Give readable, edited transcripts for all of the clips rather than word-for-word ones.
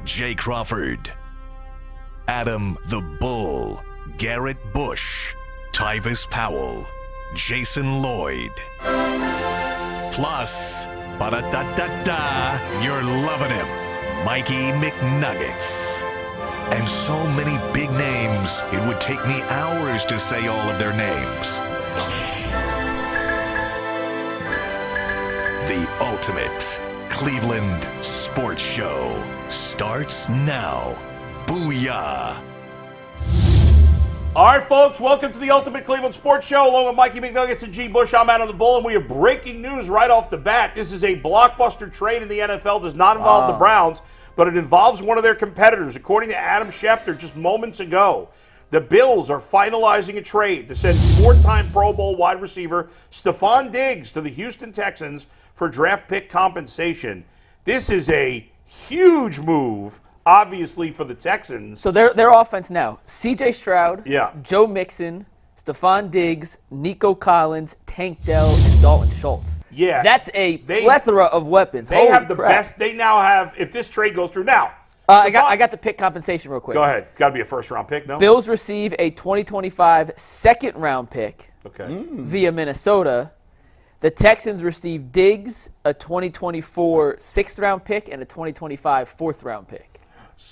Jay Crawford, Adam the Bull, Garrett Bush, Tyvis Powell, Jason Lloyd. Plus, ba-da-da-da-da, you're loving him, Mikey McNuggets. And so many big names, it would take me hours to say all of their names. The ultimate Cleveland sports show starts now. Booyah! All right, folks, welcome to the Ultimate Cleveland Sports Show, along with Mikey McNuggets and G. Bush. I'm Adam the Bull, and we have breaking news right off the bat. This is a blockbuster trade in the NFL. Does not involve the Browns, but it involves one of their competitors. According to Adam Schefter just moments ago, the Bills are finalizing a trade to send four-time Pro Bowl wide receiver Stephon Diggs to the Houston Texans for draft pick compensation. This is a huge move, obviously, for the Texans. So their offense now, C.J. Stroud, Yeah. Joe Mixon, Stephon Diggs, Nico Collins, Tank Dell, and Dalton Schultz. Yeah. That's a plethora of weapons. They Holy have the crap. best. They now have, if this trade goes through. Now, I got the pick compensation real quick. go ahead. It's got to be a first-round pick, no? Bills receive a 2025 second-round pick Okay. via Minnesota. The Texans receive Diggs, a 2024 sixth-round pick, and a 2025 fourth-round pick.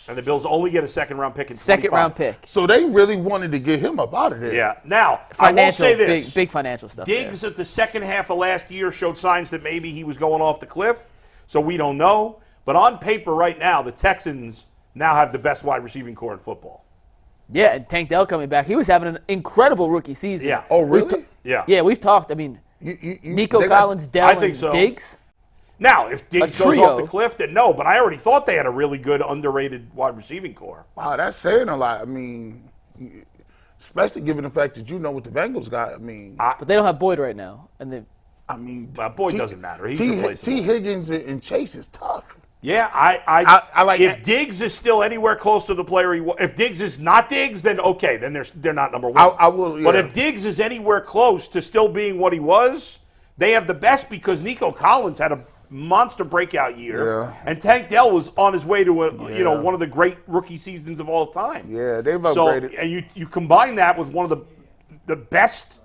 And the Bills only get a second-round pick in 25. Second-round pick. So they really wanted to get him up out of there. Yeah. Now, Financial, I will say this. big financial stuff. Diggs at the second half of last year showed signs that maybe he was going off the cliff, so we don't know. But on paper right now, the Texans now have the best wide receiving core in football. Yeah, and Tank Dell coming back. He was having an incredible rookie season. Yeah. Oh, really? Yeah. We've talked. I mean, Nico they got- Collins, Dell, I think and so. Diggs. Now, if Diggs goes trio. off the cliff, then no. But I already thought they had a really good, underrated wide receiving core. Wow, that's saying a lot. I mean, especially given the fact that you know what the Bengals got. I mean, But they don't have Boyd right now. And they, Boyd doesn't matter. He's T. replaceable. Higgins and Chase is tough. Yeah, I like if Diggs is still anywhere close to the player he was. If Diggs is not Diggs, then okay, then they're not number one. I will. Yeah. But if Diggs is anywhere close to still being what he was, they have the best because Nico Collins had a monster breakout year, Yeah. and Tank Dell was on his way to one of the great rookie seasons of all time. Yeah, they've upgraded. So and you combine that with one of the best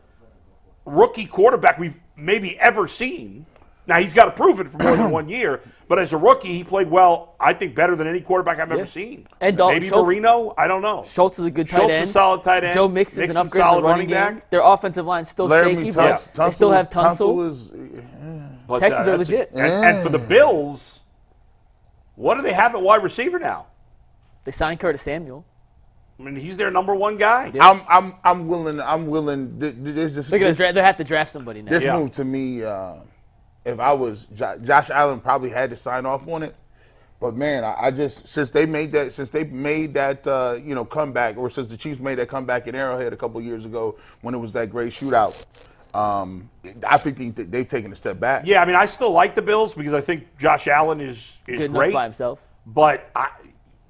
rookie quarterback we've maybe ever seen. Now, he's got to prove it for more than 1 year, but as a rookie, he played well, I think, better than any quarterback I've ever seen. And Dalton Maybe Schultz. Marino, I don't know. Schultz is a good tight Schultz end. is a solid tight end. Joe Mixon's an upgrade in solid the running game. back. Their offensive line's still Laramie shaky, but they still have Tunsil. But, Texans are that's legit. And for the Bills, what do they have at wide receiver now? They signed Curtis Samuel. I mean, he's their number one guy. Yeah. I'm willing. There's just They're going to they have to draft somebody now. this Yeah. move to me. If I was Josh Allen, probably had to sign off on it. But man, I just since they made that comeback, or since the Chiefs made that comeback in Arrowhead a couple years ago when it was that great shootout, I think they've taken a step back. Yeah, I mean, I still like the Bills because I think Josh Allen is Good enough great by himself. But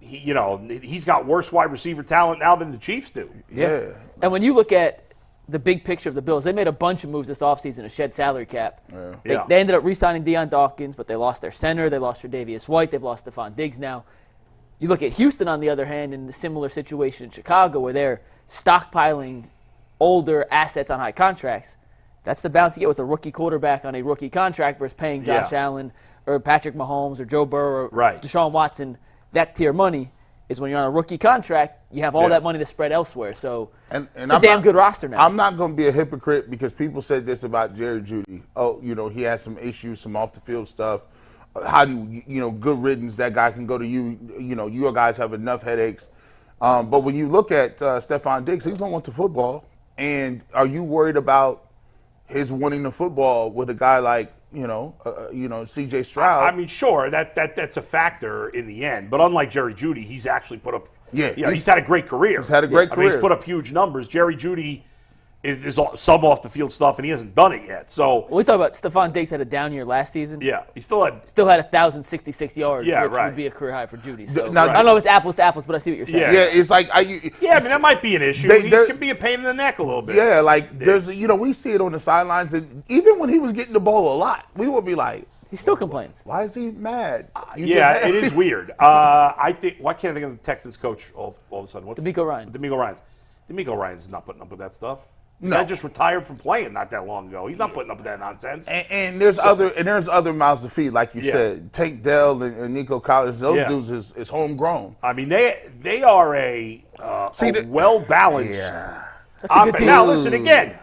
he's got worse wide receiver talent now than the Chiefs do. Yeah. And when you look at the big picture of the Bills, they made a bunch of moves this offseason to shed salary cap. Yeah. They ended up re-signing Deion Dawkins, but they lost their center. They lost Tre'Davious White. They've lost Stephon Diggs now. You look at Houston, on the other hand, in the similar situation in Chicago where they're stockpiling older assets on high contracts. That's the balance you get with a rookie quarterback on a rookie contract versus paying Josh Allen or Patrick Mahomes or Joe Burrow or Deshaun Watson that tier money. Is when you're on a rookie contract, you have all that money to spread elsewhere. So it's a damn good roster now. I'm not going to be a hypocrite because people said this about Jerry Jeudy. Oh, he has some issues, some off the field stuff. How do good riddance? That guy can go to you. You guys have enough headaches. But when you look at Stephon Diggs, he's going to want the football. And are you worried about his wanting the football with a guy like C.J. Stroud? I mean, sure, that's a factor in the end. But unlike Jerry Jeudy, he's actually put up. He's had a great career. He's had a great career. He's put up huge numbers. Jerry Jeudy is some off the field stuff, and he hasn't done it yet. So we talk about Stephon Diggs had a down year last season. Yeah, he still had 1,066 yards, which would be a career high for Jeudy. So I don't know if it's apples to apples, but I see what you're saying. Yeah, it's like I mean that might be an issue. He can be a pain in the neck a little bit. Yeah, like there's we see it on the sidelines, and even when he was getting the ball a lot, we would be like, He still complains. Why is he mad? Yeah, it is weird. I think. Why can't I think of the Texans coach all of a sudden? What's D'Amico Ryans. D'Amico Ryans not putting up with that stuff. No. Guy just retired from playing not that long ago. He's not putting up with that nonsense. And there's other mouths to feed, like you said. Tank Dell and Nico Collins, those dudes is homegrown. I mean, they are a well balanced. Yeah. That's a good team. Now listen again.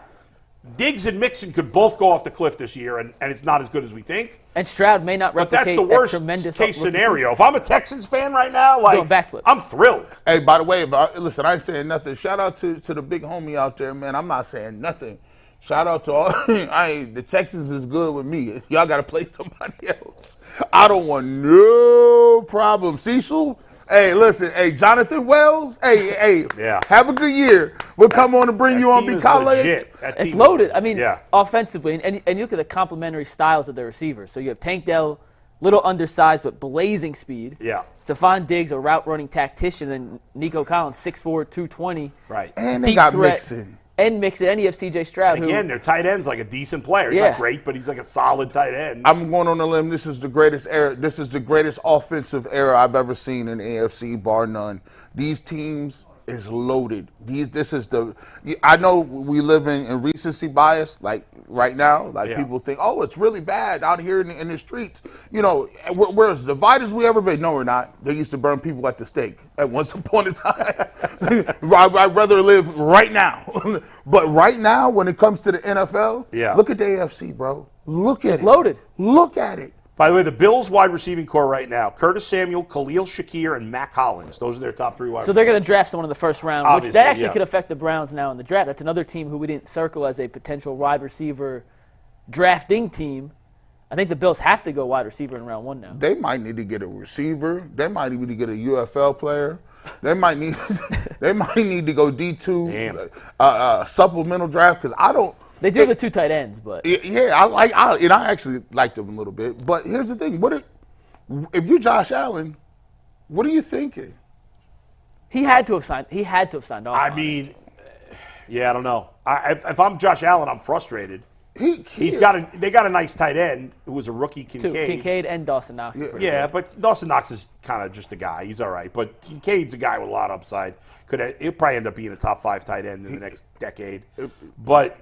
Diggs and Mixon could both go off the cliff this year, and it's not as good as we think. And Stroud may not But replicate that's the worst tremendous case scenario. If I'm a Texans fan right now, Doing backflips. I'm thrilled. Hey, by the way, listen, I ain't saying nothing. Shout out to the big homie out there, man. I'm not saying nothing. Shout out to all. The Texans is good with me. Y'all got to play somebody else. I don't want no problem. Cecil, hey, listen, hey, Jonathan Wells, hey, have a good year. We'll come on and bring you on. It's loaded. I mean, offensively, and you look at the complementary styles of the receivers. So you have Tank Dell, little undersized but blazing speed. Yeah. Stephon Diggs, a route-running tactician, and Nico Collins, 6'4", 220. Right. And they got Mixon. And Mixon, and you have C.J. Stroud. Again, their tight end's like a decent player. He's not great, but he's like a solid tight end. I'm going on a limb. This is the greatest era. This is the greatest offensive era I've ever seen in the AFC, bar none. These teams is loaded. This is I know we live in recency bias, like right now. Like people think, oh, it's really bad out here in the streets. You know, we're as divided as we ever been. No, we're not. They used to burn people at the stake at once upon a time. I'd rather live right now. But right now, when it comes to the NFL, look at the AFC, bro. Look at it. It's loaded. Look at it. By the way, the Bills' wide receiving core right now, Curtis Samuel, Khalil Shakir, and Mac Hollins. Those are their top 3 wide receivers. So they're going to draft someone in the first round, Obviously, which that actually could affect the Browns now in the draft. That's another team who we didn't circle as a potential wide receiver drafting team. I think the Bills have to go wide receiver in round 1 now. They might need to get a receiver. They might need to get a UFL player. They might need to go D2 supplemental draft because I don't. They do have the 2 tight ends, but I actually like them a little bit. But here's the thing: if you're Josh Allen, what are you thinking? He had to have signed off. I mean, I don't know. If I'm Josh Allen, I'm frustrated. They got a nice tight end who was a rookie, Kincaid and Dawson Knox. But Dawson Knox is kind of just a guy. He's all right. But Kincaid's a guy with a lot of upside. He'll probably end up being a top 5 tight end in the next decade. But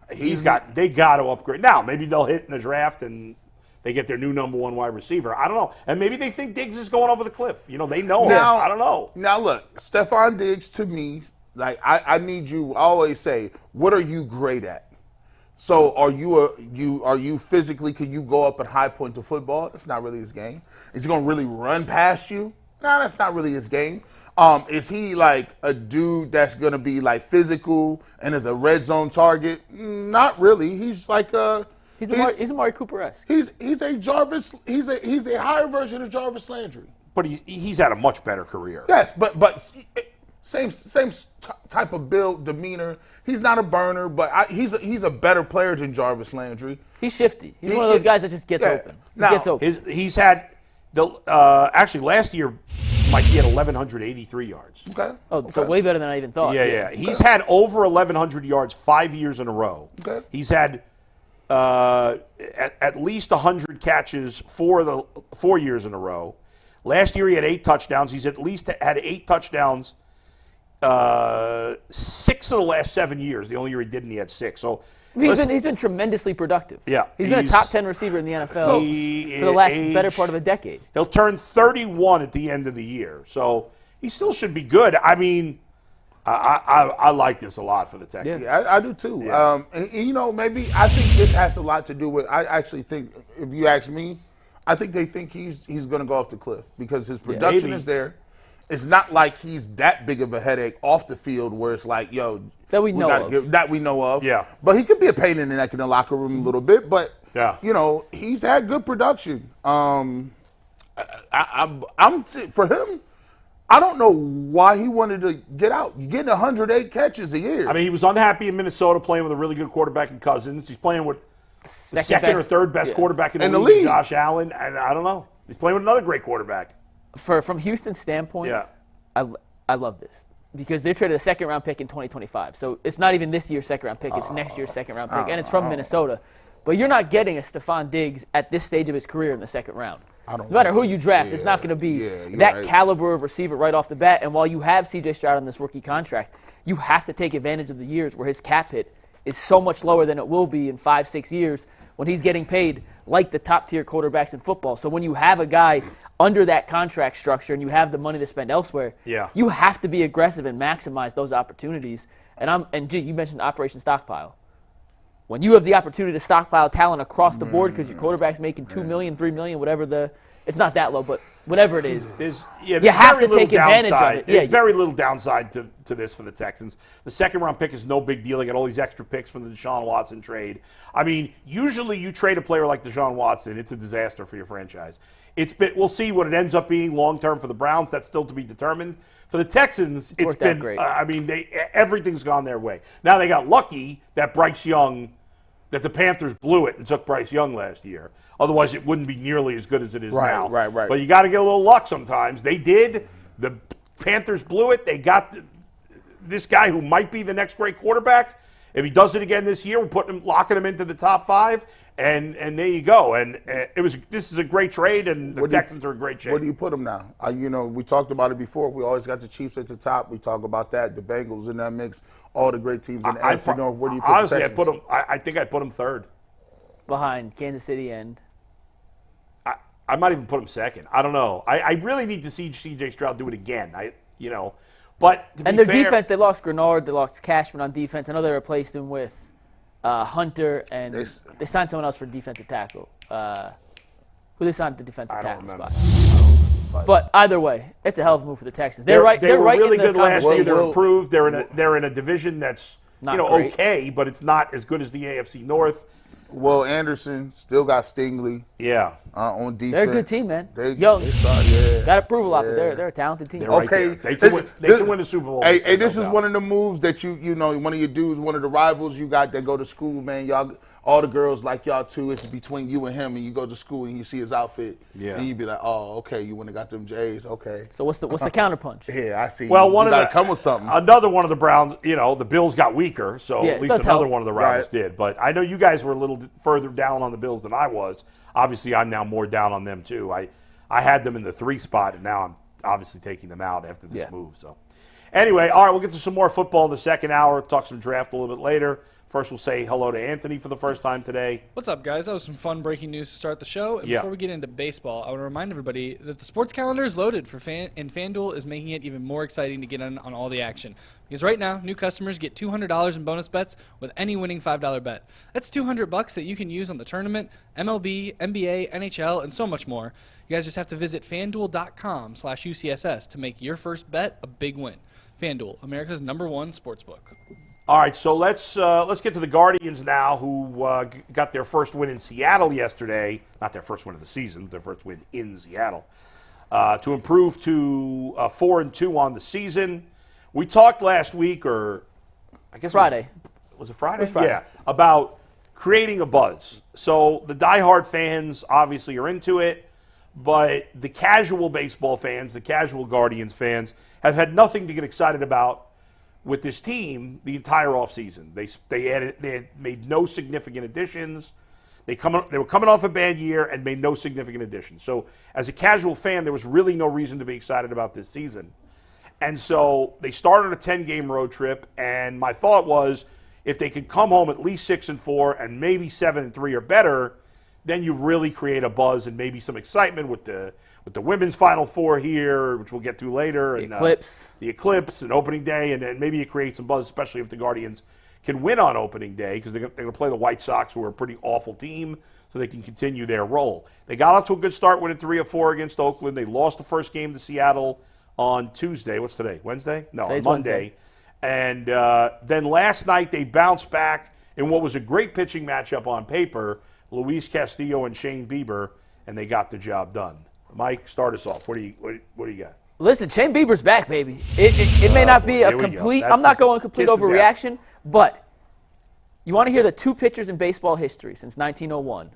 they got to upgrade. Now, maybe they'll hit in the draft and they get their new number 1 wide receiver. I don't know. And maybe they think Diggs is going over the cliff. You know, they know him. I don't know. Now, look, Stephon Diggs, to me, like, I need you, I always say, what are you great at? So are you physically, can you go up and high point the football? That's not really his game. Is he going to really run past you? No, that's not really his game. Is he like a dude that's going to be like physical and is a red zone target? Not really. He's like he's Amari Cooper-esque. He's a Jarvis. He's a higher version of Jarvis Landry. But he's had a much better career. Yes, but same type of build, demeanor. He's not a burner, but he's a better player than Jarvis Landry. He's shifty. He's one of those guys that just gets open. Gets open. He's had actually last year, Mike, he had 1,183 yards. Okay. Oh, so way better than I even thought. Yeah. He's had over 1,100 yards 5 years in a row. Okay. He's had at least 100 catches 4 years in a row. Last year he had 8 touchdowns. He's at least had 8 touchdowns 6 of the last 7 years. The only year he didn't, he had 6. So he's been tremendously productive. Yeah, he's been a top 10 receiver in the NFL for the last better part of a decade. He'll turn 31 at the end of the year, so he still should be good. I mean, I like this a lot for the Texans. Yeah, I do too. Yeah. And you know, maybe I think this has a lot to do with. I actually think, if you ask me, I think they think he's going to go off the cliff because his production is there. It's not like he's that big of a headache off the field where it's like, yo, that we know of. Yeah. But he could be a pain in the neck in the locker room a little bit. But, you know, he's had good production. I'm for him, I don't know why he wanted to get out. You're getting 108 catches a year. I mean, he was unhappy in Minnesota playing with a really good quarterback in Cousins. He's playing with the second or third best quarterback in the league, Josh Allen. And I don't know. He's playing with another great quarterback. From Houston's standpoint, I love this because they traded a second-round pick in 2025. So it's not even this year's second-round pick. It's next year's second-round pick, and it's from Minnesota. But you're not getting a Stephon Diggs at this stage of his career in the second round. No don't matter think who you draft, it's not going to be that right. caliber of receiver right off the bat. And while you have C.J. Stroud on this rookie contract, you have to take advantage of the years where his cap hit is so much lower than it will be in 5-6 years when he's getting paid like the top-tier quarterbacks in football. So when you have a guy under that contract structure and you have the money to spend elsewhere, you have to be aggressive and maximize those opportunities. And G, you mentioned Operation Stockpile. When you have the opportunity to stockpile talent across the board because your quarterback's making $2 million, $3 million, whatever it's not that low, but whatever it is, you have to take advantage of it. There's very little downside to this for the Texans. The second-round pick is no big deal. They got all these extra picks from the Deshaun Watson trade. I mean, usually you trade a player like Deshaun Watson, it's a disaster for your franchise. We'll see what it ends up being long-term for the Browns. That's still to be determined. For the Texans, it's been great. I mean, everything's gone their way. Now they got lucky that the Panthers blew it and took Bryce Young last year. Otherwise, it wouldn't be nearly as good as it is now. Right. But you got to get a little luck sometimes. They did. The Panthers blew it. They got this guy who might be the next great quarterback. If he does it again this year, we're locking him into the top 5, and there you go. And this is a great trade, and the Texans are in great shape. Where do you put them now? We talked about it before. We always got the Chiefs at the top. We talk about that. The Bengals in that mix. All the great teams in the NFC North. Where do you put honestly, the Texans? I think I'd put them third. Behind Kansas City and? I might even put them second. I don't know. I really need to see C.J. Stroud do it again. But and their defense, they lost Grenard, they lost Cashman on defense. I know they replaced him with Hunter, and they signed someone else for defensive tackle. Who they signed at the defensive tackle spot? But either way, it's a hell of a move for the Texans. They're right really in the good last year. They're improved. They're in a division that's okay, but it's not as good as the AFC North. Will Anderson still got Stingley. Yeah. On defense. They're a good team, man. Got approval off it. They're a talented team. Okay. They can win the Super Bowl. Hey, this is one of the moves that one of your dudes, one of the rivals you got that go to school, man. Y'all, all the girls like y'all too. It's between you and him, and you go to school and you see his outfit. Yeah. And you be like, oh, okay, you wouldn't have got them J's. Okay. So what's the counterpunch? Yeah, I see. Well, come with something. Another one of the Browns, the Bills got weaker, so at least another one of the rivals did. But I know you guys were a little further down on the Bills than I was. Obviously, I'm now more down on them too. I had them in the 3 spot, and now I'm obviously taking them out after this move. So, anyway, all right, we'll get to some more football in the second hour. Talk some draft a little bit later. First, we'll say hello to Anthony for the first time today. What's up, guys? That was some fun breaking news to start the show. And before we get into baseball, I want to remind everybody that the sports calendar is loaded and FanDuel is making it even more exciting to get in on all the action. Because right now, new customers get $200 in bonus bets with any winning $5 bet. That's $200 that you can use on the tournament, MLB, NBA, NHL, and so much more. You guys just have to visit FanDuel.com/UCSS to make your first bet a big win. FanDuel, America's #1 sportsbook. All right, so let's get to the Guardians now, who got their first win in Seattle yesterday. Not their first win of the season, but their first win in Seattle. To improve to 4-2 on the season. We talked last week, or I guess Friday. Was it Friday? It was Friday. Yeah, about creating a buzz. So the diehard fans obviously are into it, but the casual baseball fans, the casual Guardians fans, have had nothing to get excited about with this team the entire offseason. They had made no significant additions. They were coming off a bad year and made no significant additions. So as a casual fan, there was really no reason to be excited about this season. And so they started a 10-game road trip, and my thought was if they could come home at least 6-4 and maybe 7-3 or better, then you really create a buzz and maybe some excitement with the women's Final Four here, which we'll get to later. The Eclipse and opening day, and then maybe it creates some buzz, especially if the Guardians can win on opening day, because they're going to play the White Sox, who are a pretty awful team, so they can continue their role. They got off to a good start, winning 3-4 against Oakland. They lost the first game to Seattle on Tuesday. What's today? Wednesday? No, Today's Monday. And then last night they bounced back in what was a great pitching matchup on paper, Luis Castillo and Shane Bieber, and they got the job done. Mike, start us off. What do you got? Listen, Shane Bieber's back, baby. It may not be a complete. I'm not going complete overreaction, but you want to hear the 2 pitchers in baseball history since 1901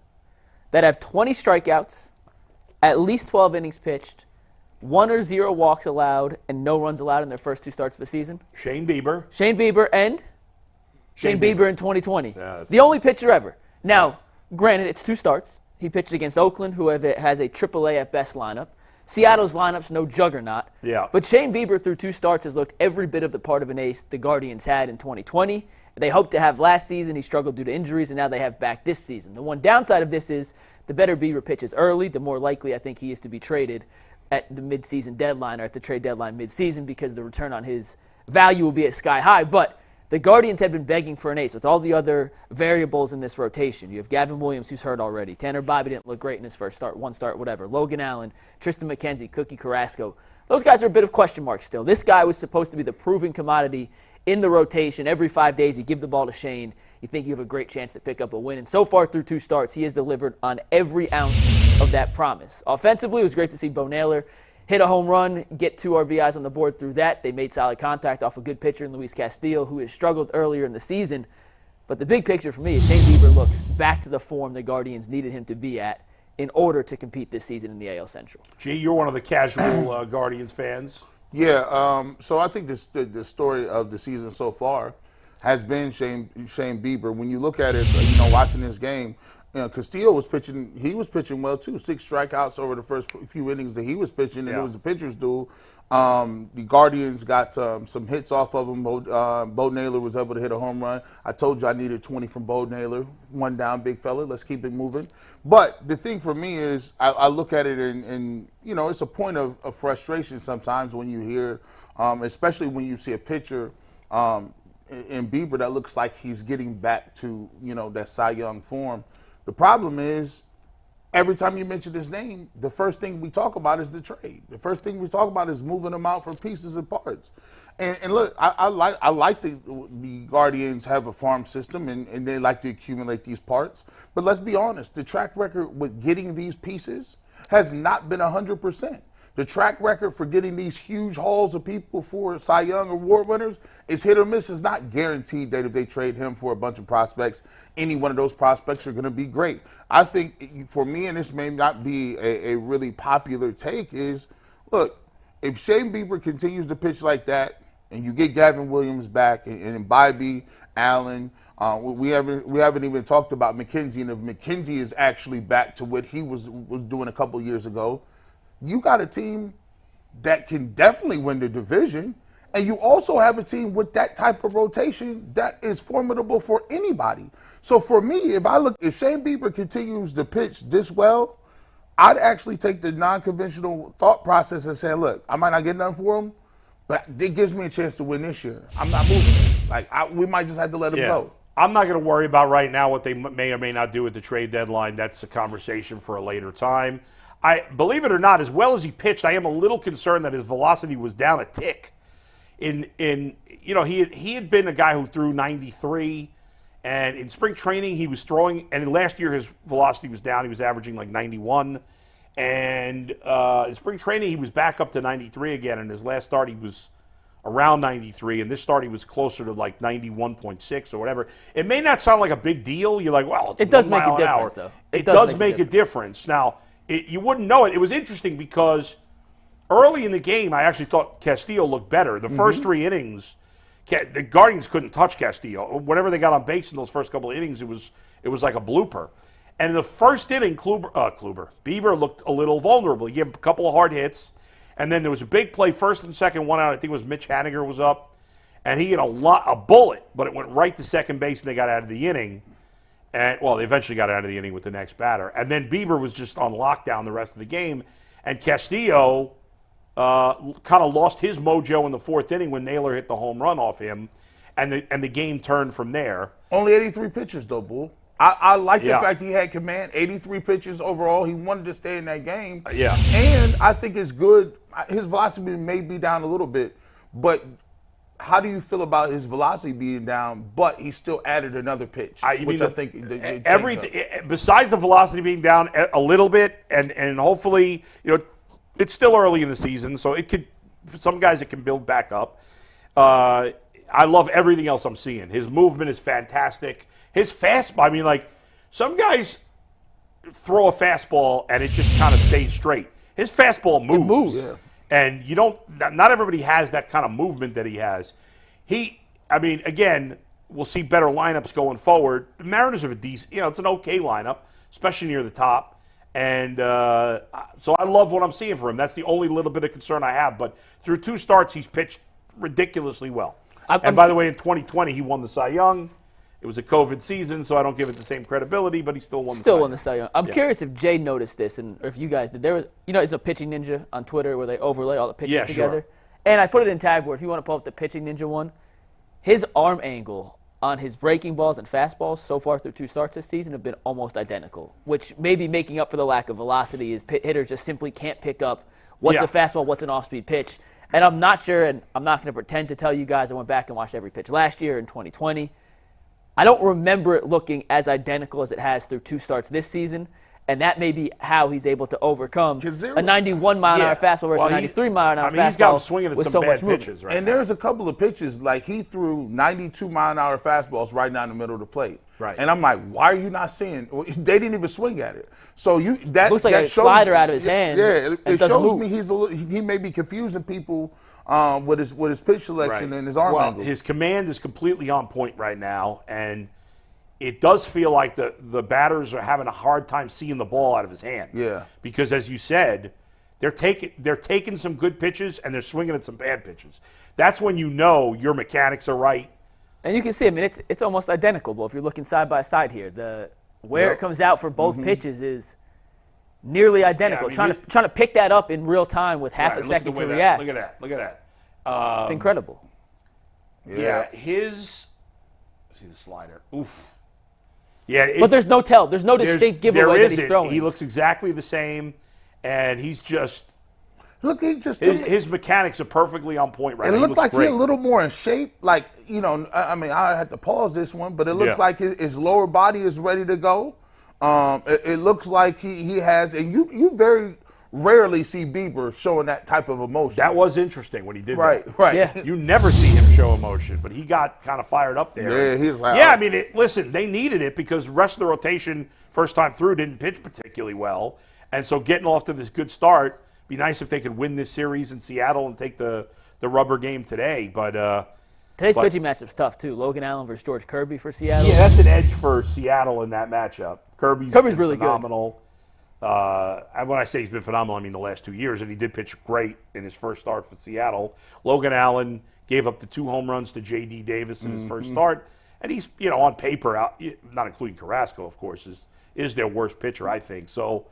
that have 20 strikeouts, at least 12 innings pitched, 1 or 0 walks allowed, and no runs allowed in their first 2 starts of the season? Shane Bieber and Shane Bieber in 2020. Yeah, the only pitcher ever. Now, Granted, it's 2 starts. He pitched against Oakland, who has a AAA at best lineup. Seattle's lineup's no juggernaut. Yeah. But Shane Bieber, through 2 starts, has looked every bit of the part of an ace the Guardians had in 2020. They hoped to have last season. He struggled due to injuries, and now they have back this season. The one downside of this is the better Bieber pitches early, the more likely I think he is to be traded at the midseason deadline or at the trade deadline midseason, because the return on his value will be at sky high. But the Guardians had been begging for an ace with all the other variables in this rotation. You have Gavin Williams, who's hurt already. Tanner Bobby didn't look great in his first start, 1 start, whatever. Logan Allen, Tristan McKenzie, Cookie Carrasco. Those guys are a bit of question marks still. This guy was supposed to be the proven commodity in the rotation. Every 5 days, you give the ball to Shane. You think you have a great chance to pick up a win. And so far through 2 starts, he has delivered on every ounce of that promise. Offensively, it was great to see Bo Naylor hit a home run, get 2 RBIs on the board through that. They made solid contact off a good pitcher in Luis Castillo, who has struggled earlier in the season. But the big picture for me is Shane Bieber looks back to the form the Guardians needed him to be at in order to compete this season in the AL Central. Gee, you're one of the casual Guardians fans. Yeah, so I think the story of the season so far has been Shane Bieber. When you look at it, watching this game, Castillo was pitching. He was pitching well too. 6 strikeouts over the first few innings that he was pitching, and it was a pitcher's duel. The Guardians got some hits off of him. Bo Naylor was able to hit a home run. I told you I needed 20 from Bo Naylor. 1 down, big fella. Let's keep it moving. But the thing for me is, I look at it and it's a point of frustration sometimes when you hear, especially when you see a pitcher in Bieber that looks like he's getting back to that Cy Young form. The problem is, every time you mention his name, the first thing we talk about is the trade. The first thing we talk about is moving him out for pieces and parts. And look, I like the Guardians have a farm system and they like to accumulate these parts. But let's be honest, the track record with getting these pieces has not been 100%. The track record for getting these huge hauls of people for Cy Young award winners is hit or miss. It's not guaranteed that if they trade him for a bunch of prospects, any one of those prospects are going to be great. I think for me, and this may not be a really popular take, is, look, if Shane Bieber continues to pitch like that and you get Gavin Williams back and Bobby, Allen, we haven't even talked about McKenzie, and if McKenzie is actually back to what he was doing a couple years ago, you got a team that can definitely win the division, and you also have a team with that type of rotation that is formidable for anybody. So for me, if Shane Bieber continues to pitch this well, I'd actually take the non-conventional thought process and say, look, I might not get nothing for him, but it gives me a chance to win this year. I'm not moving him. We might just have to let him go. I'm not going to worry about right now what they may or may not do at the trade deadline. That's a conversation for a later time. Believe it or not, as well as he pitched, I am a little concerned that his velocity was down a tick. He had been a guy who threw 93, and in spring training he was throwing, and last year his velocity was down. He was averaging like 91, and in spring training he was back up to 93 again. And his last start he was around 93, and this start he was closer to like 91.6 or whatever. It may not sound like a big deal. You're like, well, it does make a difference, though. It does make a difference. Now, you wouldn't know it. It was interesting because early in the game, I actually thought Castillo looked better. The first 3 innings, the Guardians couldn't touch Castillo. Whenever they got on base in those first couple of innings, it was like a blooper. And in the first inning, Bieber looked a little vulnerable. He gave a couple of hard hits, and then there was a big play, first and second, 1 out. I think it was Mitch Haniger was up, and he hit a bullet, but it went right to second base, and they got out of the inning. And, well, they eventually got out of the inning with the next batter. And then Bieber was just on lockdown the rest of the game. And Castillo kind of lost his mojo in the 4th inning when Naylor hit the home run off him. And the game turned from there. Only 83 pitches, though, Bull. I like the fact he had command. 83 pitches overall. He wanted to stay in that game. And I think it's good. His velocity may be down a little bit, but how do you feel about his velocity being down, but he still added another pitch, which I think besides the velocity being down a little bit, and hopefully, it's still early in the season, so it could, for some guys, it can build back up. I love everything else I'm seeing. His movement is fantastic. His fastball, some guys throw a fastball and it just kind of stays straight. His fastball moves. It moves. Yeah. And not everybody has that kind of movement that he has. Again, we'll see better lineups going forward. The Mariners have a decent, it's an okay lineup, especially near the top. And so I love what I'm seeing for him. That's the only little bit of concern I have. But through 2 starts, he's pitched ridiculously well. And by the way, in 2020, he won the Cy Young. It was a COVID season, so I don't give it the same credibility, but he still won the Cy Young. I'm curious if Jay noticed this, and or if you guys did. There was, it's a Pitching Ninja on Twitter where they overlay all the pitches together. Sure. And I put it in tag board. If you want to pull up the Pitching Ninja one, his arm angle on his breaking balls and fastballs so far through 2 starts this season have been almost identical, which may be making up for the lack of velocity. Is hitters just simply can't pick up what's a fastball, what's an off-speed pitch. And I'm not sure, and I'm not going to pretend to tell you guys I went back and watched every pitch last year in 2020. I don't remember it looking as identical as it has through 2 starts this season, and that may be how he's able to overcome a 91-mile-an-hour fastball versus a 93-mile-an-hour fastball. He's got him swinging at with some so bad much pitches and there's a couple of pitches, like he threw 92-mile-an-hour fastballs right down the middle of the plate. Right. And I'm like, why are you not seeing? They didn't even swing at it. So that looks like that a slider out of his hand. Yeah, it shows move. me he may be confusing people with his pitch selection and his arm angle. His command is completely on point right now, and it does feel like the batters are having a hard time seeing the ball out of his hand. Yeah. Because as you said, they're taking some good pitches and they're swinging at some bad pitches. That's when you know your mechanics are right. And you can see, it's almost identical. But if you're looking side by side here, where it comes out for both pitches is nearly identical. Yeah, trying to pick that up in real time with half a second to react. Look at that. It's incredible. Yeah, see the slider. Oof. Yeah, but there's no tell. There's no distinct giveaway that he's throwing. He looks exactly the same, and he's just. Look, his mechanics are perfectly on point right now. It looked like he's a little more in shape. Like, I had to pause this one, but it looks like his lower body is ready to go. It looks like he has, and you very rarely see Bieber showing that type of emotion. That was interesting when he did that. Right. Yeah. You never see him show emotion, but he got kind of fired up there. Yeah, he's like, listen, they needed it because the rest of the rotation, first time through, didn't pitch particularly well. And so getting off to this good start, be nice if they could win this series in Seattle and take the rubber game today. But today's pitching matchup's tough, too. Logan Allen versus George Kirby for Seattle. Yeah, that's an edge for Seattle in that matchup. Kirby's really phenomenal. When I say he's been phenomenal, I mean the last 2 years, and he did pitch great in his first start for Seattle. Logan Allen gave up the 2 home runs to J.D. Davis in his first start, and he's on paper, not including Carrasco, of course, is their worst pitcher, I think. So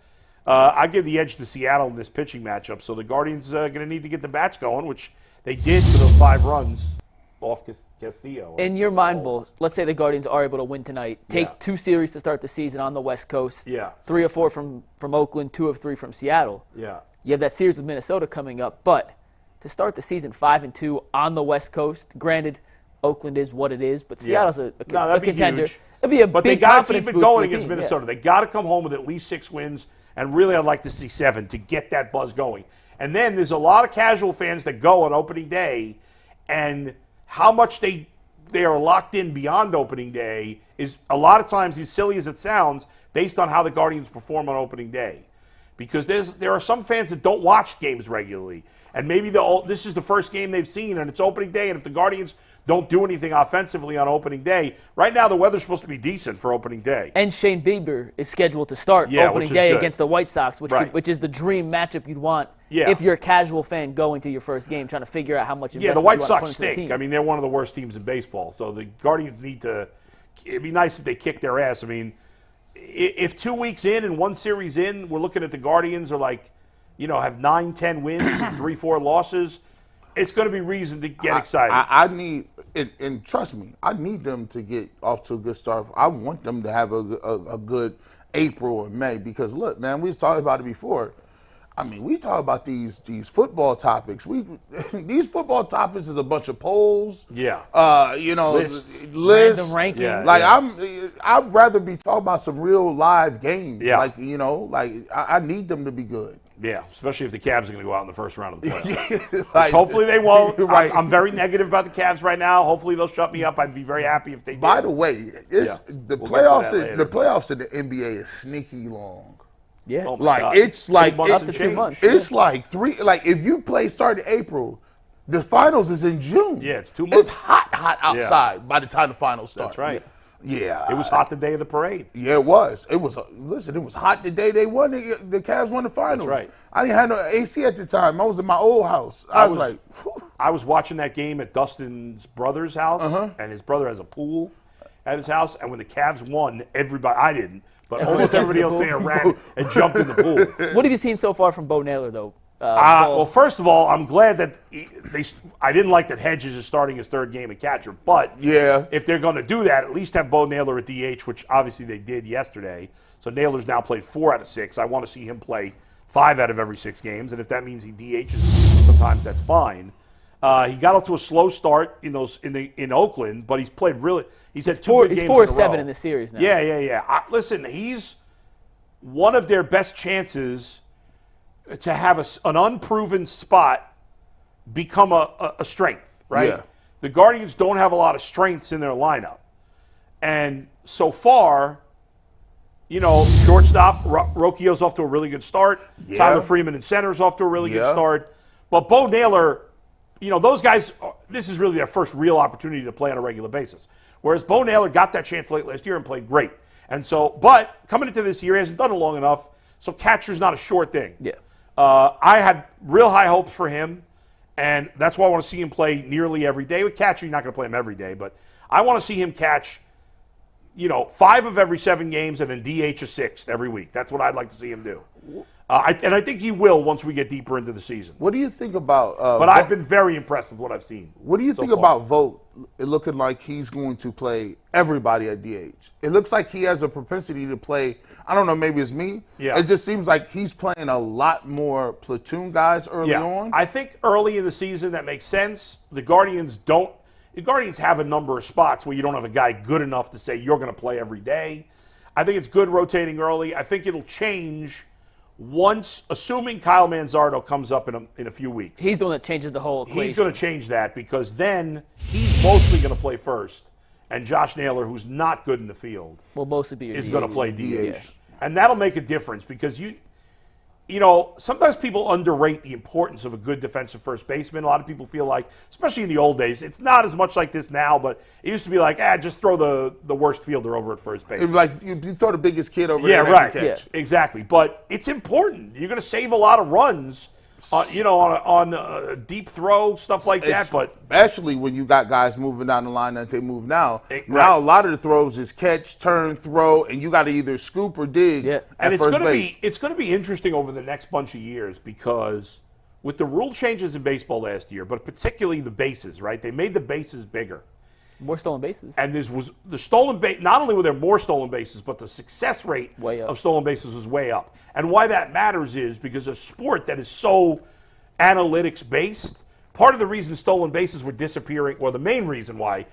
I give the edge to Seattle in this pitching matchup. So the Guardians are going to need to get the bats going, which they did for those 5 runs off Castillo. In your mind, Bull, let's say the Guardians are able to win tonight. Take 2 series to start the season on the West Coast. Yeah. 3 of 4 from Oakland, 2 of 3 from Seattle. Yeah. You have that series with Minnesota coming up. But to start the season 5-2 on the West Coast, granted, Oakland is what it is, but Seattle's a contender. Huge. It'd be a but big they got to confidence keep it boost going for the against team. Minnesota. They got to come home with at least 6 wins, and really I'd like to see 7 to get that buzz going. And then there's a lot of casual fans that go on opening day, and how much they are locked in beyond opening day is a lot of times, as silly as it sounds, based on how the Guardians perform on opening day. Because there are some fans that don't watch games regularly, and maybe this is the first game they've seen, and it's opening day, and if the Guardians don't do anything offensively on opening day, right now the weather's supposed to be decent for opening day. And Shane Bieber is scheduled to start opening day good. Against the White Sox, which is the dream matchup you'd want if you're a casual fan going to your first game, trying to figure out how much investment the White you want Sox to put into the stink. team. I mean, they're one of the worst teams in baseball, so the Guardians need to – it'd be nice if they kick their ass. I mean, if 2 weeks in and 1 series in, we're looking at the Guardians are like, have 9-10 wins and 3-4 losses, it's going to be reason to get excited. I need, and trust me, I need them to get off to a good start. I want them to have a good April or May because, look, man, we was talking about it before. I mean, we talk about these football topics. These football topics is a bunch of polls. Yeah. Lists. Random rankings. Yeah, I'd rather be talking about some real live games. Yeah. I need them to be good. Yeah, especially if the Cavs are going to go out in the first round of the playoffs. Hopefully they won't. Right. I'm very negative about the Cavs right now. Hopefully they'll shut me up. I'd be very happy if they did. By the way, the playoffs in the NBA is sneaky long. Yeah. Oh my God. It's like months up to 2 months. It's like 3. Like if you play starting April, The finals is in June. Yeah, it's 2 months. It's hot outside by the time the finals start. That's right. Yeah. It was hot the day of the parade. Yeah, it was. It was. Listen, it was hot the day they won. The Cavs won the finals. That's right. I didn't have no AC at the time. I was in my old house. I was like, whew. I was watching that game at Dustin's brother's house, and his brother has a pool at his house. And when the Cavs won, I didn't, but almost everybody else there ran and jumped in the pool. What have you seen so far from Bo Naylor, though? Well, first of all, I'm glad that I didn't like that Hedges is starting his third game at catcher, but if they're going to do that, at least have Bo Naylor at DH, which obviously they did yesterday. So Naylor's now played 4 out of 6. I want to see him play 5 out of every 6 games, and if that means he DHs sometimes, that's fine. He got off to a slow start in Oakland, but he's played really. He's had 2 good games. He's 4-7 in the series now. Yeah. Listen, he's one of their best chances to have an unproven spot become a strength, right? Yeah. The Guardians don't have a lot of strengths in their lineup. And so far, shortstop, Rocchio's off to a really good start. Yeah. Tyler Freeman in center's off to a really good start. But Bo Naylor, those guys, this is really their first real opportunity to play on a regular basis. Whereas Bo Naylor got that chance late last year and played great. And so, but coming into this year, he hasn't done it long enough, so catcher's not a sure thing. Yeah. I had real high hopes for him, and that's why I want to see him play nearly every day. With catcher, you're not going to play him every day, but I want to see him catch, 5 of every 7 games and then DH a 6th every week. That's what I'd like to see him do. And I think he will once we get deeper into the season. What do you think about but I've been very impressed with what I've seen. What do you think about Vogt looking like he's going to play everybody at DH? It looks like he has a propensity to play, I don't know, maybe it's me. Yeah. It just seems like he's playing a lot more platoon guys early on. I think early in the season that makes sense. The Guardians have a number of spots where you don't have a guy good enough to say you're going to play every day. I think it's good rotating early. I think it'll change once, assuming Kyle Manzardo comes up in a few weeks. He's the one that changes the whole equation. He's going to change that because then he's mostly going to play first, and Josh Naylor, who's not good in the field, will mostly be is going to play DH. Yeah. And that'll make a difference because sometimes people underrate the importance of a good defensive first baseman. A lot of people feel like, especially in the old days, it's not as much like this now, but it used to be like, just throw the worst fielder over at first base. Like you throw the biggest kid over there. Right. Yeah, exactly. But it's important. You're going to save a lot of runs, on a deep throw, stuff like that. But especially when you got guys moving down the line that they move now. Now a lot of the throws is catch, turn, throw, and you got to either scoop or dig at first base. It's going to be interesting over the next bunch of years because with the rule changes in baseball last year, but particularly the bases, right? They made the bases bigger. More stolen bases. And this was the stolen base. Not only were there more stolen bases, but the success rate of stolen bases was way up. And why that matters is because a sport that is so analytics based, part of the reason stolen bases were disappearing, or the main reason why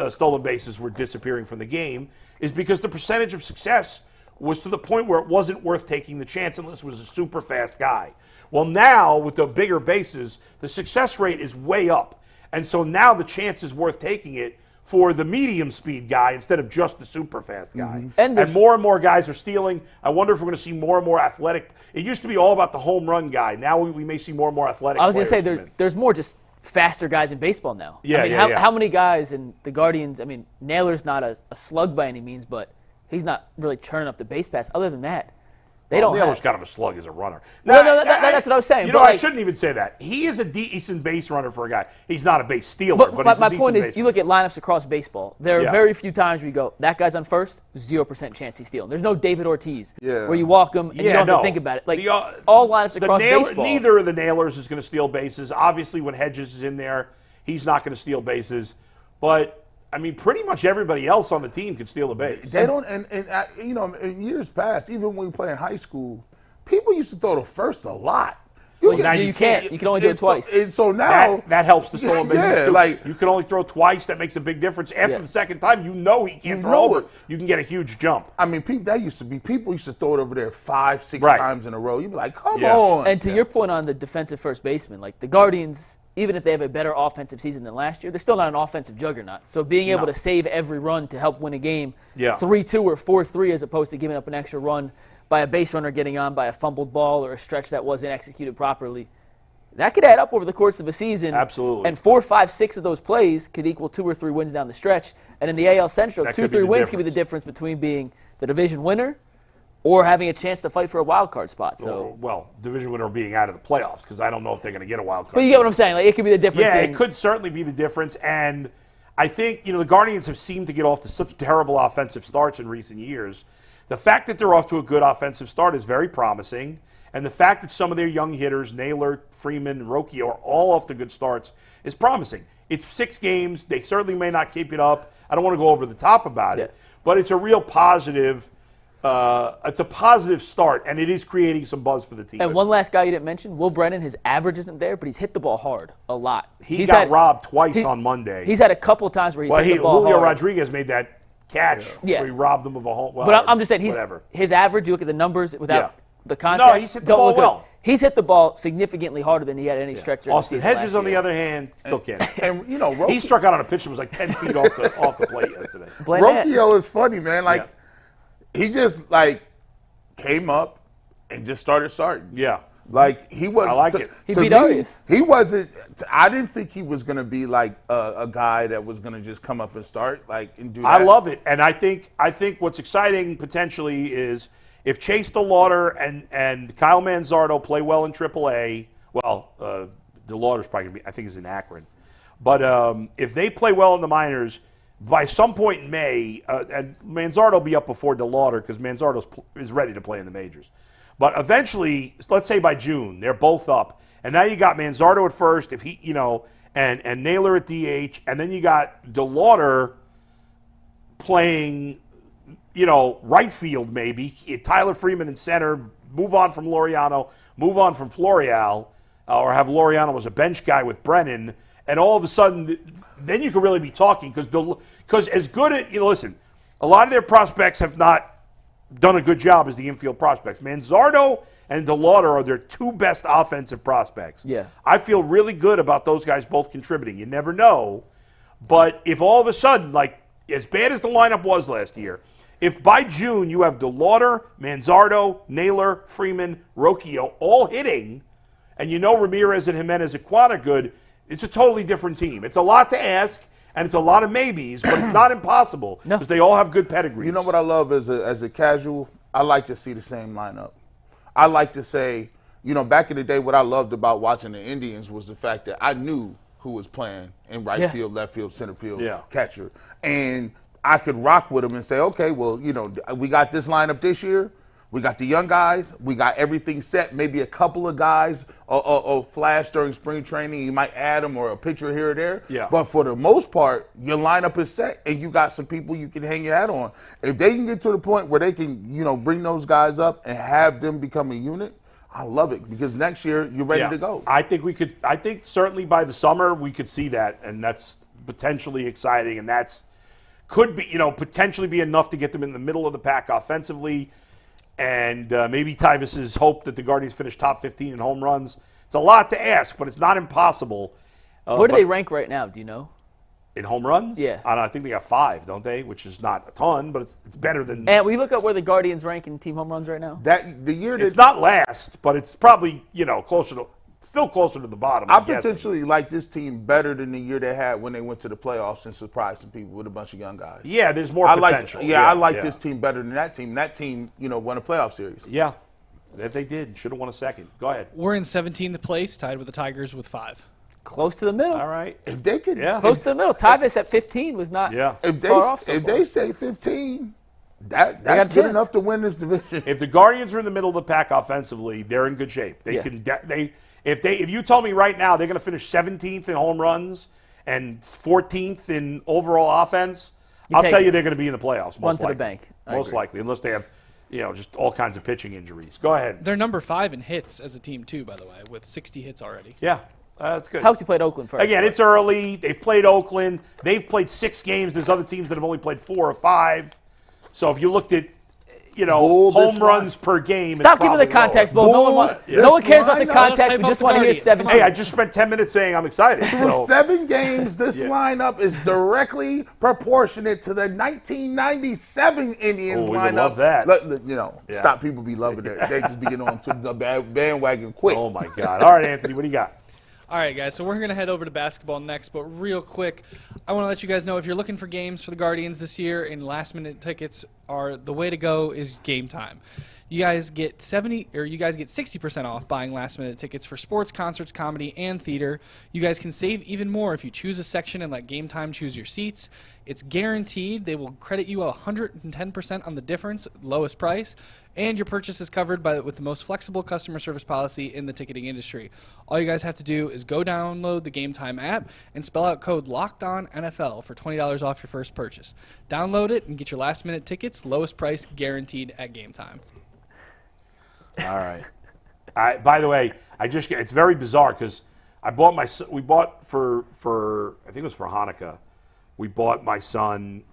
stolen bases were disappearing from the game, is because the percentage of success was to the point where it wasn't worth taking the chance unless it was a super fast guy. Well, now with the bigger bases, the success rate is way up. And so now the chance is worth taking it for the medium speed guy instead of just the super fast guy. Mm-hmm. And more guys are stealing. I wonder if we're going to see more and more athletic. It used to be all about the home run guy. Now we may see more and more athletic. I was going to say there's more just faster guys in baseball now. How many guys in the Guardians? I mean, Naylor's not a slug by any means, but he's not really churning up the base pass. Other than that, Naylor's kind of a slug as a runner. That's what I was saying. I shouldn't even say that. He is a decent base runner for a guy. He's not a base stealer, but he's my point is, you look at lineups across baseball. There are very few times where you go, that guy's on first, 0% chance he's stealing. There's no David Ortiz where you walk him and you don't have to think about it. Like all lineups across baseball. Neither of the Nailers is going to steal bases. Obviously, when Hedges is in there, he's not going to steal bases. But I mean, pretty much everybody else on the team can steal a base. They don't, and in years past, even when we play in high school, people used to throw the first a lot. Now you can't. You can only do it twice. And so now that helps the stolen bases too. Like you can only throw twice. That makes a big difference. After the second time, he can't throw over. You can get a huge jump. I mean, that used to be. People used to throw it over there 5-6 times in a row. You'd be like, come on. And to your point on the defensive first baseman, like the Guardians, even if they have a better offensive season than last year, they're still not an offensive juggernaut. So being able to save every run to help win a game 3-2 or 4-3 as opposed to giving up an extra run by a base runner getting on by a fumbled ball or a stretch that wasn't executed properly, that could add up over the course of a season. Absolutely. And 4, 5, 6 of those plays could equal 2 or 3 wins down the stretch. And in the AL Central, That 2 could be 3 the wins could be the difference. difference between being the division winner or having a chance to fight for a wild card spot. So, Well, division winner being out of the playoffs, because I don't know if they're going to get a wild card. but you get what I'm saying. Like, it could be the difference. Yeah, in, it could certainly be the difference. And I think, the Guardians have seemed to get off to such terrible offensive starts in recent years. The fact that they're off to a good offensive start is very promising. And the fact that some of their young hitters, Naylor, Freeman, Rocchio, are all off to good starts is promising. It's 6 games. They certainly may not keep it up. I don't want to go over the top about it. But it's a real positive. It's a positive start, and it is creating some buzz for the team. And one last guy you didn't mention, Will Brennan, his average isn't there, but he's hit the ball hard a lot. He's got robbed twice on Monday. He's had a couple times where he's hit the ball Julio hard. Rodriguez made that catch where he robbed them of a home. Well, But I'm just saying, whatever. his average, you look at the numbers without the contact. No, he's hit the ball well. He's hit the ball significantly harder than he had any stretch during the Austin season Hedges, last on the year. other hand, still can't. And He struck out on a pitch that was like 10 feet off the plate yesterday. Rocchio is funny, man. Like he just came up and just started starting. Yeah. Like he was. I like it. He beat Arias. He wasn't. I didn't think he was going to be like a guy that was going to just come up and start and do that. I love it, and I think what's exciting potentially is if Chase DeLauder and Kyle Manzardo play well in AAA. Well, DeLauder's probably going to be. I think he's in Akron, but if they play well in the minors. By some point in May, and Manzardo will be up before DeLauder because Manzardo is ready to play in the majors. But eventually, let's say by June, they're both up. And now you got Manzardo at first, if he, and Naylor at DH, and then you got DeLauder playing, right field maybe. Tyler Freeman in center, move on from Laureano, move on from Florial, or have Laureano as a bench guy with Brennan. And all of a sudden, then you could really be talking because as good at, listen, a lot of their prospects have not done a good job as the infield prospects. Manzardo and DeLauder are their 2 best offensive prospects. Yeah. I feel really good about those guys both contributing. You never know. But if all of a sudden, as bad as the lineup was last year, if by June you have DeLauder, Manzardo, Naylor, Freeman, Rocchio all hitting, and Ramirez and Jimenez and Quan are good, it's a totally different team. It's a lot to ask, and it's a lot of maybes, but it's not impossible because they all have good pedigrees. You know what I love as a casual? I like to see the same lineup. I like to say, back in the day, what I loved about watching the Indians was the fact that I knew who was playing in right field, left field, center field, catcher. And I could rock with them and say, okay, well, we got this lineup this year. We got the young guys. We got everything set. Maybe a couple of guys or flash during spring training. You might add them or a pitcher here or there. Yeah. But for the most part, your lineup is set, and you got some people you can hang your hat on. If they can get to the point where they can, bring those guys up and have them become a unit, I love it because next year you're ready to go. I think certainly by the summer we could see that, and that's potentially exciting, and that's could be, potentially be enough to get them in the middle of the pack offensively. And maybe Tyvus's hope that the Guardians finish top 15 in home runs. It's a lot to ask, but it's not impossible. Where do they rank right now? Do you know? In home runs? Yeah. I think they got 5, don't they? Which is not a ton, but it's better than. And we look up where the Guardians rank in team home runs right now. It's not last, but it's probably still closer to the bottom. I potentially like this team better than the year they had when they went to the playoffs and surprised some people with a bunch of young guys. Yeah, there's more potential. I like this team better than that team. That team, won a playoff series. Yeah, that they did. Should have won a second. Go ahead. We're in 17th place, tied with the Tigers with 5. Close to the middle. All right. If they could, close to the middle. Tyvus at 15 was not. Yeah. If they say 15, that's good enough to win this division. If the Guardians are in the middle of the pack offensively, they're in good shape. They can. If you told me right now they're going to finish 17th in home runs and 14th in overall offense, I'll tell you they're going to be in the playoffs. One to the bank. Most likely, unless they have, just all kinds of pitching injuries. Go ahead. They're number 5 in hits as a team too, by the way, with 60 hits already. Yeah, that's good. Helps you played Oakland first. Again, it's early. They've played Oakland. They've played 6 games. There's other teams that have only played 4 or 5. So if you looked at home runs per game. Stop giving the context, Bo. No one cares about the context. We just want to hear 17. Hey, I just spent 10 minutes saying I'm excited. For 7 games, this lineup is directly proportionate to the 1997 Indians lineup. Love that. Stop people be loving it. They just be getting on to the bandwagon quick. Oh, my God. All right, Anthony, what do you got? All right, guys, so we're going to head over to basketball next, but real quick, I want to let you guys know if you're looking for games for the Guardians this year and last-minute tickets are the way to go is Game Time. You guys get 60% off buying last-minute tickets for sports, concerts, comedy, and theater. You guys can save even more if you choose a section and let Game Time choose your seats. It's guaranteed. They will credit you 110% on the difference, lowest price, and your purchase is covered with the most flexible customer service policy in the ticketing industry. All you guys have to do is go download the Game Time app and spell out code LOCKEDONNFL for $20 off your first purchase. Download it and get your last-minute tickets, lowest price guaranteed at Game Time. All right. By the way, it's very bizarre because we bought for I think it was for Hanukkah, we bought my son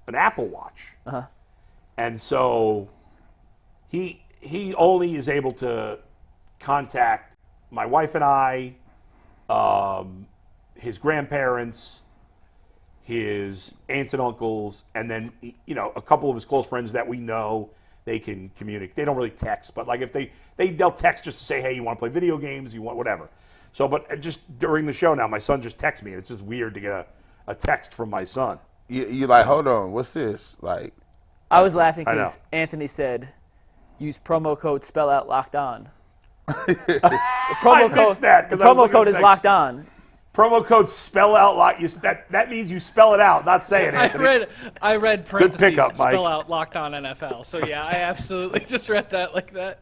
an Apple Watch. Uh-huh. And so he only is able to contact my wife and I, his grandparents, his aunts and uncles, and then a couple of his close friends that we know. They can communicate. They don't really text, but like if they'll text just to say, hey, you want to play video games, you want whatever. So, but just during the show now, my son just texts me, and it's just weird to get a text from my son. You're like, hold on, what's this? Like, I was laughing because Anthony said, use promo code spell out locked on. The promo code is locked on. Promo code spell out lock. That means you spell it out, not say it, Anthony. I read parentheses pickup, spell out locked on NFL. So yeah, I absolutely just read that like that.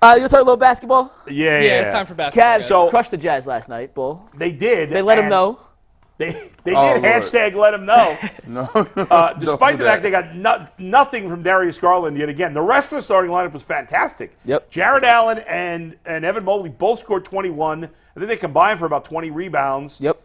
You talk a little basketball? Yeah. It's time for basketball. Cavs crushed the Jazz last night, Bull. They did. They let them know. They did hashtag let them know. Despite the fact they got nothing from Darius Garland yet again. The rest of the starting lineup was fantastic. Yep. Jarrett Allen and Evan Mobley both scored 21. I think they combined for about 20 rebounds. Yep.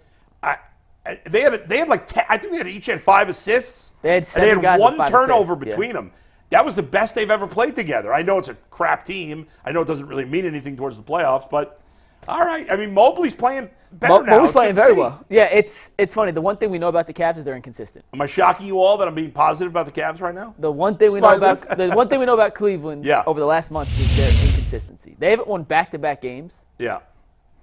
They had like 10, I think they each had 5 assists. They had 7 guys with 5 one turnover assists. between them. That was the best they've ever played together. I know it's a crap team. I know it doesn't really mean anything towards the playoffs, but all right. I mean, Mobley's playing better now. Mobley's playing very well. Yeah, it's funny. The one thing we know about the Cavs is they're inconsistent. Am I shocking you all that I'm being positive about the Cavs right now? The one thing we know about Cleveland over the last month is their inconsistency. They haven't won back-to-back games. Yeah.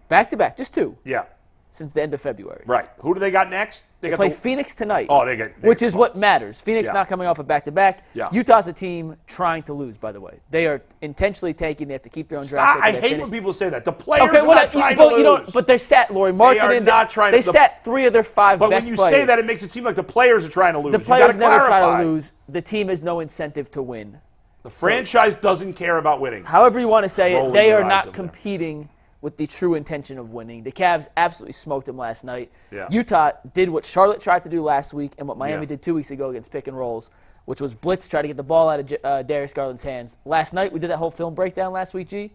Back-to-back, just 2. Yeah. Since the end of February. Right. Who do they got next? They play Phoenix tonight. Oh, which is what matters. Phoenix not coming off a back-to-back. Yeah. Utah's a team trying to lose, by the way. They are intentionally tanking. They have to keep their own draft pick. I hate when people say that. The players are not trying to lose. But they're sat, Lori. Marketing. They sat 3 of their 5 best players. But when you say that, it makes it seem like the players are trying to lose. The players never try to lose. The team has no incentive to win. The franchise doesn't care about winning. However you want to say it, they are not competing with the true intention of winning. The Cavs absolutely smoked them last night. Yeah. Utah did what Charlotte tried to do last week and what Miami did 2 weeks ago against pick and rolls, which was blitz, try to get the ball out of Darius Garland's hands. Last night, we did that whole film breakdown last week, G.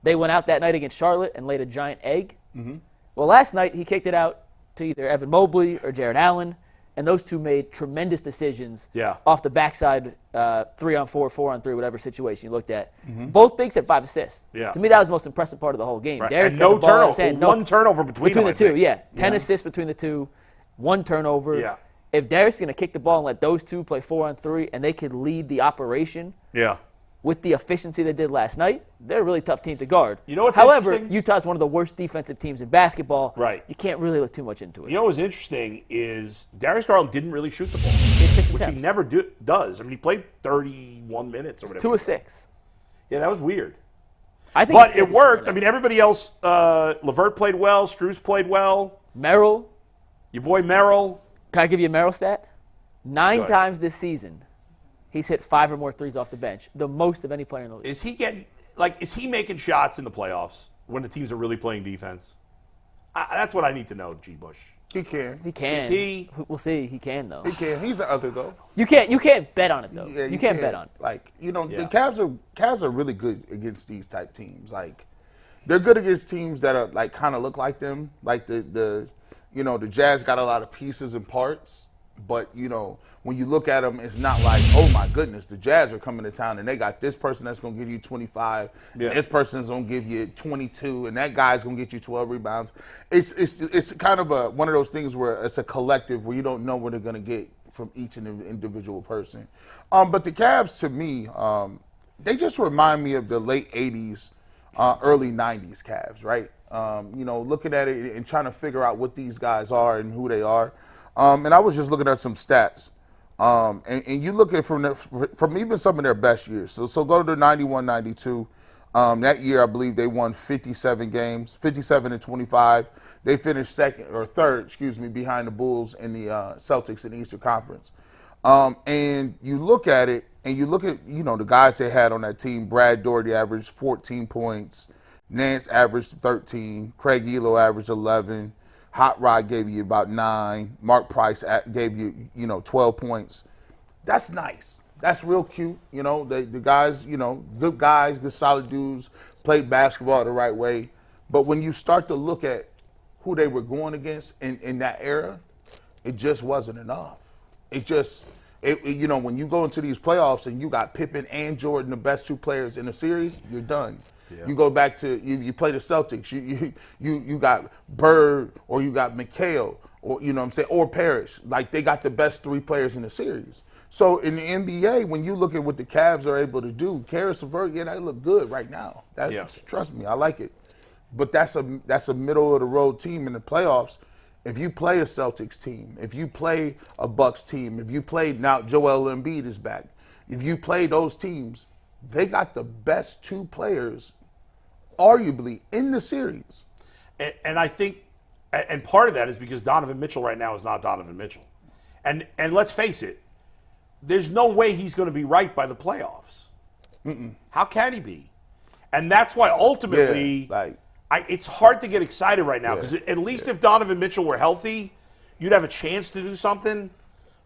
They went out that night against Charlotte and laid a giant egg. Mm-hmm. Well, last night, he kicked it out to either Evan Mobley or Jarrett Allen, and those two made tremendous decisions off the backside, 3-on-4, 4-on-3, whatever situation you looked at. Mm-hmm. Both bigs had 5 assists. Yeah. To me, that was the most impressive part of the whole game. Right. Darius and got no the ball turnover. in his hand. One turnover between the two. Yeah. 10 assists between the two, 1 turnover. Yeah. If Darius is going to kick the ball and let those two play 4-on-3 and they could lead the operation with the efficiency they did last night, they're a really tough team to guard. You know what's However, interesting? Utah's one of the worst defensive teams in basketball. Right. You can't really look too much into it. You know what's interesting is Darius Garland didn't really shoot the ball, which he never does. I mean, he played 31 minutes or whatever. 2 of 6. Yeah, that was weird. But it worked. I mean, everybody else, LeVert played well, Strus played well. Merrill. Your boy Merrill. Can I give you a Merrill stat? 9 times this season, he's hit 5 or more threes off the bench, the most of any player in the league. Is he making shots in the playoffs when the teams are really playing defense? That's what I need to know, G. Bush. He can. He can. Is he? We'll see. He can, though. He can. He's the other, though. You can't bet on it, though. Yeah, you can't bet on it. Like, the Cavs are really good against these type teams. Like, they're good against teams that are, like, kind of look like them. Like, the Jazz got a lot of pieces and parts. But, when you look at them, it's not like, oh, my goodness, the Jazz are coming to town and they got this person that's going to give you 25, and this person's going to give you 22, and that guy's going to get you 12 rebounds. It's kind of one of those things where it's a collective where you don't know what they're going to get from each individual person. But the Cavs, to me, they just remind me of the late 80s early 90s Cavs, right? Looking at it and trying to figure out what these guys are and who they are. And I was just looking at some stats. And you look at from even some of their best years. So go to the 91-92. That year, I believe they won 57 games, 57-25. They finished third, behind the Bulls and the Celtics in the Eastern Conference. And you look at it, and you look at, the guys they had on that team. Brad Daugherty averaged 14 points. Nance averaged 13. Craig Elo averaged 11. Hot Rod gave you about 9. Mark Price gave you, 12 points. That's nice. That's real cute. The guys, good guys, good solid dudes, played basketball the right way. But when you start to look at who they were going against in that era, it just wasn't enough. When you go into these playoffs and you got Pippen and Jordan, the best 2 players in the series, you're done. Yeah. You go back to you play the Celtics. You got Bird or you got McHale or or Parrish. Like they got the best 3 players in the series. So in the NBA, when you look at what the Cavs are able to do, Caris LeVert, they look good right now. Trust me, I like it. But that's a middle of the road team in the playoffs. If you play a Celtics team, if you play a Bucks team, if you play now Joel Embiid is back. If you play those teams, they got the best 2 players arguably in the series. And I think, and part of that is because Donovan Mitchell right now is not Donovan Mitchell. And let's face it, there's no way he's going to be right by the playoffs. How can he be? And that's why ultimately it's hard to get excited right now because at least if Donovan Mitchell were healthy, you'd have a chance to do something.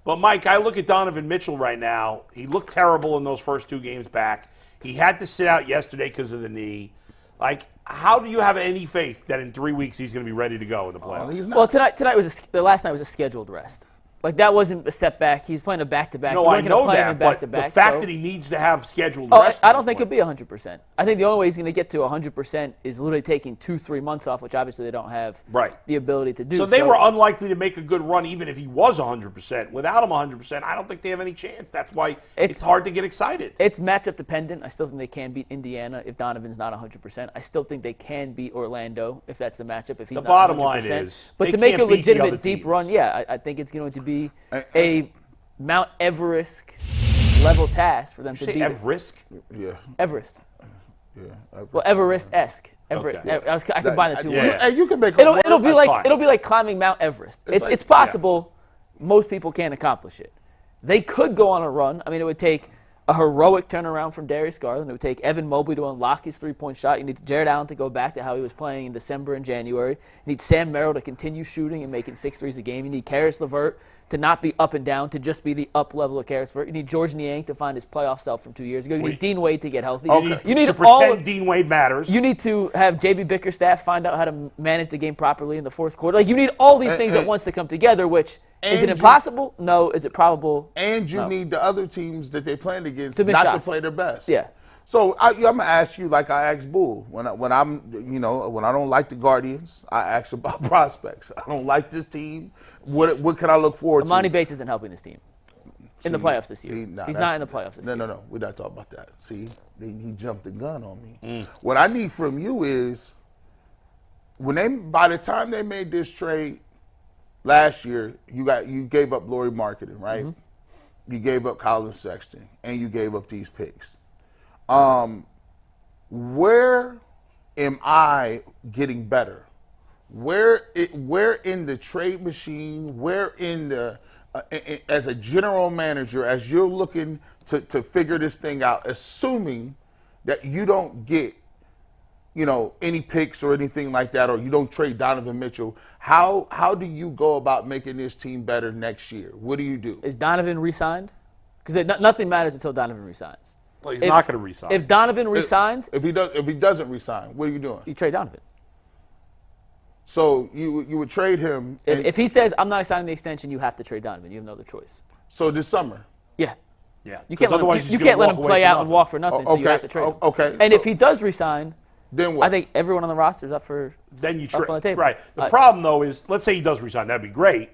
But, Mike, I look at Donovan Mitchell right now. He looked terrible in those first 2 games back. He had to sit out yesterday because of the knee. Like, how do you have any faith that in 3 weeks he's going to be ready to go in the playoffs? Well, last night was a scheduled rest. Like, that wasn't a setback. He's playing a back-to-back. No, I know that, but the fact that he needs to have scheduled rest. I don't think it'll be 100%. I think the only way he's going to get to 100% is literally taking 2-3 months off, which obviously they don't have the ability to do. So they were unlikely to make a good run even if he was 100%. Without him 100%, I don't think they have any chance. That's why it's hard to get excited. It's matchup dependent. I still think they can beat Indiana if Donovan's not 100%. I still think they can beat Orlando if that's the matchup, if he's not 100%. The bottom line is, but to make a legitimate deep run, I think it's going to be a Mount Everest level task for them to beat Everest? Yeah. Everest. Yeah. Well, Everest-esque. I combine the 2 words. And you can make it'll be like climbing Mount Everest. It's possible. Most people can't accomplish it. They could go on a run. I mean, it would take a heroic turnaround from Darius Garland. It would take Evan Mobley to unlock his 3-point shot. You need Jarrett Allen to go back to how he was playing in December and January. You need Sam Merrill to continue shooting and making 6 threes a game. You need Caris LeVert to not be up and down, to just be the up level of Caris LeVert. You need George Niang to find his playoff self from 2 years ago. You need Dean Wade to get healthy. You need to pretend Dean Wade matters. You need to have J.B. Bickerstaff find out how to manage the game properly in the fourth quarter. Like, you need all these things at once to come togetger, which is it impossible? No. Is it probable? And you need the other teams that they playing against to not to play their best. Yeah. So I'm gonna ask you like I asked Bull when I don't like the Guardians, I ask about prospects. I don't like this team. What can I look forward to? Amani Bates isn't helping this team in the playoffs this year. He's not in the playoffs this year. No. We're not talking about that. See, he jumped the gun on me. What I need from you is by the time they made this trade last year, you gave up Lauri Markkanen, right? Mm-hmm. You gave up Colin Sexton, and you gave up these picks. Where am I getting better? Where in the trade machine? Where in the as a general manager, as you're looking to figure this thing out, assuming that you don't get any picks or anything like that, or you don't trade Donovan Mitchell, how do you go about making this team better next year? What do you do? Is Donovan re-signed? Because nothing matters until Donovan re-signs. Well, he's not going to re-sign. If Donovan re-signs, if he doesn't re-sign, what are you doing? You trade Donovan. So you would trade him. If he says I'm not signing the extension, you have to trade Donovan. You have no other choice. So this summer. Yeah. Yeah. You can't let him play out and walk for nothing. So you have to trade him. Okay. And if he does re-sign, then what? I think everyone on the roster is up for. Then you up on the table. Right. The problem though is, let's say he does resign, that'd be great.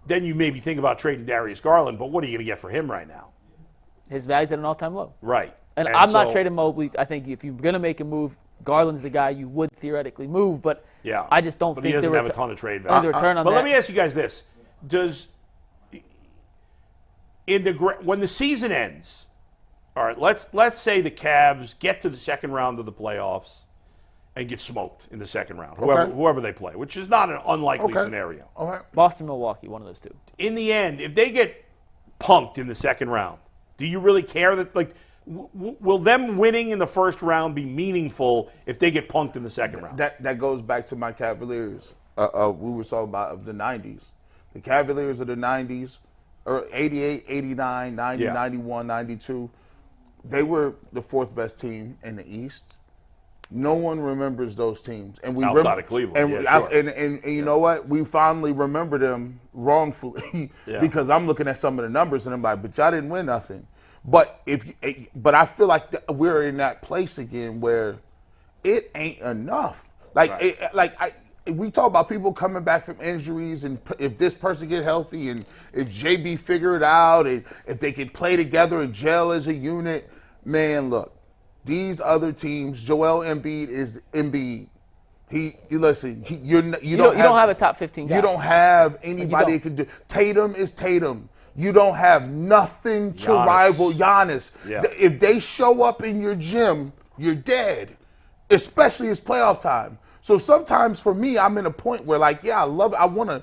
Then you maybe think about trading Darius Garland, but what are you going to get for him right now? His value's at an all-time low. Right. And I'm not trading Mobley. I think if you're going to make a move, Garland's the guy you would theoretically move, but I just don't think he doesn't have a ton of trade value. The return on but that. let me ask you guys this: when the season ends, all right, let's say the Cavs get to the second round of the playoffs and get smoked in the second round, whoever they play, which is not an unlikely scenario. Boston, Milwaukee, one of those two. In the end, if they get punked in the second round, do you really care that will them winning in the first round be meaningful if they get punked in the second round? That goes back to my Cavaliers. We were talking about of the 90s. The Cavaliers of the 90s, 88, 89, 90, 91, 92, they were the fourth best team in the East. No one remembers those teams, and we outside of Cleveland. And you know what? We finally remember them wrongfully because I'm looking at some of the numbers and I'm like, but y'all didn't win nothing. But but I feel like we're in that place again where it ain't enough. We talk about people coming back from injuries, and if this person get healthy, and if JB figure it out, and if they can play together and gel as a unit, man, look. These other teams, Joel Embiid is Embiid. You don't have a top 15 guy. You don't have anybody that can do. Tatum is Tatum. You don't have nothing to rival Giannis. Yeah. If they show up in your gym, you're dead, especially it's playoff time. So sometimes for me, I'm in a point where I love it.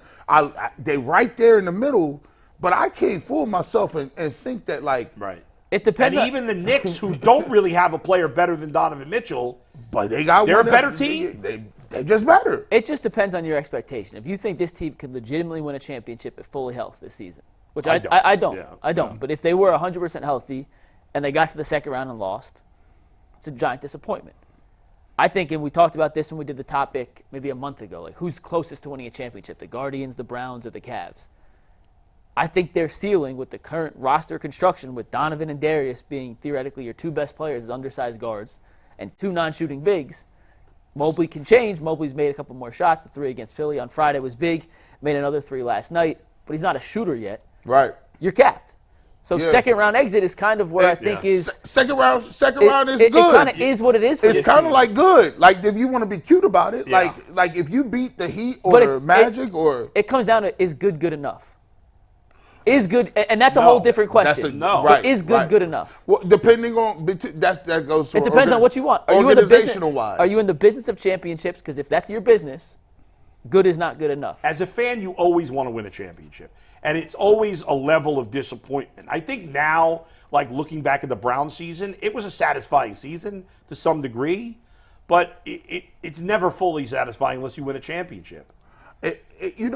They right there in the middle, but I can't fool myself and think that right. It depends. And even the Knicks, who don't really have a player better than Donovan Mitchell, but they're a better team. They're just better. It just depends on your expectation. If you think this team could legitimately win a championship at fully health this season, which I don't. Yeah. I don't. But if they were 100% healthy and they got to the second round and lost, it's a giant disappointment. I think, and we talked about this when we did the topic maybe a month ago, who's closest to winning a championship, the Guardians, the Browns, or the Cavs? I think their ceiling with the current roster construction, with Donovan and Darius being theoretically your two best players as undersized guards and two non-shooting bigs, Mobley can change. Mobley's made a couple more shots. The 3 against Philly on Friday was big. Made another 3 last night, but he's not a shooter yet. Right. You're capped. So second round exit is kind of where I think is second round is good. It kind of is what it is. It's kind of like good. Like if you want to be cute about it, like if you beat the Heat or the Magic it comes down to is good enough. Is good, and that's a whole different question. Right, is good enough? Well, depending on that goes. It depends on what you want. Organizational-wise, are you in the business of championships? Because if that's your business, good is not good enough. As a fan, you always want to win a championship, and it's always a level of disappointment. I think now, looking back at the Browns season, it was a satisfying season to some degree, but it's never fully satisfying unless you win a championship.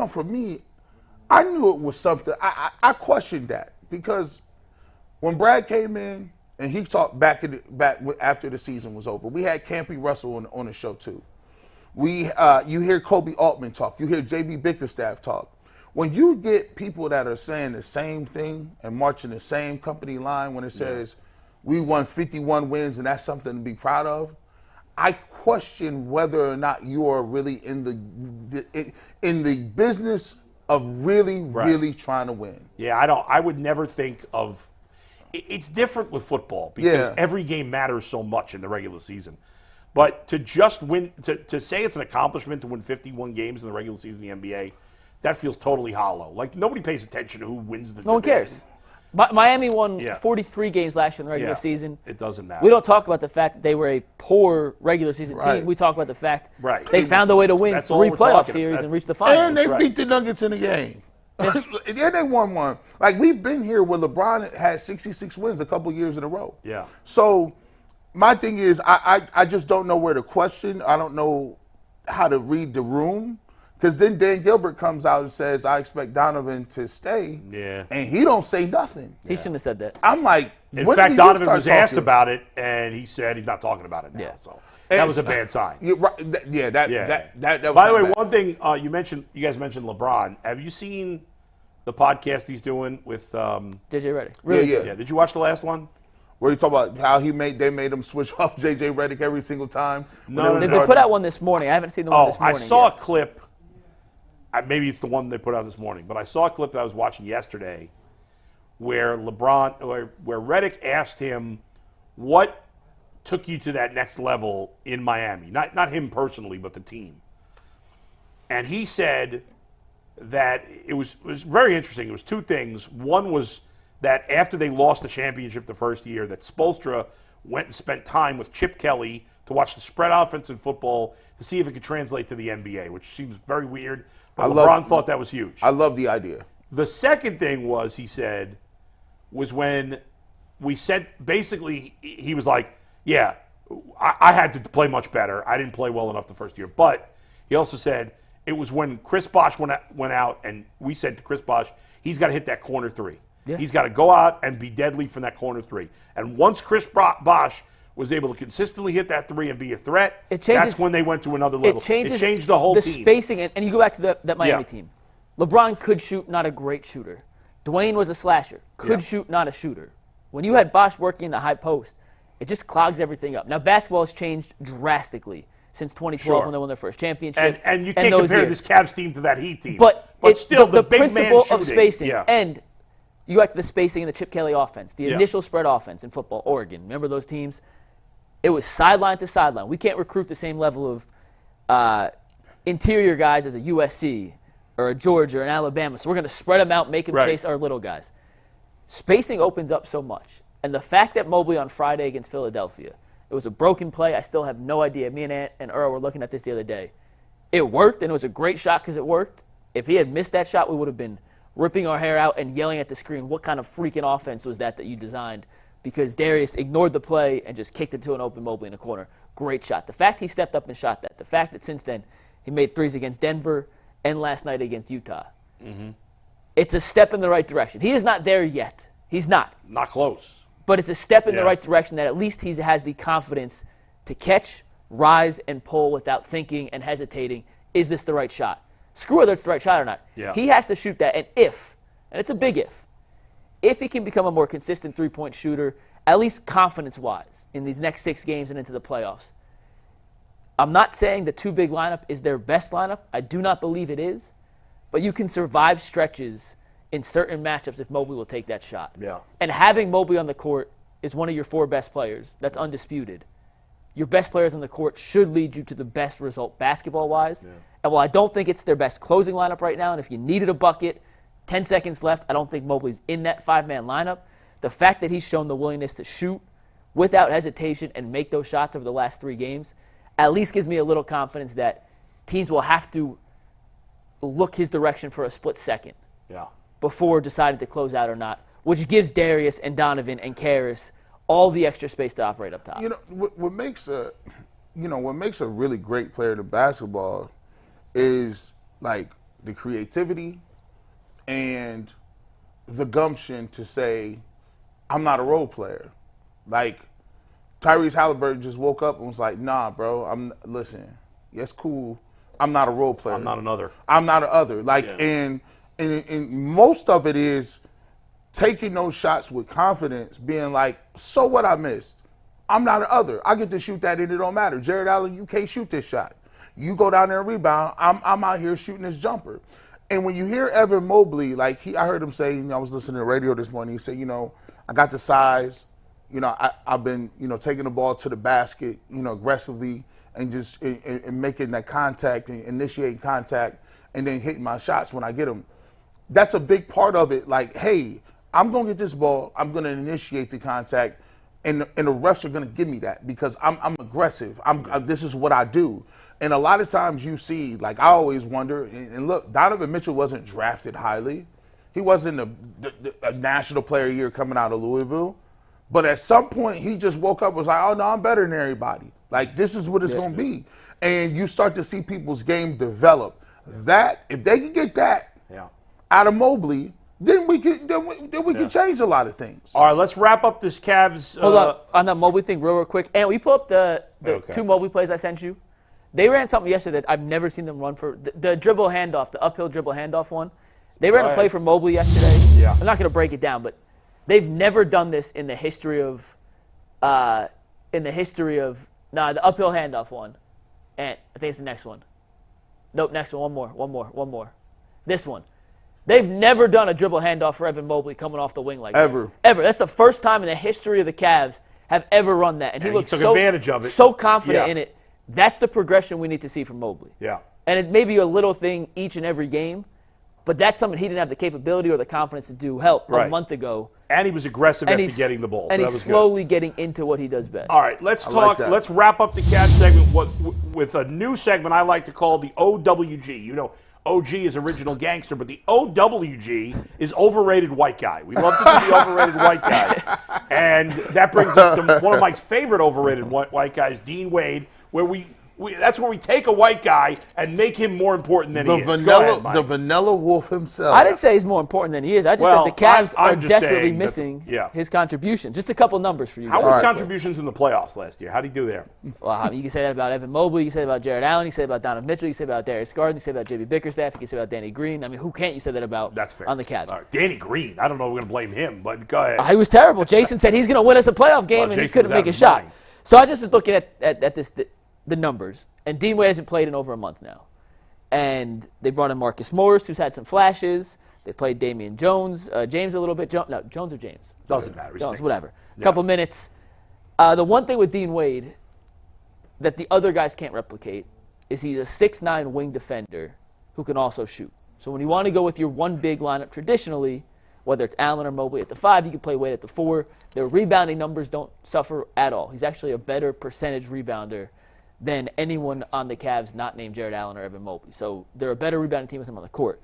For me, I knew it was something. I questioned that because when Brad came in and he talked back after the season was over, we had Campy Russell on the show too. You hear Kobe Altman talk, you hear JB Bickerstaff talk. When you get people that are saying the same thing and marching the same company line when it says we won 51 wins and that's something to be proud of, I question whether or not you are really in the business of really trying to win. Yeah, I would never think of. It's different with football because every game matters so much in the regular season. But to just win, to say it's an accomplishment to win 51 games in the regular season in the NBA, that feels totally hollow. Nobody pays attention to who wins the division. No one cares. Miami won 43 games last year in the regular season. It doesn't matter. We don't talk about the fact that they were a poor regular season team. We talk about the fact they found a way to win 3 playoff series and reach the finals. And they beat the Nuggets in the game. And they won one. We've been here where LeBron had 66 wins a couple years in a row. Yeah. So my thing is I just don't know where to question. I don't know how to read the room. Because then Dan Gilbert comes out and says, I expect Donovan to stay. Yeah. And he don't say nothing. He shouldn't have said that. I'm like, in fact, Donovan was asked about it, and he said he's not talking about it now. Yeah. So that was a bad sign. That was By the way, bad. one thing you guys mentioned LeBron. Have you seen the podcast he's doing with JJ Redick? Really? Yeah. Did you watch the last one? Where you talk about how they made him switch off JJ Redick every single time? No. They put out one this morning. I haven't seen the one this morning. I saw a clip. Maybe it's the one they put out this morning, but I saw a clip that I was watching yesterday where Redick asked him what took you to that next level in Miami? Not him personally, but the team. And he said that it was very interesting. It was two things. One was that after they lost the championship the first year, that Spoelstra went and spent time with Chip Kelly to watch the spread offense in football to see if it could translate to the NBA, which seems very weird. But LeBron thought that was huge. I love the idea. The second thing was, he said, was when we said, basically, he was like, yeah, I had to play much better. I didn't play well enough the first year. But he also said it was when Chris Bosh went out, and we said to Chris Bosh, he's got to hit that corner three. Yeah. He's got to go out and be deadly from that corner three. And once Chris Bosh was able to consistently hit that three and be a threat, that's when they went to another level. It changed the whole team. The spacing, and you go back to that Miami team. LeBron could shoot, not a great shooter. Dwayne was a slasher. Could shoot, not a shooter. When you had Bosh working in the high post, it just clogs everything up. Now, basketball has changed drastically since 2012 when they won their first championship. And you can't compare this Cavs team to that Heat team. But still, the big principle man shooting, of spacing. And you go back to the spacing in the Chip Kelly offense, the initial spread offense in football. Oregon, remember those teams? It was sideline to sideline. We can't recruit the same level of interior guys as a USC or a Georgia or an Alabama. So we're going to spread them out, make them chase our little guys. Spacing opens up so much. And the fact that Mobley on Friday against Philadelphia, it was a broken play. I still have no idea. Me and Ant and Earl were looking at this the other day. It worked, and it was a great shot because it worked. If he had missed that shot, we would have been ripping our hair out and yelling at the screen, what kind of freaking offense was that you designed? Because Darius ignored the play and just kicked it to an open Mobley in the corner. Great shot. The fact he stepped up and shot that, the fact that since then he made threes against Denver and last night against Utah, it's a step in the right direction. He is not there yet. He's not. Not close. But it's a step in the right direction that at least he has the confidence to catch, rise, and pull without thinking and hesitating. Is this the right shot? Screw whether it's the right shot or not. Yeah. He has to shoot that. And it's a big if he can become a more consistent three-point shooter, at least confidence-wise, in these next 6 games and into the playoffs. I'm not saying the two-big lineup is their best lineup. I do not believe it is. But you can survive stretches in certain matchups if Mobley will take that shot. Yeah. And having Mobley on the court is one of your 4 best players. That's undisputed. Your best players on the court should lead you to the best result basketball-wise. Yeah. And while I don't think it's their best closing lineup right now, and if you needed a bucket, 10 seconds left, I don't think Mobley's in that 5-man lineup. The fact that he's shown the willingness to shoot without hesitation and make those shots over the last 3 games at least gives me a little confidence that teams will have to look his direction for a split second before deciding to close out or not, which gives Darius and Donovan and Caris all the extra space to operate up top. You know, what makes a really great player in basketball is like the creativity and the gumption to say, I'm not a role player. Like, Tyrese Halliburton just woke up and was like, nah, bro, listen, it's cool. I'm not a role player. I'm not another. I'm not an other. Like, and most of it is taking those shots with confidence, being like, so what I missed? I'm not an other. I get to shoot that and it don't matter. Jarrett Allen, you can't shoot this shot. You go down there and rebound. I'm out here shooting this jumper. And when you hear Evan Mobley, like I heard him say, I was listening to the radio this morning, he said, I got the size, I've been, taking the ball to the basket, aggressively and just and making that contact and initiating contact and then hitting my shots when I get them. That's a big part of it. Like, hey, I'm going to get this ball. I'm going to initiate the contact. And the refs are going to give me that because I'm aggressive. This is what I do. And a lot of times you see, like I always wonder, and look, Donovan Mitchell wasn't drafted highly. He wasn't a national player of the year coming out of Louisville. But at some point, he just woke up and was like, oh, no, I'm better than everybody. Like, this is what it's going to be. And you start to see people's game develop. That, if they can get that out of Mobley, then we can change a lot of things. All right, let's wrap up this Cavs. Hold up on that Mobley thing real quick. And we pull up the 2 Mobley plays I sent you. They ran something yesterday that I've never seen them run for. The dribble handoff, the uphill dribble handoff one. They ran a play for Mobley yesterday. Yeah. I'm not going to break it down, but they've never done this in the history of the uphill handoff one. And I think it's the next one. Nope, next one. One more. This one. They've never done a dribble handoff for Evan Mobley coming off the wing like this. Ever. That's the first time in the history of the Cavs have ever run that. And he And looked he took so, advantage of it. so confident Yeah. in it. That's the progression we need to see from Mobley. Yeah. And it may be a little thing each and every game, but that's something he didn't have the capability or the confidence to do a month ago. And he was aggressive after getting the ball. And so he's slowly getting into what he does best. All right, let's talk. like that. Let's wrap up the Cavs segment with a new segment I like to call the OWG. You know, OG is original gangster, but the OWG is overrated white guy. We love to do the overrated white guy. And that brings us to one of my favorite overrated white guys, Dean Wade, where that's where we take a white guy and make him more important than he is. Go ahead, Mike. The vanilla wolf himself. I didn't say he's more important than he is. I just said the Cavs are desperately missing his contribution. Just a couple numbers for you guys. How was contributions in the playoffs last year? How did he do there? Well, you can say that about Evan Mobley. You can say that about Jarrett Allen. You can say that about Donovan Mitchell. You can say about Darius Garland. You can say about J.B. Bickerstaff. You can say about Danny Green. I mean, who can't you say that about That's fair. on the Cavs? All right. Danny Green. I don't know if we're going to blame him, but go ahead. He was terrible. Jason said he's going to win us a playoff game, and he Jason couldn't was out make a of his shot. mind. So I just was looking at the numbers. And Dean Wade hasn't played in over a month now. And they brought in Marcus Morris, who's had some flashes. They played Damian Jones, James a little bit. Jones or James? Doesn't matter. Jones, whatever. A couple minutes. The one thing with Dean Wade that the other guys can't replicate is he's a 6'9" wing defender who can also shoot. So when you want to go with your one big lineup traditionally, whether it's Allen or Mobley at the 5, you can play Wade at the 4. Their rebounding numbers don't suffer at all. He's actually a better percentage rebounder than anyone on the Cavs not named Jarrett Allen or Evan Mobley. So they're a better rebounding team with him on the court.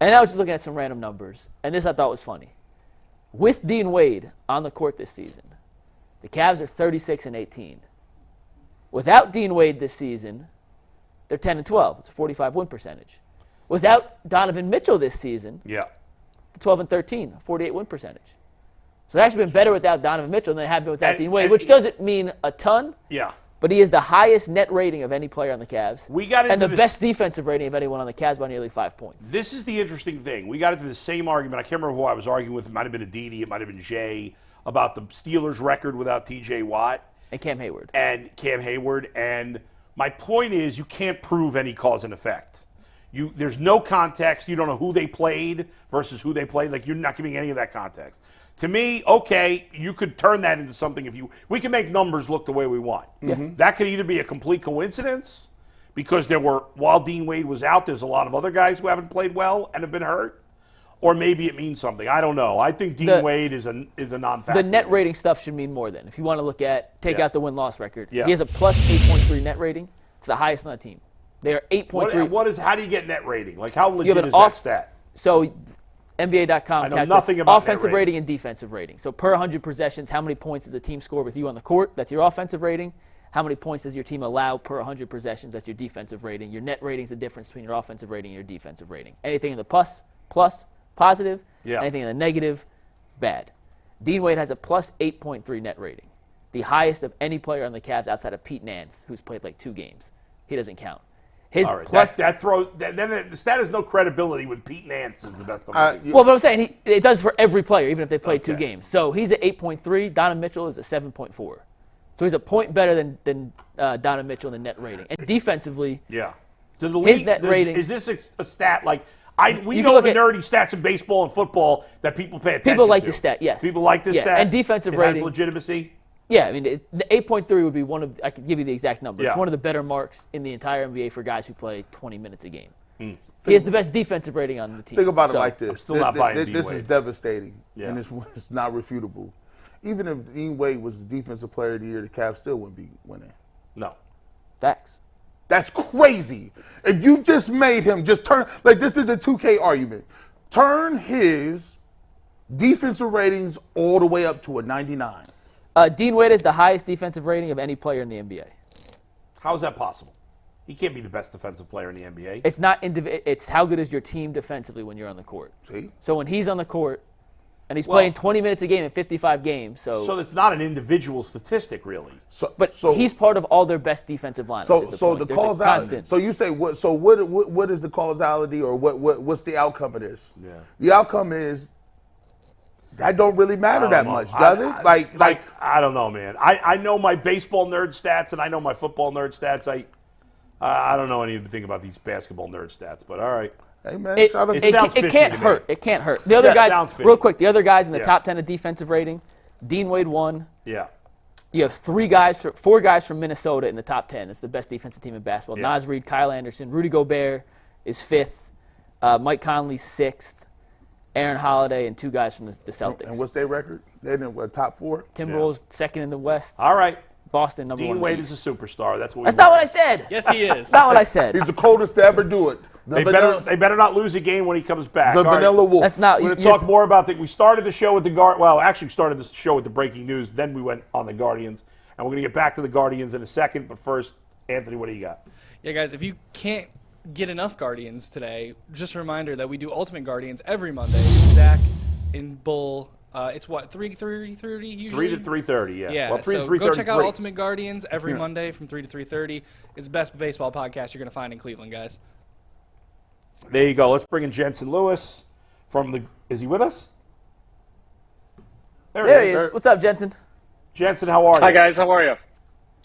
And I was just looking at some random numbers, and this I thought was funny. With Dean Wade on the court this season, the Cavs are 36-18. Without Dean Wade this season, they're 10-12. It's a 45 win percentage. Without Donovan Mitchell this season, Yeah. 12-13, a 48 win percentage. So they've actually been better without Donovan Mitchell than they have been without Dean Wade, which doesn't mean a ton. Yeah. But he is the highest net rating of any player on the Cavs. And the this, best defensive rating of anyone on the Cavs by nearly 5 points. This is the interesting thing. We got into the same argument. I can't remember who I was arguing with. It might have been Aditi. It might have been Jay about the Steelers' record without T.J. Watt. And Cam Hayward. And my point is you can't prove any cause and effect. There's no context. You don't know who they played versus who they played. Like, you're not giving any of that context. To me, okay, you could turn that into something we can make numbers look the way we want. Mm-hmm. That could either be a complete coincidence because while Dean Wade was out, there's a lot of other guys who haven't played well and have been hurt, or maybe it means something. I don't know. I think Dean Wade is a non-factor. The net rating stuff should mean more than. If you want to look at, take out the win-loss record. Yeah. He has a plus 8.3 net rating. It's the highest on the team. They are 8.3. How do you get net rating? Like, how legit is that stat? So NBA.com I know nothing about offensive net rating and defensive rating. So per 100 possessions, how many points does a team score with you on the court? That's your offensive rating. How many points does your team allow per 100 possessions? That's your defensive rating. Your net rating is the difference between your offensive rating and your defensive rating. Anything in the plus, positive. Yeah. Anything in the negative, bad. Dean Wade has a plus 8.3 net rating, the highest of any player on the Cavs outside of Pete Nance, who's played like 2 games. He doesn't count. His all right, plus, then the stat has no credibility when Pete Nance is the best of the team. well, but I'm saying it does for every player, even if they played 2 games. So he's at 8.3. Donovan Mitchell is at 7.4. So he's a point better than Donovan Mitchell in the net rating. And defensively, his net rating. Is this a stat like we know the nerdy stats in baseball and football that people pay attention to? People like the stat, yes. People like this stat. And defensive rating has legitimacy. Yeah, I mean, the 8.3 would be one of, I could give you the exact number. Yeah. It's one of the better marks in the entire NBA for guys who play 20 minutes a game. He has the best defensive rating on the team. Think about it like this. I'm still not buying Dean This Wade. is devastating, Yeah. and it's not refutable. Even if Dean Wade was the defensive player of the year, the Cavs still wouldn't be winning. No. Facts. That's crazy. If you just made him just turn, like this is a 2K argument, turn his defensive ratings all the way up to a 99. Dean Wade is the highest defensive rating of any player in the NBA. How is that possible? He can't be the best defensive player in the NBA. It's not it's how good is your team defensively when you're on the court. See? So when he's on the court and he's playing 20 minutes a game in 55 games, so it's not an individual statistic really. But he's part of all their best defensive lineups. So the causality. So you say what? So what is the causality, or what's the outcome of this? Yeah. The outcome is that don't really matter that much, does it? Like I don't know, man. I know my baseball nerd stats and I know my football nerd stats. I don't know anything about these basketball nerd stats, but all right. Hey man, It can't hurt. It can't hurt. The other guys, real quick, the other guys in the top 10 of defensive rating, Dean Wade 1, Yeah. you have four guys from Minnesota in the top 10. It's the best defensive team in basketball. Yeah. Naz Reid, Kyle Anderson, Rudy Gobert is 5th, Mike Conley's 6th, Aaron Holiday, and 2 guys from the Celtics. And what's their record? They're in the top 4? Timberwolves 2nd in the West. All right. Boston number 1. Dean Wade is a superstar. That's not what I said. Yes, he is. That's not what I said. He's the coldest to ever do it. They better not lose a game when he comes back. The Vanilla Wolf. That's not. We're going to talk more about that. We started the show with actually started the show with the breaking news. Then we went on the Guardians. And we're going to get back to the Guardians in a second. But first, Anthony, what do you got? Yeah, guys, if you can't get enough Guardians today, just a reminder that we do Ultimate Guardians every Monday. Zach in Bull. It's what, 3:30 usually? 3 to 3:30, yeah. Yeah, Well, 3 so to 3:30. go check out Ultimate Guardians every Monday from 3 to 3:30. It's the best baseball podcast you're going to find in Cleveland, guys. There you go. Let's bring in Jensen Lewis from the – is he with us? There he is. What's up, Jensen? Jensen, how are you? Hi, guys. How are you?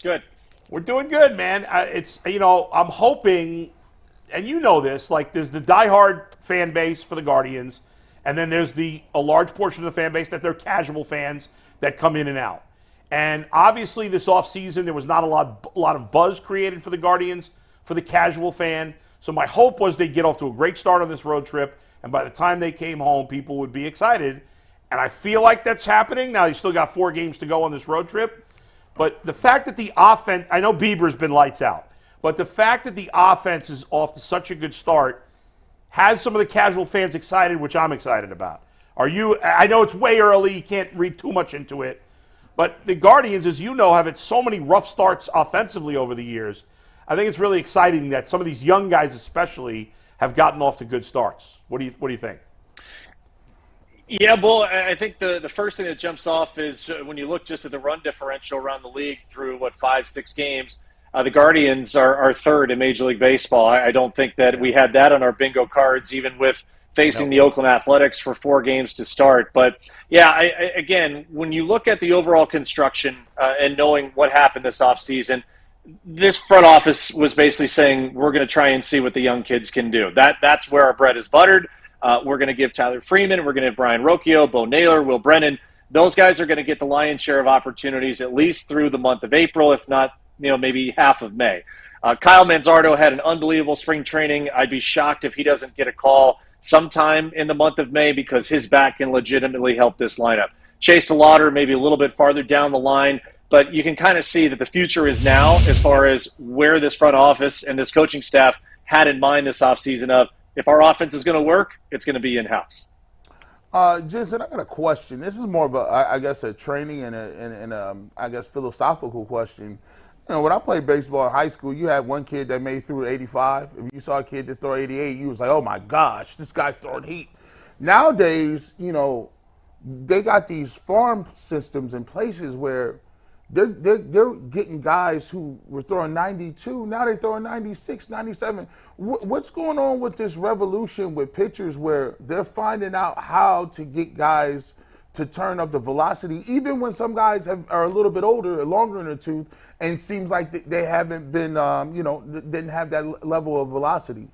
Good. We're doing good, man. I'm hoping – and you know this, like there's the diehard fan base for the Guardians, and then there's a large portion of the fan base that they're casual fans that come in and out. And obviously this offseason there was not a lot of buzz created for the Guardians, for the casual fan. So my hope was they'd get off to a great start on this road trip, and by the time they came home, people would be excited. And I feel like that's happening. Now, you still got 4 games to go on this road trip. But the fact that the offense – I know Bieber's been lights out. But the fact that the offense is off to such a good start has some of the casual fans excited, which I'm excited about. I know it's way early. You can't read too much into it. But the Guardians, as you know, have had so many rough starts offensively over the years. I think it's really exciting that some of these young guys especially have gotten off to good starts. What do you think? Yeah, Bull, I think the first thing that jumps off is when you look just at the run differential around the league through, 5-6 games, the Guardians are 3rd in Major League Baseball. I don't think that we had that on our bingo cards, even with facing the Oakland Athletics for 4 games to start. But, yeah, again, when you look at the overall construction and knowing what happened this offseason, this front office was basically saying we're going to try and see what the young kids can do. That's where our bread is buttered. We're going to give Tyler Freeman, we're going to have Brian Rocchio, Bo Naylor, Will Brennan. Those guys are going to get the lion's share of opportunities at least through the month of April, if not maybe half of May. Kyle Manzardo had an unbelievable spring training. I'd be shocked if he doesn't get a call sometime in the month of May because his back can legitimately help this lineup. Chase DeLauder maybe a little bit farther down the line, but you can kind of see that the future is now as far as where this front office and this coaching staff had in mind this offseason of if our offense is going to work, it's going to be in-house. Jensen, I got a question. This is more of a training and a philosophical question. When I played baseball in high school, you had one kid that made through 85. If you saw a kid that throw 88, you was like, oh my gosh, this guy's throwing heat. Nowadays, they got these farm systems in places where they're getting guys who were throwing 92. Now they're throwing 96, 97. What's going on with this revolution with pitchers where they're finding out how to get guys to turn up the velocity, even when some guys are a little bit older, longer in the tooth, and seems like they haven't been, didn't have that level of velocity?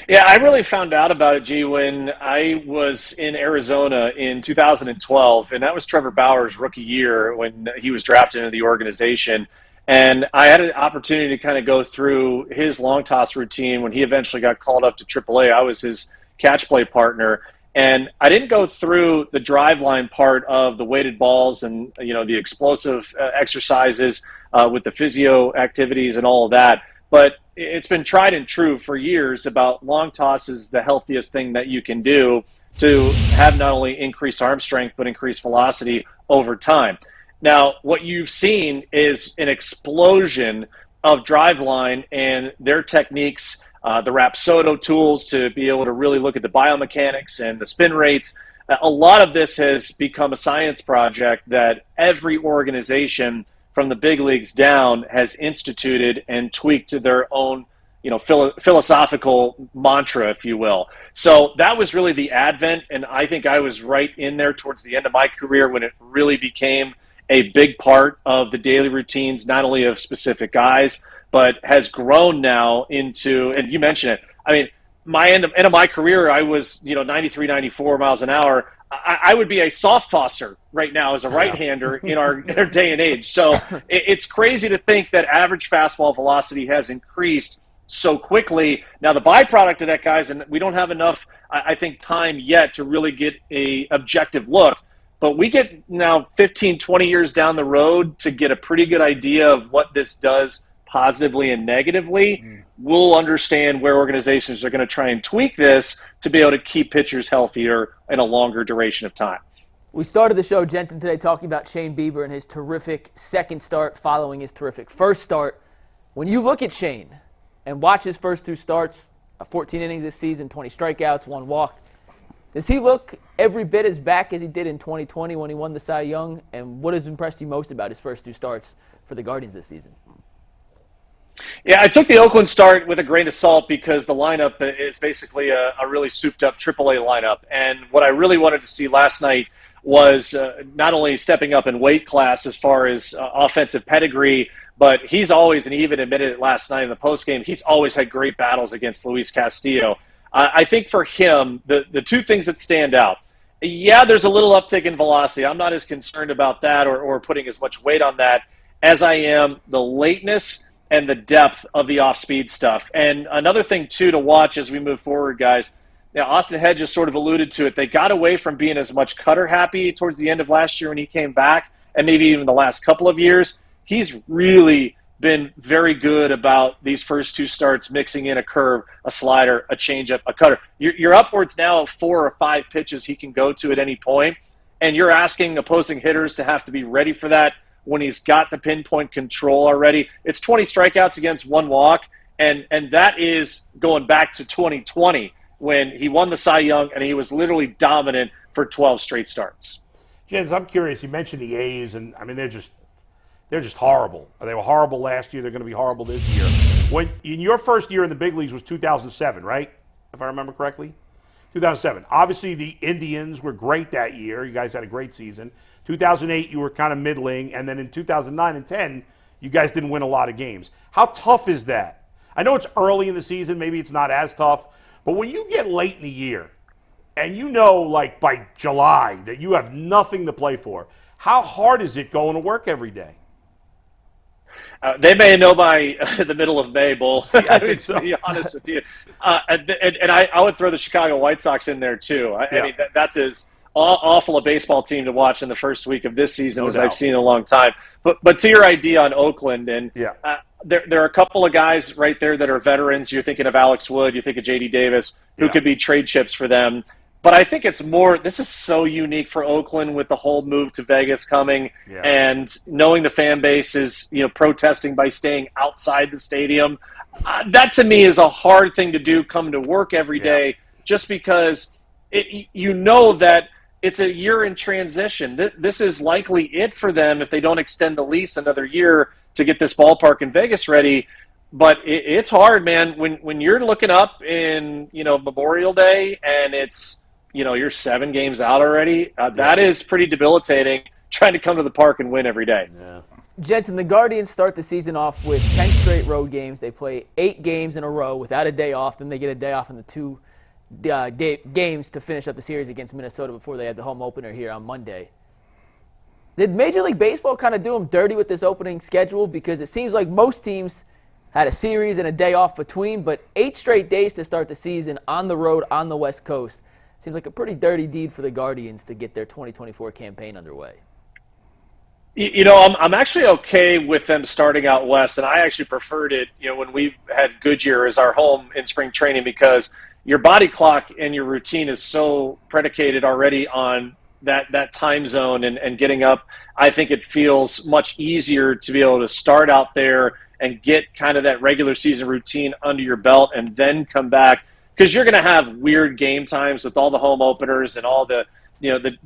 Yeah, I really found out about it, G, when I was in Arizona in 2012, and that was Trevor Bauer's rookie year when he was drafted into the organization. And I had an opportunity to kind of go through his long toss routine when he eventually got called up to AAA. I was his catch play partner. And I didn't go through the drive line part of the weighted balls and, the explosive exercises with the physio activities and all of that. But it's been tried and true for years about long toss is the healthiest thing that you can do to have not only increased arm strength, but increased velocity over time. Now, what you've seen is an explosion of driveline and their techniques, the Rapsodo tools to be able to really look at the biomechanics and the spin rates. A lot of this has become a science project that every organization from the big leagues down has instituted and tweaked to their own, philosophical mantra, if you will. So that was really the advent, and I think I was right in there towards the end of my career when it really became a big part of the daily routines, not only of specific guys, but has grown now into, and you mentioned it, I mean, my end of my career, I was, 93, 94 miles an hour. I would be a soft tosser right now as a right-hander in our day and age. So it's crazy to think that average fastball velocity has increased so quickly. Now, the byproduct of that, guys, and we don't have enough, I think, time yet to really get a objective look, but we get now 15, 20 years down the road to get a pretty good idea of what this does positively and negatively. We'll understand where organizations are going to try and tweak this to be able to keep pitchers healthier in a longer duration of time. We started the show, Jensen, today talking about Shane Bieber and his terrific second start following his terrific first start. When you look at Shane and watch his first 2 starts, 14 innings this season, 20 strikeouts, 1 walk, does he look every bit as back as he did in 2020 when he won the Cy Young? And what has impressed you most about his first 2 starts for the Guardians this season? Yeah, I took the Oakland start with a grain of salt because the lineup is basically a really souped-up AAA lineup. And what I really wanted to see last night was not only stepping up in weight class as far as offensive pedigree, but he's always, and he even admitted it last night in the postgame, he's always had great battles against Luis Castillo. I think for him, the 2 things that stand out, yeah, there's a little uptick in velocity. I'm not as concerned about that or putting as much weight on that as I am the lateness and the depth of the off-speed stuff. And another thing, too, to watch as we move forward, guys, now Austin Hedges sort of alluded to it. They got away from being as much cutter-happy towards the end of last year when he came back, and maybe even the last couple of years. He's really been very good about these first 2 starts, mixing in a curve, a slider, a changeup, a cutter. You're upwards now of 4 or 5 pitches he can go to at any point, and you're asking opposing hitters to have to be ready for that when he's got the pinpoint control already. It's 20 strikeouts against 1 walk, and that is going back to 2020 when he won the Cy Young and he was literally dominant for 12 straight starts. Jens, I'm curious. You mentioned the A's, and I mean they're just horrible. They were horrible last year. They're going to be horrible this year. When in your first year in the big leagues was 2007, right? If I remember correctly, 2007. Obviously, the Indians were great that year. You guys had a great season. 2008, you were kind of middling, and then in 2009 and 10, you guys didn't win a lot of games. How tough is that? I know it's early in the season. Maybe it's not as tough, but when you get late in the year and you know, like by July, that you have nothing to play for, how hard is it going to work every day? They may know by the middle of May, Bull. I think so. To be honest with you. And I would throw the Chicago White Sox in there, too. I mean, that's as awful a baseball team to watch in the first week of this season as I've seen in a long time. But to your idea on Oakland, and there are a couple of guys right there that are veterans. You're thinking of Alex Wood. You think of J.D. Davis, who could be trade chips for them. But I think it's more – this is so unique for Oakland with the whole move to Vegas coming and knowing the fan base is, protesting by staying outside the stadium. That, to me, is a hard thing to do, come to work every day, just because that it's a year in transition. This is likely it for them if they don't extend the lease another year to get this ballpark in Vegas ready. But it's hard, man. When you're looking up in, Memorial Day and it's – you're 7 games out already. That is pretty debilitating, trying to come to the park and win every day. Yeah. Jensen, the Guardians start the season off with 10 straight road games. They play 8 games in a row without a day off. Then they get a day off in the 2 games to finish up the series against Minnesota before they have the home opener here on Monday. Did Major League Baseball kind of do them dirty with this opening schedule? Because it seems like most teams had a series and a day off between, but 8 straight days to start the season on the road on the West Coast. Seems like a pretty dirty deed for the Guardians to get their 2024 campaign underway. I'm actually okay with them starting out west, and I actually preferred it, when we had Goodyear as our home in spring training, because your body clock and your routine is so predicated already on that time zone and getting up. I think it feels much easier to be able to start out there and get kind of that regular season routine under your belt and then come back. Because you're going to have weird game times with all the home openers and all the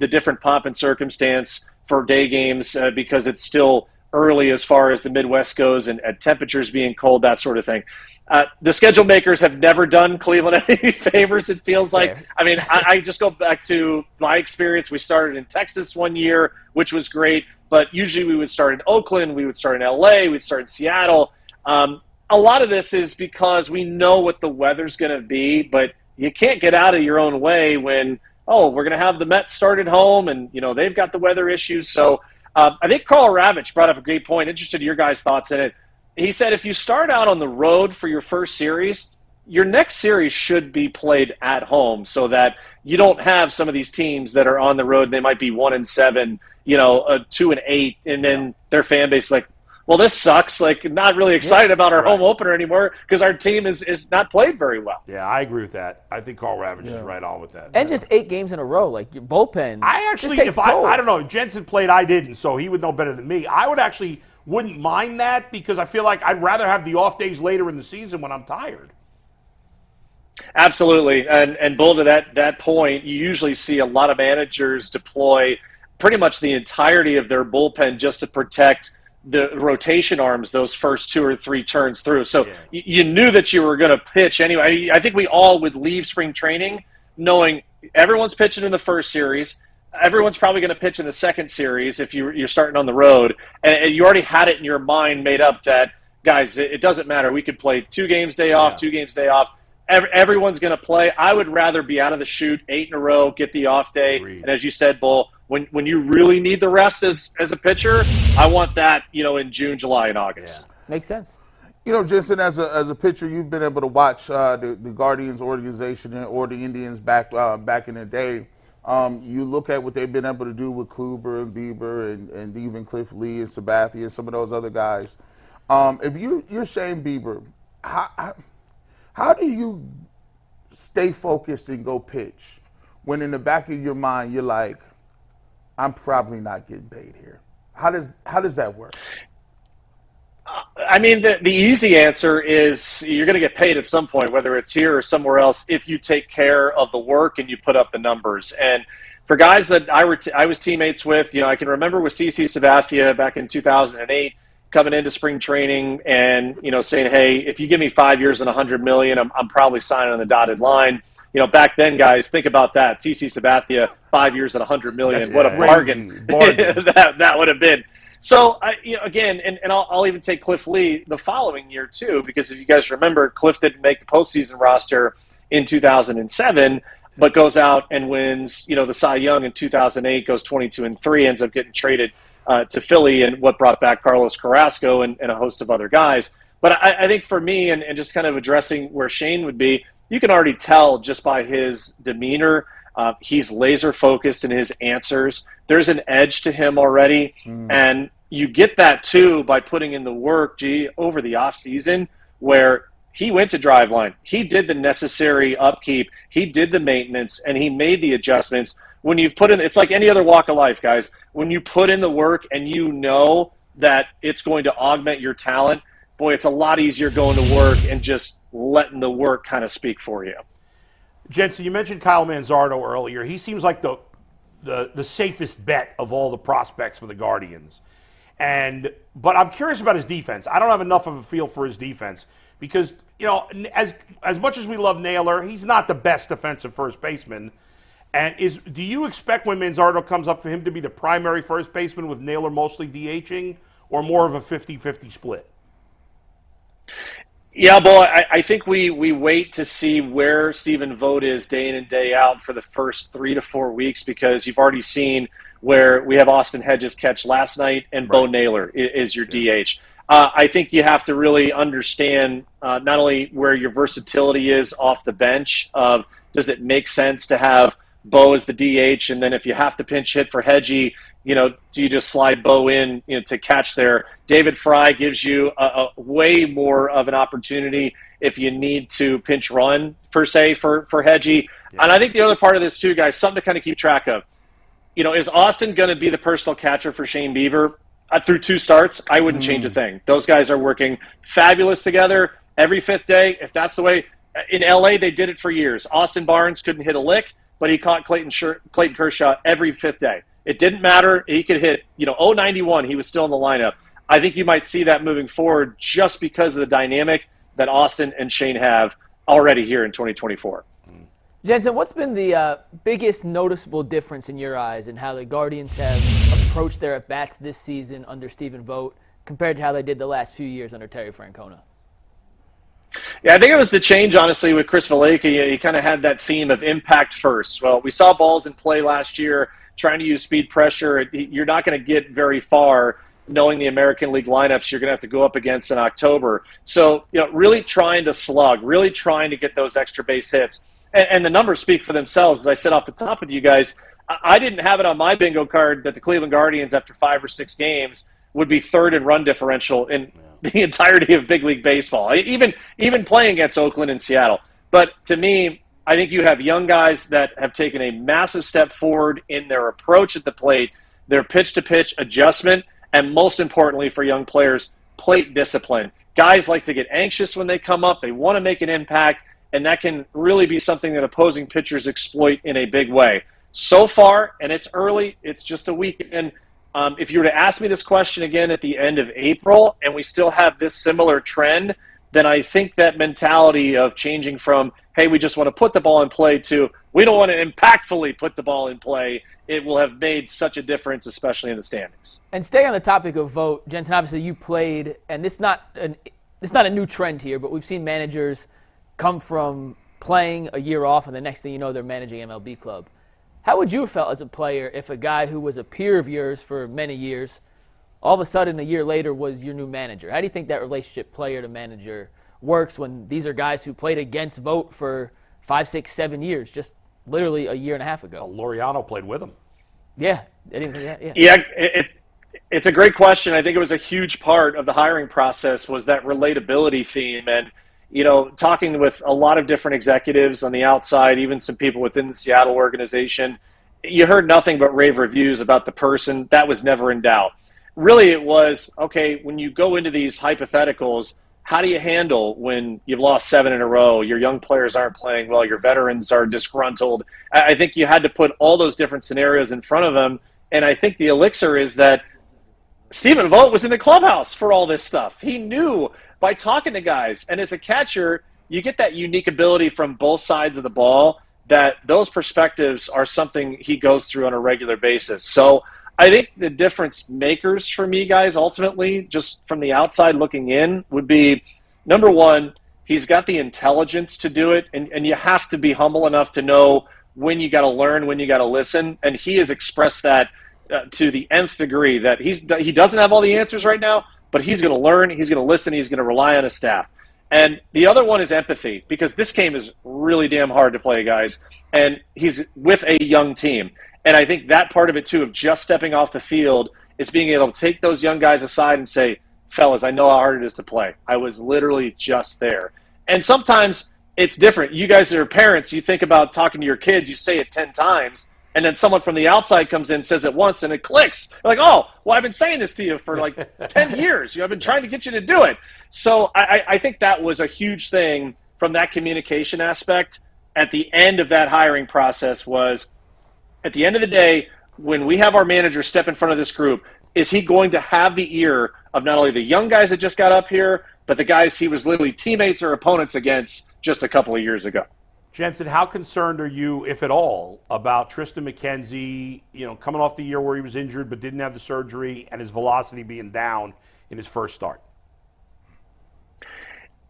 different pomp and circumstance for day games because it's still early as far as the Midwest goes and temperatures being cold, that sort of thing. The schedule makers have never done Cleveland any favors, it feels like. I mean, I just go back to my experience. We started in Texas one year, which was great, but usually we would start in Oakland, we would start in L.A., we'd start in Seattle. A lot of this is because we know what the weather's going to be, but you can't get out of your own way when oh, we're going to have the Mets start at home, and they've got the weather issues. So I think Carl Ravitch brought up a great point. Interested in your guys' thoughts in it. He said if you start out on the road for your first series, your next series should be played at home, so that you don't have some of these teams that are on the road and they might be 1-7, 2-8, and then their fan base is like, well, this sucks. Like, not really excited about our home opener anymore because our team is not played very well. Yeah, I agree with that. I think Carl Ravitch is right on with that. And just 8 games in a row, like your bullpen. I actually, just takes I don't know, Jensen played, I didn't, so he would know better than me. I wouldn't mind that because I feel like I'd rather have the off days later in the season when I'm tired. Absolutely. And Bull, to that point, you usually see a lot of managers deploy pretty much the entirety of their bullpen just to protect the rotation arms those first 2 or 3 turns through. So you knew that you were going to pitch anyway. I think we all would leave spring training knowing everyone's pitching in the first series. Everyone's probably going to pitch in the second series if you're starting on the road. And you already had it in your mind made up that, guys, it doesn't matter. We could play 2 games day off, 2 games day off. Everyone's going to play. I would rather be out of the chute 8 in a row, get the off day. Agreed. And as you said, Bull, when you really need the rest as a pitcher, I want that, in June, July, and August. Yeah. Makes sense. Jensen, as a pitcher, you've been able to watch the Guardians organization or the Indians back in the day. You look at what they've been able to do with Kluber and Bieber and even Cliff Lee and Sabathia and some of those other guys. If you're Shane Bieber, how do you stay focused and go pitch when in the back of your mind you're like, I'm probably not getting paid here? How does that work? I mean, the easy answer is you're going to get paid at some point, whether it's here or somewhere else, if you take care of the work and you put up the numbers. And for guys that I was teammates with, I can remember with CC Sabathia back in 2008 coming into spring training and, saying, hey, if you give me 5 years and $100 million, I'm probably signing on the dotted line. Back then, guys, think about that. CC Sabathia, 5 years and $100 million. What a bargain that would have been. So, again, and I'll even take Cliff Lee the following year, too, because if you guys remember, Cliff didn't make the postseason roster in 2007, but goes out and wins, the Cy Young in 2008, goes 22-3, ends up getting traded to Philly and what brought back Carlos Carrasco and a host of other guys. But I think for me, and just kind of addressing where Shane would be, you can already tell just by his demeanor, he's laser focused in his answers. There's an edge to him already. And you get that too by putting in the work, over the off season where he went to Driveline. He did the necessary upkeep. He did the maintenance and he made the adjustments. When you've put in, it's like any other walk of life, guys. When you put in the work and you know that it's going to augment your talent, boy, it's a lot easier going to work and just letting the work kind of speak for you. Jensen, you mentioned Kyle Manzardo earlier. He seems like the safest bet of all the prospects for the Guardians. But I'm curious about his defense. I don't have enough of a feel for his defense because, as much as we love Naylor, he's not the best defensive first baseman. And do you expect when Manzardo comes up for him to be the primary first baseman with Naylor mostly DHing or more of a 50-50 split? Yeah, boy, I think we wait to see where Stephen Vogt is day in and day out for the first 3 to 4 weeks because you've already seen where we have Austin Hedges catch last night and Bo Naylor is your DH. I think you have to really understand not only where your versatility is off the bench of does it make sense to have Bo as the DH, and then if you have to pinch hit for Hedgie, do you just slide Bo in to catch there? David Fry gives you a way more of an opportunity if you need to pinch run, per se, for Hedgie. Yeah. And I think the other part of this, too, guys, something to kind of keep track of. Is Austin going to be the personal catcher for Shane Bieber? Through 2 starts, I wouldn't change a thing. Those guys are working fabulous together every 5th day. If that's the way – in L.A., they did it for years. Austin Barnes couldn't hit a lick, but he caught Clayton Kershaw every 5th day. It didn't matter. He could hit, 091. He was still in the lineup. I think you might see that moving forward just because of the dynamic that Austin and Shane have already here in 2024. Jensen, what's been the biggest noticeable difference in your eyes in how the Guardians have approached their at-bats this season under Stephen Vogt compared to how they did the last few years under Terry Francona? Yeah, I think it was the change, honestly, with Chris Valleca. He kind of had that theme of impact first. Well, we saw balls in play last year trying to use speed pressure. You're not going to get very far knowing the American League lineups you're going to have to go up against in October. So, really trying to slug, really trying to get those extra base hits. And the numbers speak for themselves. As I said off the top with you guys, I didn't have it on my bingo card that the Cleveland Guardians, after 5 or 6 games, would be third in run differential in the entirety of big league baseball, even playing against Oakland and Seattle. But to me, I think you have young guys that have taken a massive step forward in their approach at the plate, their pitch-to-pitch adjustment, and most importantly for young players, plate discipline. Guys like to get anxious when they come up. They want to make an impact, and that can really be something that opposing pitchers exploit in a big way. So far, and it's early, it's just a weekend. If you were to ask me this question again at the end of April and we still have this similar trend, then I think that mentality of changing from, hey, we just want to put the ball in play to we don't want to impactfully put the ball in play, it will have made such a difference, especially in the standings. And staying on the topic of vote, Jensen, obviously you played, and it's not a new trend here, but we've seen managers come from playing a year off and the next thing you know they're managing MLB club. How would you have felt as a player if a guy who was a peer of yours for many years, all of a sudden a year later was your new manager? How do you think that relationship player to manager works when these are guys who played against vote for 5, 6, 7 years, just literally a year and a half ago? Laureano played with him. Yeah. I didn't think that, yeah. Yeah, it's a great question. I think it was a huge part of the hiring process was that relatability theme. And, talking with a lot of different executives on the outside, even some people within the Seattle organization, you heard nothing but rave reviews about the person. That was never in doubt. Really, it was, okay, when you go into these hypotheticals, how do you handle when you've lost 7 in a row, your young players aren't playing well, your veterans are disgruntled? I think you had to put all those different scenarios in front of them, and I think the elixir is that Stephen Vogt was in the clubhouse for all this stuff. He knew by talking to guys, and as a catcher, you get that unique ability from both sides of the ball that those perspectives are something he goes through on a regular basis. So I think the difference makers for me, guys, ultimately, just from the outside looking in, would be, number one, he's got the intelligence to do it, and you have to be humble enough to know when you got to learn, when you got to listen, and he has expressed that to the nth degree, that he doesn't have all the answers right now, but he's going to learn, he's going to listen, he's going to rely on his staff. And the other one is empathy, because this game is really damn hard to play, guys, and he's with a young team. And I think that part of it, too, of just stepping off the field is being able to take those young guys aside and say, fellas, I know how hard it is to play. I was literally just there. And sometimes it's different. You guys are parents. You think about talking to your kids. You say it 10 times. And then someone from the outside comes in, says it once, and it clicks. You're like, oh, well, I've been saying this to you for like 10 years. I've been trying to get you to do it. So I think that was a huge thing from that communication aspect at the end of that hiring process was, at the end of the day, when we have our manager step in front of this group, is he going to have the ear of not only the young guys that just got up here, but the guys he was literally teammates or opponents against just a couple of years ago? Jensen, how concerned are you, if at all, about Tristan McKenzie, coming off the year where he was injured but didn't have the surgery and his velocity being down in his first start?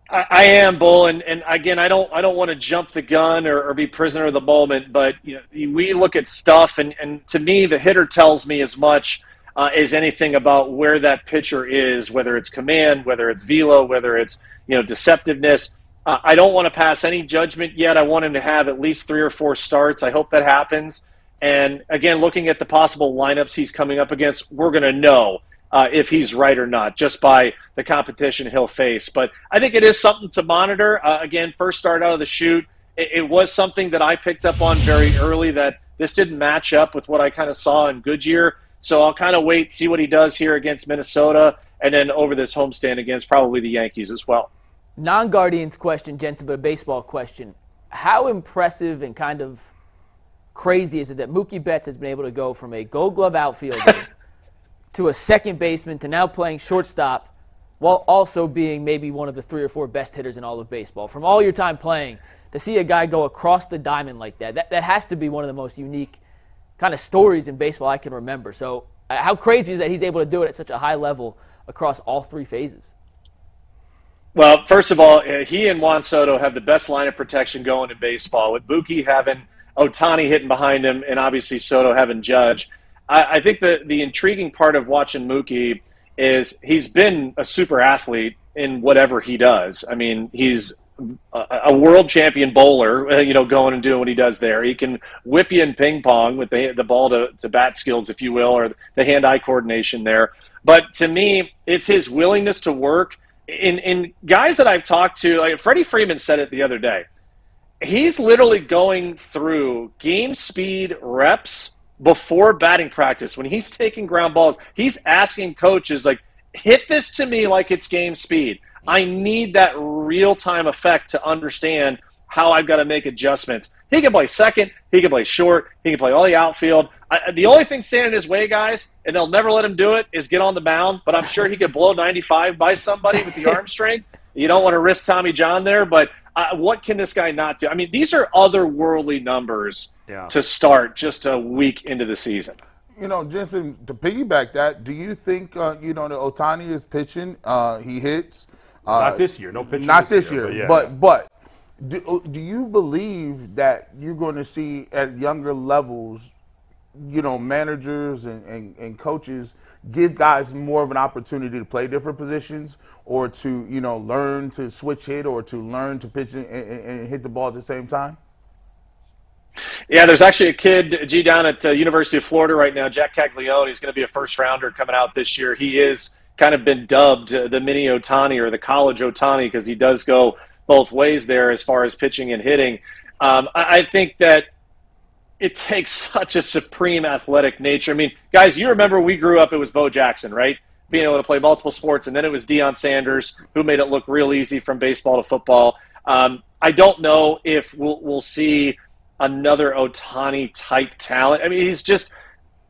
I am, Bull, and again, I don't want to jump the gun or be prisoner of the moment, but we look at stuff, and to me, the hitter tells me as much as anything about where that pitcher is, whether it's command, whether it's velo, whether it's deceptiveness. I don't want to pass any judgment yet. I want him to have at least 3 or 4 starts. I hope that happens. And again, looking at the possible lineups he's coming up against, we're going to know if he's right or not, just by the competition he'll face. But I think it is something to monitor. Again, first start out of the chute, it was something that I picked up on very early, that this didn't match up with what I kind of saw in Goodyear. So I'll kind of wait, see what he does here against Minnesota, and then over this homestand against probably the Yankees as well. Non-Guardians question, Jensen, but a baseball question. How impressive and kind of crazy is it that Mookie Betts has been able to go from a Gold Glove outfielder to a second baseman to now playing shortstop while also being maybe one of the 3 or 4 best hitters in all of baseball? From all your time playing, to see a guy go across the diamond like that has to be one of the most unique kind of stories in baseball I can remember. So how crazy is that he's able to do it at such a high level across all 3 phases? Well, first of all, he and Juan Soto have the best line of protection going in baseball, with Buki having Ohtani hitting behind him and obviously Soto having Judge. I think the intriguing part of watching Mookie is he's been a super athlete in whatever he does. I mean, he's a world champion bowler, going and doing what he does there. He can whip you in ping pong with the ball to bat skills, if you will, or the hand-eye coordination there. But to me, it's his willingness to work. In guys that I've talked to, like Freddie Freeman said it the other day, he's literally going through game speed reps before batting practice. When he's taking ground balls, he's asking coaches, like, hit this to me like it's game speed. I need that real-time effect to understand how I've got to make adjustments. He can play second. He can play short. He can play all the outfield. The only thing standing in his way, guys, and they'll never let him do it, is get on the mound. But I'm sure he could blow 95 by somebody with the arm strength. You don't want to risk Tommy John there, but what can this guy not do? I mean, these are otherworldly numbers to start just a week into the season. Jensen, to piggyback that, do you think, that Ohtani is pitching? He hits. Not this year. No pitching. Not this year. Yeah. But do you believe that you're going to see at younger levels, managers and coaches give guys more of an opportunity to play different positions, or to, learn to switch hit, or to learn to pitch and hit the ball at the same time? Yeah, there's actually a kid, down at University of Florida right now, Jack Caglione. He's going to be a first-rounder coming out this year. He is kind of been dubbed the mini Ohtani, or the college Ohtani, because he does go both ways there as far as pitching and hitting. I think that it takes such a supreme athletic nature. I mean, guys, you remember we grew up, it was Bo Jackson, right? Being able to play multiple sports, and then it was Deion Sanders, who made it look real easy from baseball to football. I don't know if we'll see another Ohtani-type talent. I mean, he's just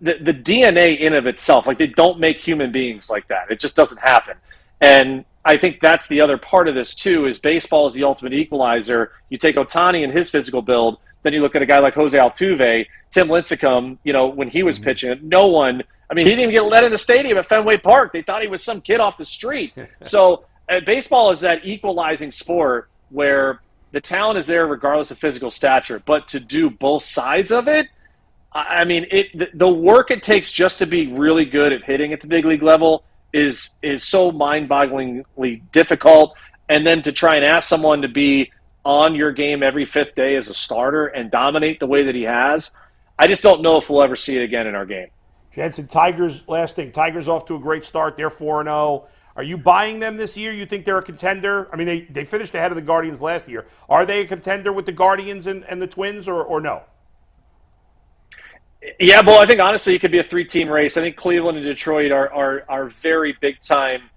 the DNA in of itself. Like, they don't make human beings like that. It just doesn't happen. And I think that's the other part of this, too, is baseball is the ultimate equalizer. You take Ohtani and his physical build, then you look at a guy like Jose Altuve, Tim Lincecum, when he was pitching, no one – I mean, he didn't even get let in the stadium at Fenway Park. They thought he was some kid off the street. So baseball is that equalizing sport where the talent is there regardless of physical stature. But to do both sides of it, I mean, the work it takes just to be really good at hitting at the big league level is so mind-bogglingly difficult. And then to try and ask someone to be on your game every fifth day as a starter and dominate the way that he has, I just don't know if we'll ever see it again in our game. Jensen, Tigers, last thing. Tigers off to a great start. They're 4-0. Are you buying them this year? You think they're a contender? I mean, they finished ahead of the Guardians last year. Are they a contender with the Guardians and the Twins, or no? Yeah, well, I think honestly it could be a three-team race. I think Cleveland and Detroit are very big-time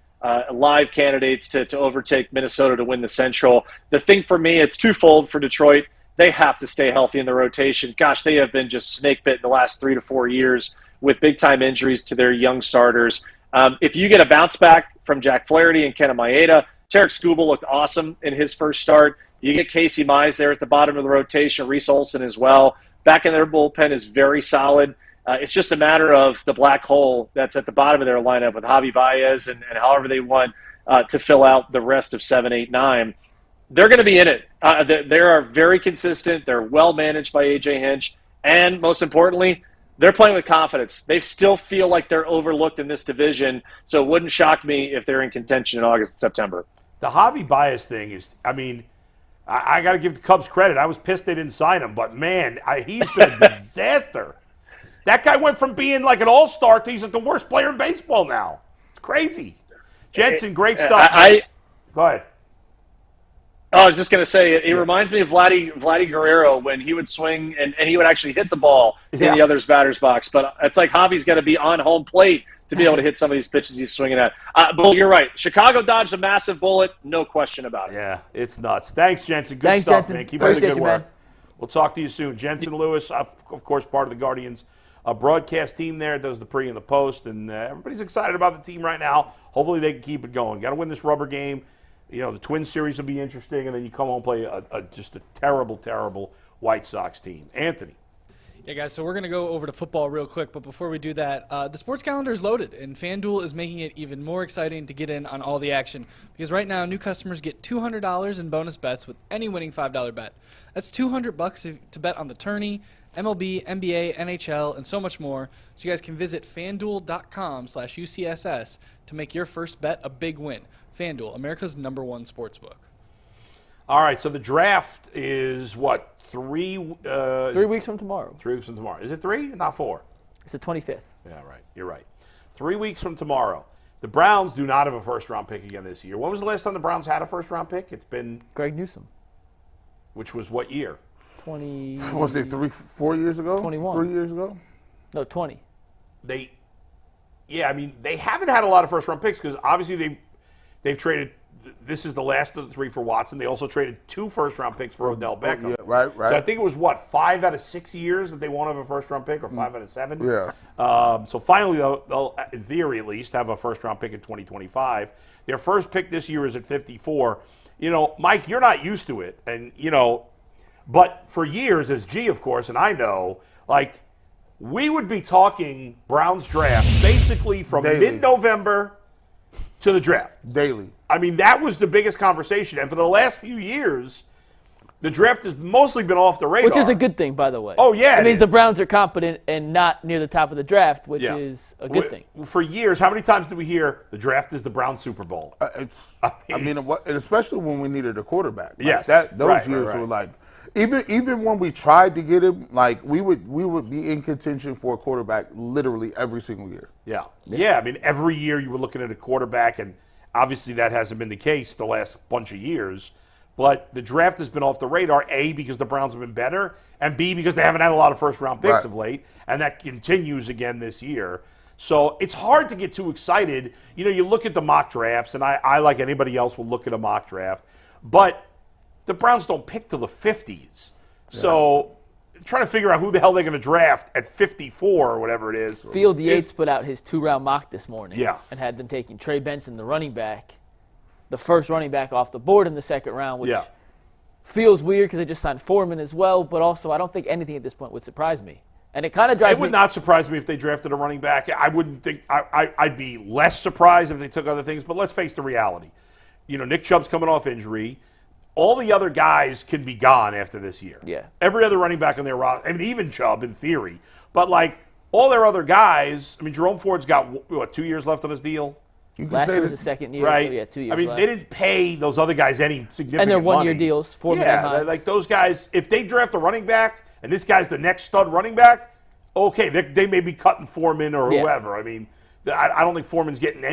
live candidates to overtake Minnesota to win the Central. The thing for me, it's twofold for Detroit. They have to stay healthy in the rotation. Gosh, they have been just snake-bit the last 3 to 4 years with big-time injuries to their young starters. If you get a bounce back from Jack Flaherty and Kenta Maeda, Tarek Skubal looked awesome in his first start. You get Casey Mize there at the bottom of the rotation, Reese Olson as well. Back in their bullpen is very solid. It's just a matter of the black hole that's at the bottom of their lineup with Javi Baez and however they want to fill out the rest of 7, 8, 9. They're going to be in it. They are very consistent. They're well managed by A.J. Hinch. And most importantly, they're playing with confidence. They still feel like they're overlooked in this division, so it wouldn't shock me if they're in contention in August and September. The Javi Baez thing is, I mean, I got to give the Cubs credit. I was pissed they didn't sign him, but, man, he's been a disaster. That guy went from being like an all-star to he's like the worst player in baseball now. It's crazy. Jensen, great stuff. Go ahead. Oh, I was just going to say, it reminds me of Vladdy Guerrero when he would swing and he would actually hit the ball in the other's batter's box. But it's like Javi's got to be on home plate to be able to hit some of these pitches he's swinging at. But you're right. Chicago dodged a massive bullet, no question about it. Yeah, it's nuts. Thanks, Jensen. Good stuff, Jensen. man. Keep up the good work. Man. We'll talk to you soon. Jensen Lewis, of course, part of the Guardians broadcast team there, does the pre and the post, and everybody's excited about the team right now. Hopefully they can keep it going. Got to win this rubber game. You know, the Twins series will be interesting, and then you come home and play just a terrible, terrible White Sox team. Anthony. Yeah, guys, so we're going to go over to football real quick, but before we do that, the sports calendar is loaded, and FanDuel is making it even more exciting to get in on all the action, because right now, new customers get $200 in bonus bets with any winning $5 bet. That's $200 to bet on the tourney, MLB, NBA, NHL, and so much more, so you guys can visit FanDuel.com/UCSS to make your first bet a big win. FanDuel, America's #1 sportsbook. All right, so the draft is what? 3 weeks from tomorrow. 3 weeks from tomorrow. Is it 3? Not 4. It's the 25th. Yeah, right. You're right. 3 weeks from tomorrow. The Browns do not have a first-round pick again this year. When was the last time the Browns had a first-round pick? It's been Greg Newsome. Which was what year? 20. Was it 4 years ago? 21. 3 years ago? No, 20. They haven't had a lot of first-round picks because obviously they've traded. This is the last of the 3 for Watson. They also traded 2 first-round picks for Odell Beckham. Yeah, right. So I think it was, 5 out of 6 years that they won't have a first-round pick, or 5 out of 7? Yeah. So finally, they'll, in theory at least, have a first-round pick in 2025. Their first pick this year is at 54. Mike, you're not used to it. And, but for years, as G, of course, and I know, we would be talking Browns draft basically from mid-November to the draft. Daily. I mean, that was the biggest conversation. And for the last few years, the draft has mostly been off the radar. Which is a good thing, by the way. Oh, yeah. It means the Browns are competent and not near the top of the draft, which is a good thing. For years, how many times did we hear the draft is the Browns Super Bowl? And especially when we needed a quarterback. Yes. Those years were even when we tried to get him, we would be in contention for a quarterback literally every single year. Yeah. I mean, every year you were looking at a quarterback, and obviously that hasn't been the case the last bunch of years. But the draft has been off the radar, A, because the Browns have been better, and B, because they haven't had a lot of first-round picks of late, and that continues again this year. So it's hard to get too excited. You look at the mock drafts, and I like anybody else, will look at a mock draft. But the Browns don't pick till the 50s. Yeah. So trying to figure out who the hell they're going to draft at 54 or whatever it is. Field Yates put out his 2-round mock this morning and had them taking Trey Benson, the running back, the first running back off the board in the second round, which feels weird because they just signed Foreman as well, but also I don't think anything at this point would surprise me. And it kind of drives me. It would not surprise me if they drafted a running back. I wouldn't think I'd be less surprised if they took other things, but let's face the reality. Nick Chubb's coming off injury. All the other guys can be gone after this year. Yeah. Every other running back on their roster, I mean, even Chubb in theory. But, all their other guys, I mean, Jerome Ford's got, 2 years left on his deal? Last year was the second year, right? So 2 years I mean, left. They didn't pay those other guys any significant and they're one-year money. deals, $4 million. Those guys, if they draft a running back, and this guy's the next stud running back, okay, they may be cutting Foreman or whoever. I mean, I don't think Foreman's getting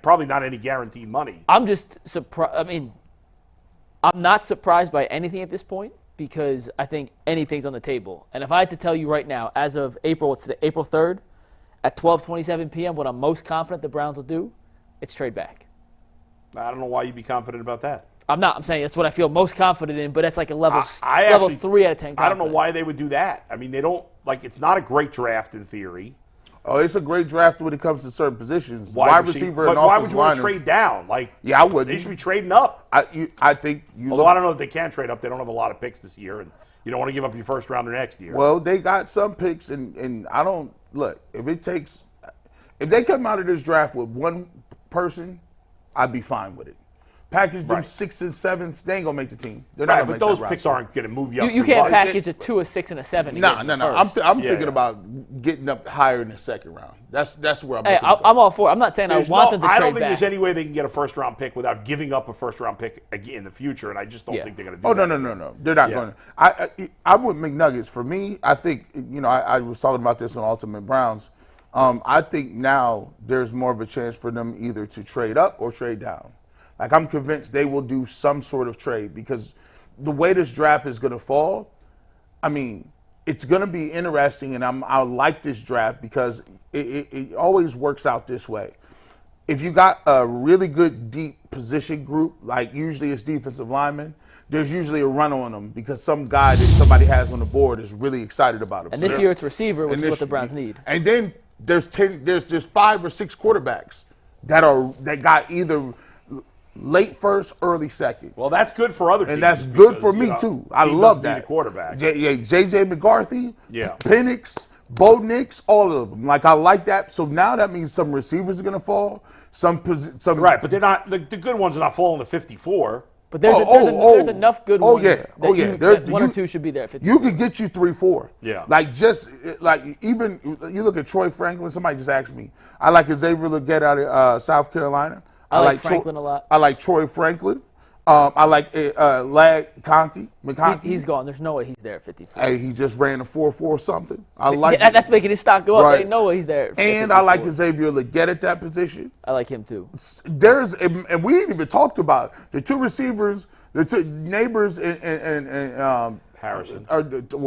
probably not any guaranteed money. I'm just surprised. I'm not surprised by anything at this point because I think anything's on the table. And if I had to tell you right now, as of April 3rd, at 12:27 p.m., what I'm most confident the Browns will do, it's trade back. I don't know why you'd be confident about that. I'm not. I'm saying that's what I feel most confident in, but that's like a level 3 out of 10 confidence. I don't know why they would do that. I mean, they don't, it's not a great draft in theory. Oh, it's a great draft when it comes to certain positions. Wide receiver and offensive why would you want to trade down? I wouldn't. They should be trading up. I think Although I don't know if they can trade up. They don't have a lot of picks this year, and you don't want to give up your first rounder next year. Well, they got some picks, and I don't look. If they come out of this draft with one person, I'd be fine with it. Package them 6 and 7s, they ain't gonna make the team. They're not gonna make those that picks roster. aren't gonna move you up. You can't package a 2, a 6, and a 7. No. I'm thinking about getting up higher in the second round. That's where I'm. I'm all for it. I'm not saying I want them to trade back. I don't think there's any way they can get a first round pick without giving up a first round pick again in the future, and I just don't think they're gonna do that. No. They're not going to. I would McNuggets. For me, I think I was talking about this on Ultimate Browns. I think now there's more of a chance for them either to trade up or trade down. I'm convinced they will do some sort of trade because the way this draft is going to fall, I mean, it's going to be interesting, and I like this draft because it always works out this way. If you got a really good deep position group, usually it's defensive linemen, there's usually a run on them because some guy that somebody has on the board is really excited about him. And this year it's receiver, which is what the Browns need. And then there's 5 or 6 quarterbacks that got either late first, early second. Well, that's good for other teams. And that's good because, for me, too. I he love doesn't need that. a quarterback. J.J. McCarthy, Yeah. Penix, Bo Nix, all of them. Like, I like that. So now that means some receivers are going to fall. Some Right, but they're not. The good ones are not falling to 54. But there's enough good ones that one or two should be there at 54. You could get you 3-4. Yeah. Even you look at Troy Franklin. Somebody just asked me. I like Xavier Legette out of South Carolina. I like Franklin a lot. I like Troy Franklin. I like Lag McConkey. He's gone. There's no way he's there at 54. Hey, he just ran a 4.4 something. I like that's making his stock go up. Right. Ain't no way he's there. At 54. And I like Xavier Legette at that position. I like him too. And we ain't even talked about the two receivers, the two neighbors, and Harrison.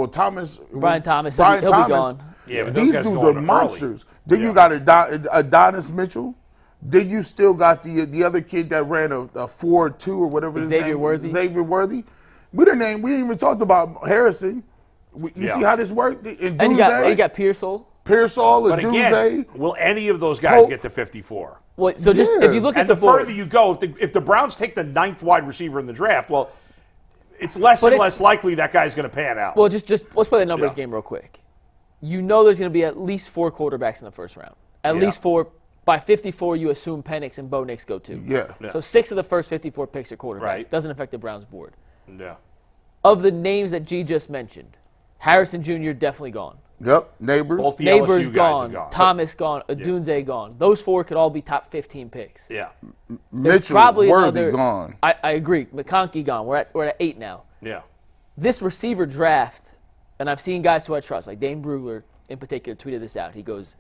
Thomas. Brian Thomas. Brian He'll Thomas. be gone. Yeah, but These those guys dudes going are early. monsters. Then you got Adonis Mitchell. Then you still got the other kid that ran a 4.2 or whatever his name is. Xavier Worthy. We didn't even talked about Harrison. You see how this worked? And you got Pearsall. Pearsall and But again, Dunze. will any of those guys get to 54? Well, so just if you look at And the the board, further you go, if the Browns take the 9th wide receiver in the draft, well, it's less and less likely that guy's going to pan out. well, just let's play the numbers game real quick. You know there's going to be at least 4 quarterbacks in the first round. At least 4. By 54, you assume Penix and Bo Nix go too. Yeah. So 6 of the first 54 picks are quarterbacks. Right. Doesn't affect the Browns board. Yeah. Of the names that G just mentioned, Harrison Jr. definitely gone. Yep. Neighbors. Both the Neighbors LSU guys gone. are gone. Thomas gone. Adunze gone. Those 4 could all be top 15 picks. Yeah. There's Mitchell, probably Worthy gone. I agree. McConkey gone. We're at 8 now. Yeah. This receiver draft, and I've seen guys who I trust, like Dane Brugler in particular tweeted this out. He goes,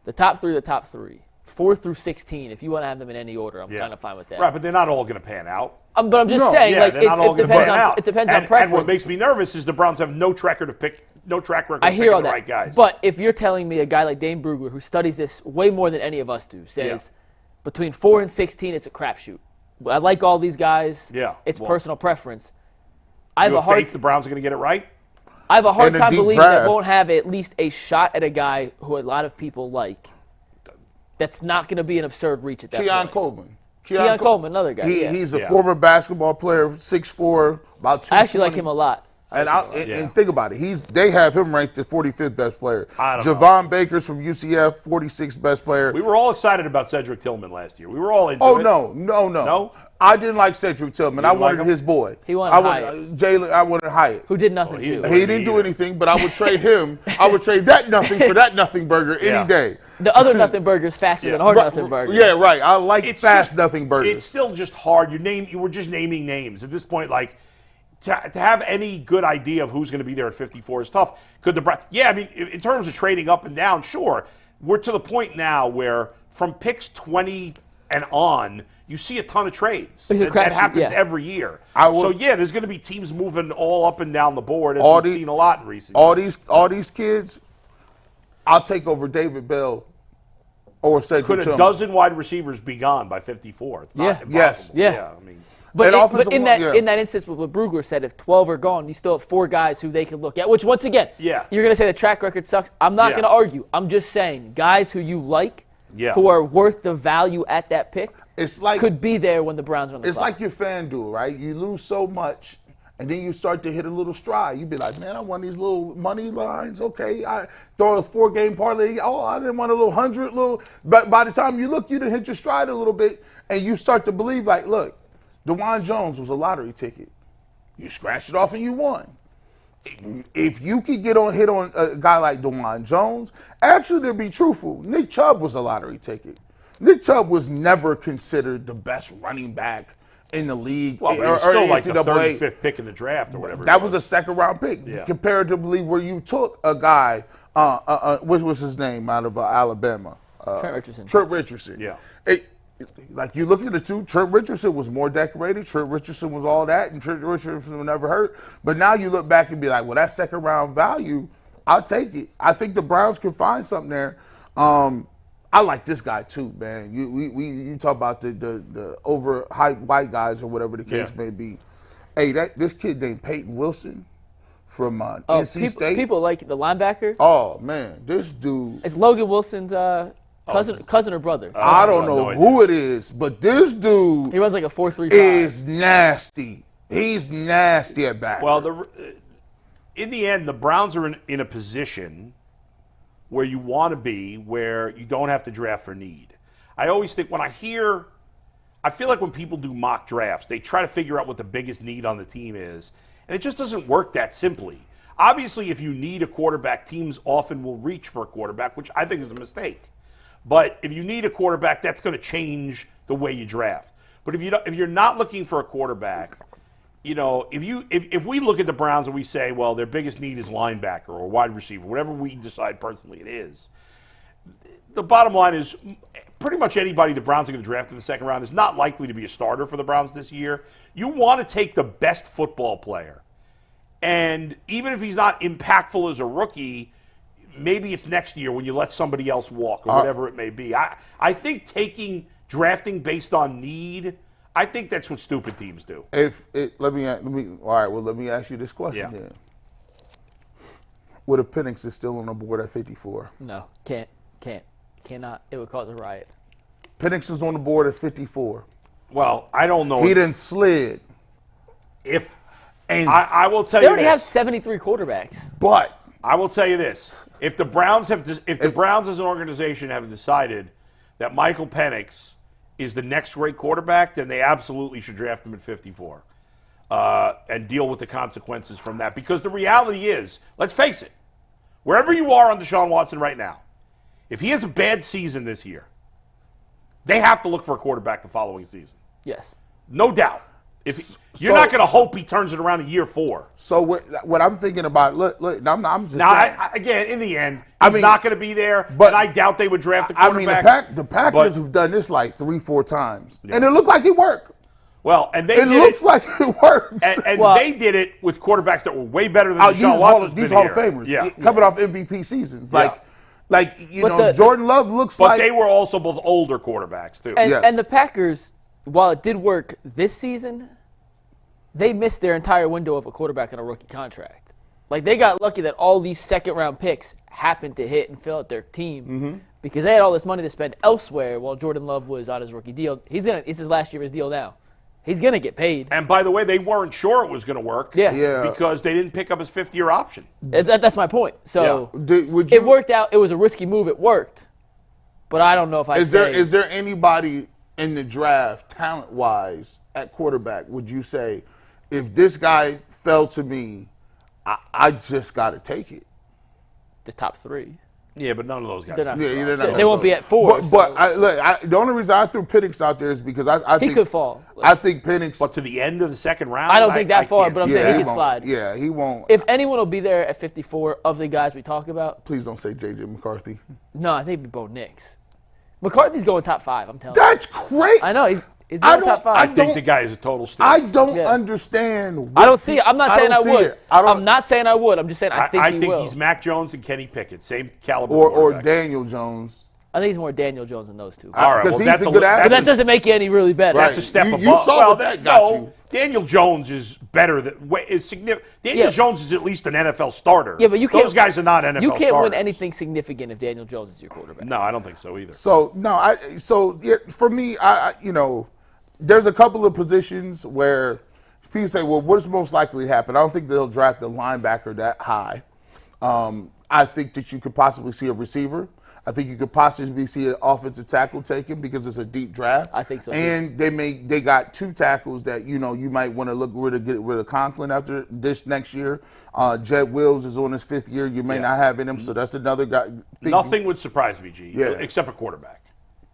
the top 3, 4 through 16. If you want to have them in any order, I'm kind of fine with that. Right, but they're not all going to pan out. But I'm just saying, like, they're not all it going to depends pan on out. it depends on preference. And what makes me nervous is the Browns have no track record of picking all the right guys. But if you're telling me a guy like Dane Brugler, who studies this way more than any of us do, says between 4 and 16, it's a crapshoot. I like all these guys. Yeah. It's Well, personal preference. I have you a hard faith the Browns are going to get it right? I have a hard In a time deep believing draft. they won't have at least a shot at a guy who a lot of people like. That's not going to be an absurd reach at that Keon point. Coleman. Keon Coleman, another guy. He's a former basketball player, 6'4", about 220. I actually like him a lot. And think about it. They have him ranked the 45th best player. I don't know. Javon Baker's from UCF, 46th best player. We were all excited about Cedric Tillman last year. We were all into it. No. No? I didn't like Cedric Tillman. I didn't like wanted him? his boy. He wanted Jalen. I wanted Hyatt. Who did nothing he too. didn't He didn't do anything, but I would trade him. I would trade that nothing for that nothing burger any day. The other nothing burger is faster than our nothing burger. Yeah, right. I like It's fast just- nothing burgers. It's still just hard. You were just naming names. At this point, like, to have any good idea of who's going to be there at 54 is tough. I mean, in terms of trading up and down, sure. We're to the point now where from picks 20 and on, you see a ton of trades. That happens every year. There's going to be teams moving all up and down the board, as we've seen a lot in recent years. All these kids, I'll take over David Bell or Cedric Could a Tillman. dozen wide receivers be gone by 54? It's not impossible. Yes. Yeah. I mean, But And in that instance, with what Brugler said, if 12 are gone, you still have 4 guys who they can look at. Which, once again, you're going to say the track record sucks. I'm not going to argue. I'm just saying guys who you like, who are worth the value at that pick, could be there when the Browns are on the clock. It's like your FanDuel, right? You lose so much, and then you start to hit a little stride. You be like, man, I want these little money lines. Okay, I throw a 4-game parlay. Oh, I didn't want a little 100 little. But by the time you look, you done hit your stride a little bit, and you start to believe, like, look, DeJuan Jones was a lottery ticket. You scratched it off and you won. If you could hit on a guy like DeJuan Jones, actually, to be truthful, Nick Chubb was a lottery ticket. Nick Chubb was never considered the best running back in the league. well, but he was still like the 35th pick in the draft or whatever. That was a second-round pick, comparatively where you took a guy, what was his name, out of Alabama? Trent Richardson. Yeah. Like you look at the two, Trent Richardson was more decorated. Trent Richardson was all that, and Trent Richardson was never hurt. But now you look back and be like, well, that second-round value, I'll take it. I think the Browns can find something there. I like this guy too, man. You talk about the overhyped white guys or whatever the case may be. Hey, this kid named Peyton Wilson from NC State. People like the linebacker. Oh man, this dude. It's Logan Wilson's Cousin or brother? I don't know who it is, but this dude He runs like a 4.35. is nasty. He's nasty at back. Well, in the end, the Browns are in a position where you want to be, where you don't have to draft for need. I always think I feel like when people do mock drafts, they try to figure out what the biggest need on the team is, and it just doesn't work that simply. Obviously, if you need a quarterback, teams often will reach for a quarterback, which I think is a mistake. But if you need a quarterback, that's going to change the way you draft. But if you're not looking for a quarterback, if we look at the Browns and we say, well, their biggest need is linebacker or wide receiver, whatever we decide personally it is, the bottom line is pretty much anybody the Browns are going to draft in the second round is not likely to be a starter for the Browns this year. You want to take the best football player. And even if he's not impactful as a rookie, maybe it's next year when you let somebody else walk or whatever it may be. I think drafting based on need, I think that's what stupid teams do. Let me ask you this question then. What if Penix is still on the board at 54? No, cannot. It would cause a riot. Penix is on the board at 54. Well, I don't know. He done slid. I will tell They you already this. have 73 quarterbacks. But I will tell you this: if the Browns as an organization have decided that Michael Penix is the next great quarterback, then they absolutely should draft him at 54 and deal with the consequences from that. Because the reality is, let's face it, wherever you are on Deshaun Watson right now, if he has a bad season this year, they have to look for a quarterback the following season. Yes. No doubt. You're not going to hope he turns it around in year 4. So what I'm thinking about, look, I'm just now, saying. again, in the end, he's not going to be there, but and I doubt they would draft a quarterback. I mean, the Packers have done this like 3-4 times, and it looked like it worked. Well, and it looks like it works. And they did it with quarterbacks that were way better than Deshaun Watson. These Hall of Famers, coming off MVP seasons, Jordan Love looks but like. But they were also both older quarterbacks too. And the Packers, while it did work this season, they missed their entire window of a quarterback on a rookie contract. Like, they got lucky that all these second-round picks happened to hit and fill out their team because they had all this money to spend elsewhere while Jordan Love was on his rookie deal. It's his last year of his deal now. He's going to get paid. And by the way, they weren't sure it was going to work because they didn't pick up his 5th-year option. That's my point. So it worked out. It was a risky move. It worked. But I don't know if Is there anybody in the draft, talent-wise, at quarterback, would you say, if this guy fell to me, I just got to take it? The top 3. Yeah, but none of those guys. They won't be at 4. But the only reason I threw Penix out there is because I think he could fall. I think Penix. But to the end of the second round, I don't think that far. But I'm saying he can slide. Yeah, he won't. If anyone will be there at 54 of the guys we talk about, please don't say J.J. McCarthy. No, I think it'd be Bo Nix. McCarthy's going top 5. I'm telling you. That's great. I know he's going top 5. I think the guy is a total steal. I don't understand. I don't see it. I'm not saying I would. I'm not saying I would. I'm just saying I think he will. I think he's Mac Jones and Kenny Pickett, same caliber. Or Daniel Jones. I think he's more Daniel Jones than those two. All right, because he's a good athlete. But that doesn't make you any really better. That's a step above. You saw that got you. Daniel Jones is better is significant. Daniel Jones is at least an NFL starter. Yeah, but you can't. Those guys are not NFL starters. You can't win anything significant if Daniel Jones is your quarterback. No, I don't think so either. So for me, there's a couple of positions where people say, well, what's most likely to happen? I don't think they'll draft a linebacker that high. I think that you could possibly see a receiver. I think you could possibly see an offensive tackle taken because it's a deep draft. I think so. And they got 2 tackles that you might want to get rid of Conklin after this next year. Jed Wills is on his 5th year. You may not have in him, so that's another guy. Nothing would surprise me, except for quarterback.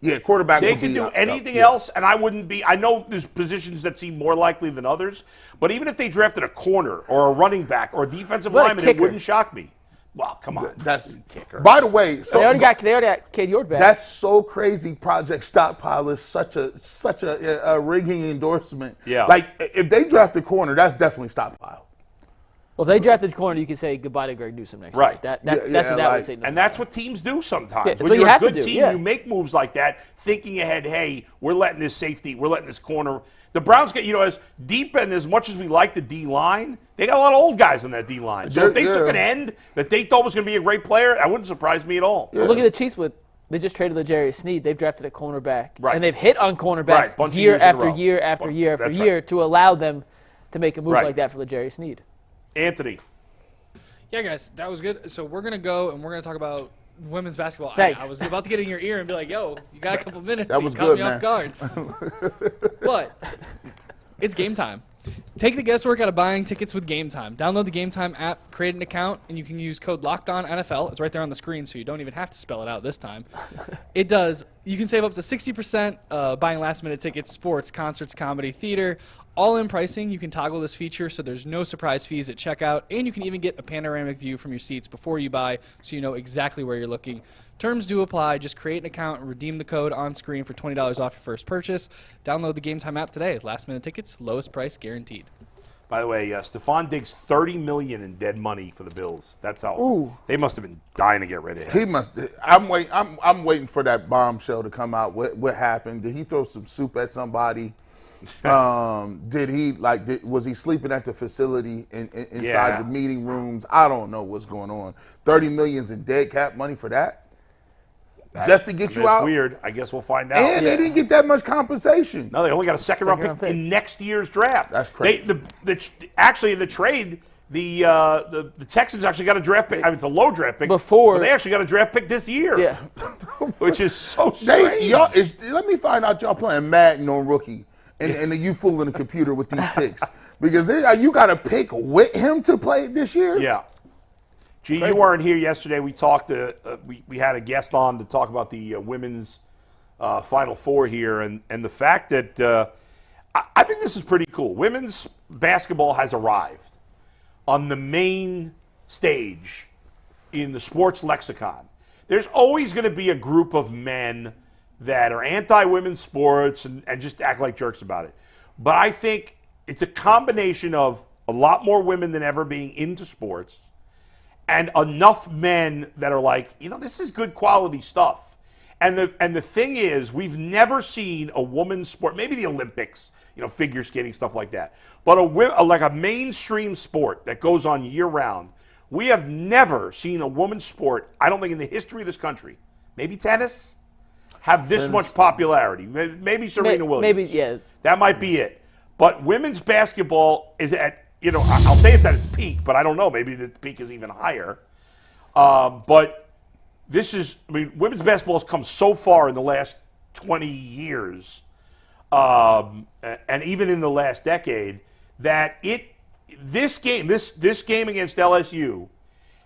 Yeah, quarterback. They can do anything else, and I wouldn't be. I know there's positions that seem more likely than others, but even if they drafted a corner or a running back or a defensive lineman, it wouldn't shock me. Well, come on. That's kicker. By the way, so they already got Cade York back. That's so crazy. Project Stockpile is such a ringing endorsement. Yeah. Like if they draft a corner, that's definitely Stockpile. Well, if they drafted corner, you could say goodbye to Greg Newsome next year. That's what that would say. And that's what teams do sometimes. Yeah, when you're a good team, you make moves like that, thinking ahead, hey, we're letting this safety, we're letting this corner. The Browns get, as deep and as much as we like the D-line, they got a lot of old guys on that D-line. So if they took an end that they thought was going to be a great player, that wouldn't surprise me at all. Well, look at the Chiefs with They just traded L'Jarius Sneed. They've drafted a cornerback. Right. And they've hit on cornerbacks Bunch of year years in a after row. year after year after That's year right. to allow them to make a move Right. like that for L'Jarius Sneed. Anthony. Yeah, guys, that was good. So we're going to go and we're going to talk about women's basketball. Thanks. I was about to get in your ear and be like, yo, you got a couple minutes. That You was caught good, me man. off guard. But it's game time. Take the guesswork out of buying tickets with Game Time. Download the Game Time app, create an account, and you can use code LOCKEDONNFL. It's right there on the screen, so you don't even have to spell it out this time. It does. You can save up to 60% buying last-minute tickets, sports, concerts, comedy, theater. All-in pricing, you can toggle this feature so there's no surprise fees at checkout, and you can even get a panoramic view from your seats before you buy so you know exactly where you're looking. Terms do apply. Just create an account and redeem the code on screen for $20 off your first purchase. Download the Game Time app today. Last-minute tickets, lowest price guaranteed. By the way, Stephon Diggs, $30 million in dead money for the Bills. That's how they must have been dying to get rid of him. He must. I'm waiting for that bombshell to come out. What happened? Did he throw some soup at somebody? Was he sleeping at the facility inside the meeting rooms? I don't know what's going on. $30 million in dead cap money for that? Just to get you out? That's weird. I guess we'll find out. And they didn't get that much compensation. No, they only got a second-round pick in next year's draft. That's crazy. Actually, in the trade, the Texans actually got a draft pick. I mean, it's a low draft pick. Before- but they actually got a draft pick this year. Yeah. Which is so strange. Let me find out y'all playing Madden on rookie, and you fooling the computer with these picks. Because you got a pick with him to play this year? Yeah. Gee, you weren't here yesterday. We talked. We had a guest on to talk about the women's Final Four here, and the fact that I think this is pretty cool. Women's basketball has arrived on the main stage in the sports lexicon. There's always going to be a group of men that are anti-women's sports and just act like jerks about it. But I think it's a combination of a lot more women than ever being into sports, and enough men that are like, this is good quality stuff. And the thing is, we've never seen a women's sport, maybe the Olympics, figure skating, stuff like that, but like a mainstream sport that goes on year-round. We have never seen a women's sport, I don't think in the history of this country, maybe tennis, have this much popularity. Maybe Serena Williams. Maybe, yeah. That might be it. But women's basketball is at, I'll say it's at its peak, but I don't know. Maybe the peak is even higher. But women's basketball has come so far in the last 20 years, and even in the last decade, that this game against LSU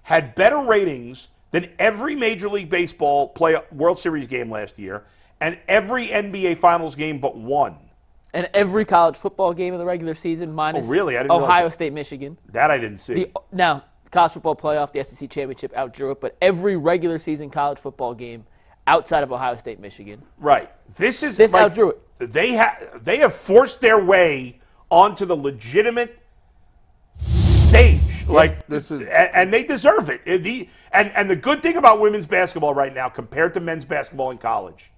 had better ratings than every Major League Baseball World Series game last year and every NBA Finals game but one. And every college football game in the regular season minus really? I didn't realize Ohio that. State, Michigan. That I didn't see. Now, college football playoff, the SEC championship outdrew it, but every regular season college football game outside of Ohio State, Michigan. Right. This outdrew it. They have forced their way onto the legitimate stage. And they deserve it. And the good thing about women's basketball right now compared to men's basketball in college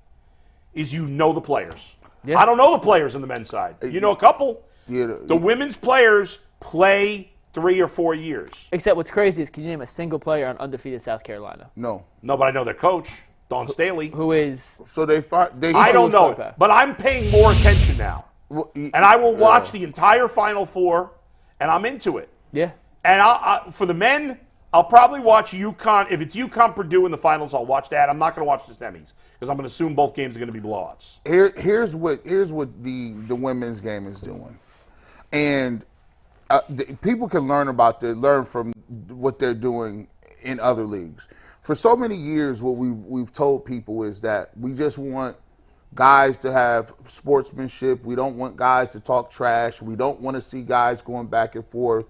is the players. Yeah. I don't know the players on the men's side. You know a couple. Yeah, the women's players play 3 or 4 years. Except what's crazy is, can you name a single player on undefeated South Carolina? No, but I know their coach, Dawn Staley. Who is? So I don't know, but I'm paying more attention now. And I will watch the entire Final Four, and I'm into it. Yeah. And for the men, I'll probably watch UConn. If it's UConn Purdue in the finals, I'll watch that. I'm not going to watch the semis because I'm going to assume both games are going to be blowouts. Here's what the women's game is doing, and people can learn from what they're doing in other leagues. For so many years, what we've told people is that we just want guys to have sportsmanship. We don't want guys to talk trash. We don't want to see guys going back and forth.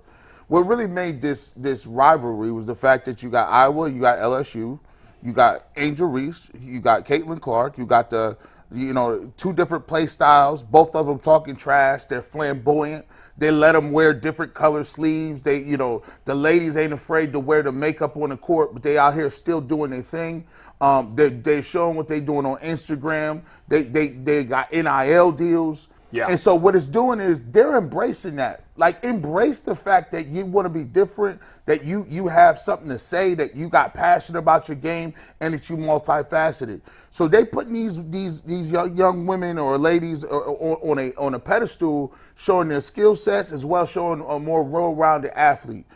What really made this rivalry was the fact that you got Iowa, you got LSU, you got Angel Reese, you got Caitlin Clark, you got two different play styles, both of them talking trash. They're flamboyant. They let them wear different color sleeves. The ladies ain't afraid to wear the makeup on the court, but they out here still doing their thing. They're showing what they're doing on Instagram. They got NIL deals. Yeah. And so what it's doing is they're embracing that. Like, embrace the fact that you want to be different, that you have something to say, that you got passionate about your game, and that you multifaceted. So they putting these young women or ladies on a pedestal, showing their skill sets as well, showing a more well-rounded athlete.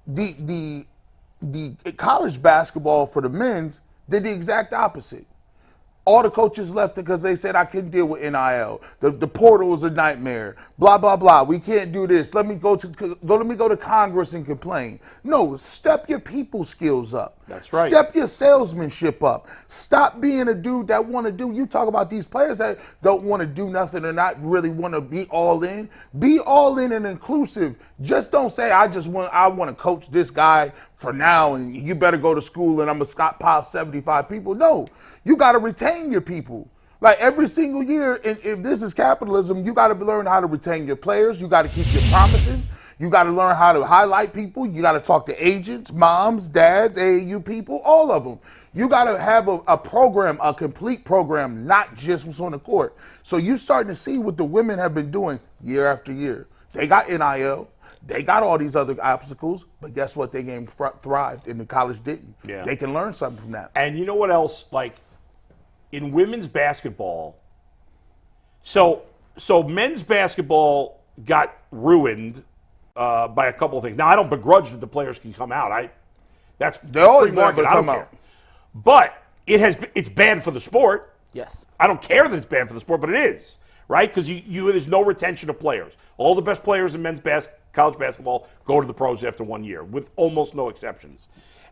The college basketball for the men's did the exact opposite. All the coaches left because they said, I couldn't deal with NIL. The portal is a nightmare. Blah, blah, blah. We can't do this. Let me go to Congress and complain. No, step your people skills up. That's right. Step your salesmanship up. Stop being a dude that want to do. You talk about these players that don't want to do nothing or not really want to be all in. Be all in and inclusive. Just don't say, I want to coach this guy for now and you better go to school and I'm going to stockpile 75 people. No. You got to retain your people. Like every single year, if this is capitalism, you got to learn how to retain your players. You got to keep your promises. You got to learn how to highlight people. You got to talk to agents, moms, dads, AAU people, all of them. You got to have a program, a complete program, not just what's on the court. So you starting to see what the women have been doing year after year. They got NIL. They got all these other obstacles, but guess what? Their game thrived and the college didn't. Yeah. They can learn something from that. And you know what else? Like, in women's basketball, so men's basketball got ruined by a couple of things. Now, I don't begrudge that the players can come out. They're always free market. going to I don't come care. out. But it's bad for the sport. Yes. I don't care that it's bad for the sport, but it is, right? Because there's no retention of players. All the best players in men's college basketball go to the pros after 1 year, with almost no exceptions.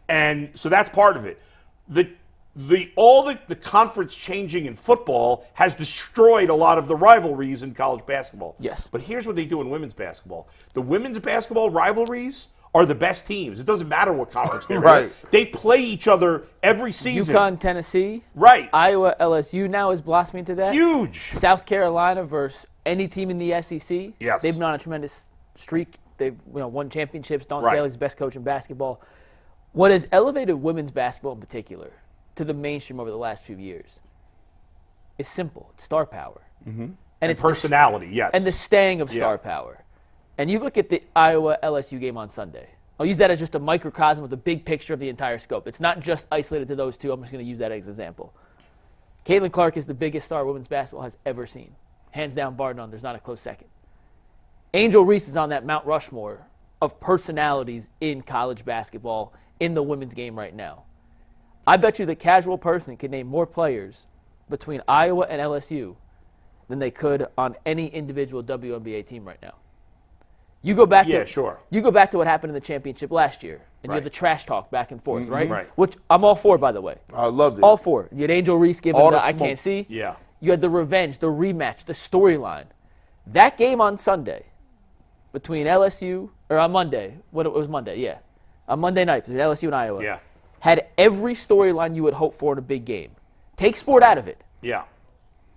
And so that's part of it. The conference changing in football has destroyed a lot of the rivalries in college basketball. Yes. But here's what they do in women's basketball. The women's basketball rivalries are the best teams. It doesn't matter what conference they're in. Right. They play each other every season. UConn, Tennessee. Right. Iowa, LSU now is blossoming to that. Huge. South Carolina versus any team in the SEC. Yes. They've been on a tremendous streak. They've won championships. Don Right. Staley's the best coach in basketball. What has elevated women's basketball in particular to the mainstream over the last few years is simple. It's star power. Mm-hmm. And it's personality, yes. And the staying of star power. And you look at the Iowa-LSU game on Sunday. I'll use that as just a microcosm of the big picture of the entire scope. It's not just isolated to those two. I'm just going to use that as an example. Caitlin Clark is the biggest star women's basketball has ever seen. Hands down, bar none. There's not a close second. Angel Reese is on that Mount Rushmore of personalities in college basketball in the women's game right now. I bet you the casual person can name more players between Iowa and LSU than they could on any individual WNBA team right now. You go back You go back to what happened in the championship last year, and you have the trash talk back and forth, right? Right. Which I'm all for, by the way. I loved it. All for. You had Angel Reese giving All the the I smoke. can't see. Yeah. You had the revenge, the rematch, the storyline. That game on Sunday between LSU, or on Monday, what it was Monday, yeah. On Monday night between LSU and Iowa. Yeah. Had every storyline you would hope for in a big game. Take sport out of it. Yeah.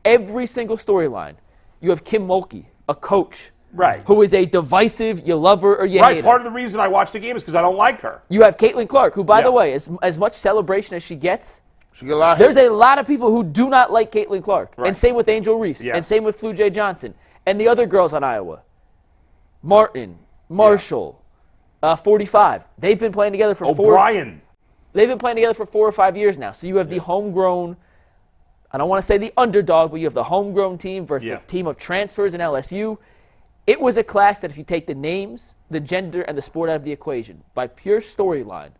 Every single storyline. You have Kim Mulkey, a coach, Right. who is a divisive, you love her or you hate Right. her. Part of the reason I watch the game is because I don't like her. You have Caitlin Clark, who, by Yeah. the way, as much celebration as she gets, She get a lot of there's hate. a lot of people who do not like Caitlin Clark. Right. And same with Angel Reese. Yes. And same with Flu J. Johnson. And the other girls on Iowa. Martin, Marshall, 45. They've been playing together for O'Brien. They've been playing together for 4 or 5 years now. So you have the homegrown, I don't want to say the underdog, but you have the homegrown team versus the team of transfers in LSU. It was a clash that if you take the names, the gender, and the sport out of the equation, by pure storyline,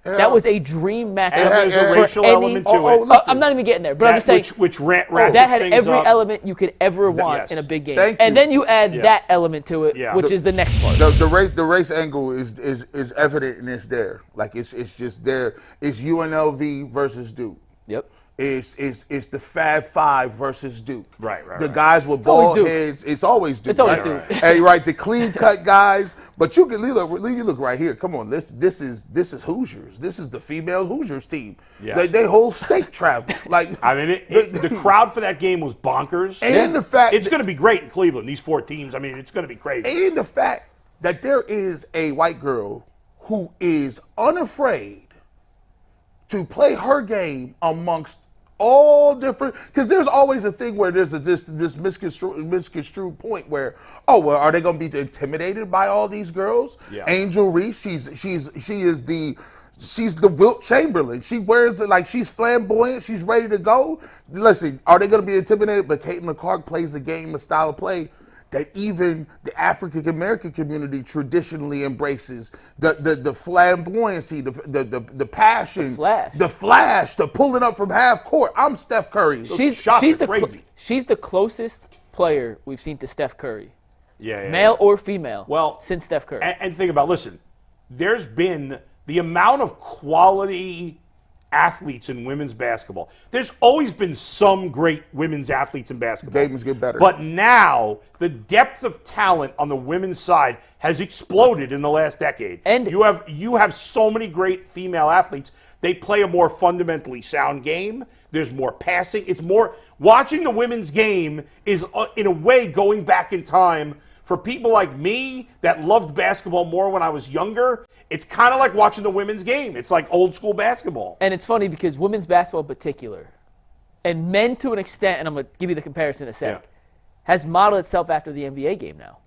that was a dream matchup. And there's a for racial any- element to it. listen. I'm not even getting there, but I'm just saying which ratchets that had things every up. element you could ever want yes. in a big game. Thank And you. then you add Yeah. that element to it, Yeah. which is the next part. The race angle is evident and it's there. Like it's just there. It's UNLV versus Duke. Yep. It's the Fab Five versus Duke. Right. The guys with always bald Duke. heads. It's always Duke. It's always right? Duke. Hey, right, the clean cut guys. But you can look right here. Come on, this is Hoosiers. This is the female Hoosiers team. Yeah. They whole state travel. Like I mean, the crowd for that game was bonkers. And the fact it's going to be great in Cleveland. These 4 teams. I mean, it's going to be crazy. And the fact that there is a white girl who is unafraid to play her game amongst all different, because there's always a thing where there's this misconstrued point where, oh, well, are they going to be intimidated by all these girls? Yeah. Angel Reese, she's the Wilt Chamberlain. She wears it like she's flamboyant. She's ready to go. Listen, are they going to be intimidated? But Caitlin Clark plays a game, a style of play that even the African American community traditionally embraces. The flamboyancy, the passion, the flash, the pulling up from half court. I'm Steph Curry. She's the closest player we've seen to Steph Curry. Male or female, since Steph Curry. And think about, listen, there's been the amount of quality athletes in women's basketball. There's always been some great women's athletes in basketball. Games get better. But now the depth of talent on the women's side has exploded in the last decade. And you have so many great female athletes. They play a more fundamentally sound game. There's more passing. It's more watching the women's game is in a way going back in time. For people like me that loved basketball more when I was younger, it's kind of like watching the women's game. It's like old school basketball. And it's funny because women's basketball in particular, and men to an extent, and I'm going to give you the comparison in a sec, has modeled itself after the NBA game now.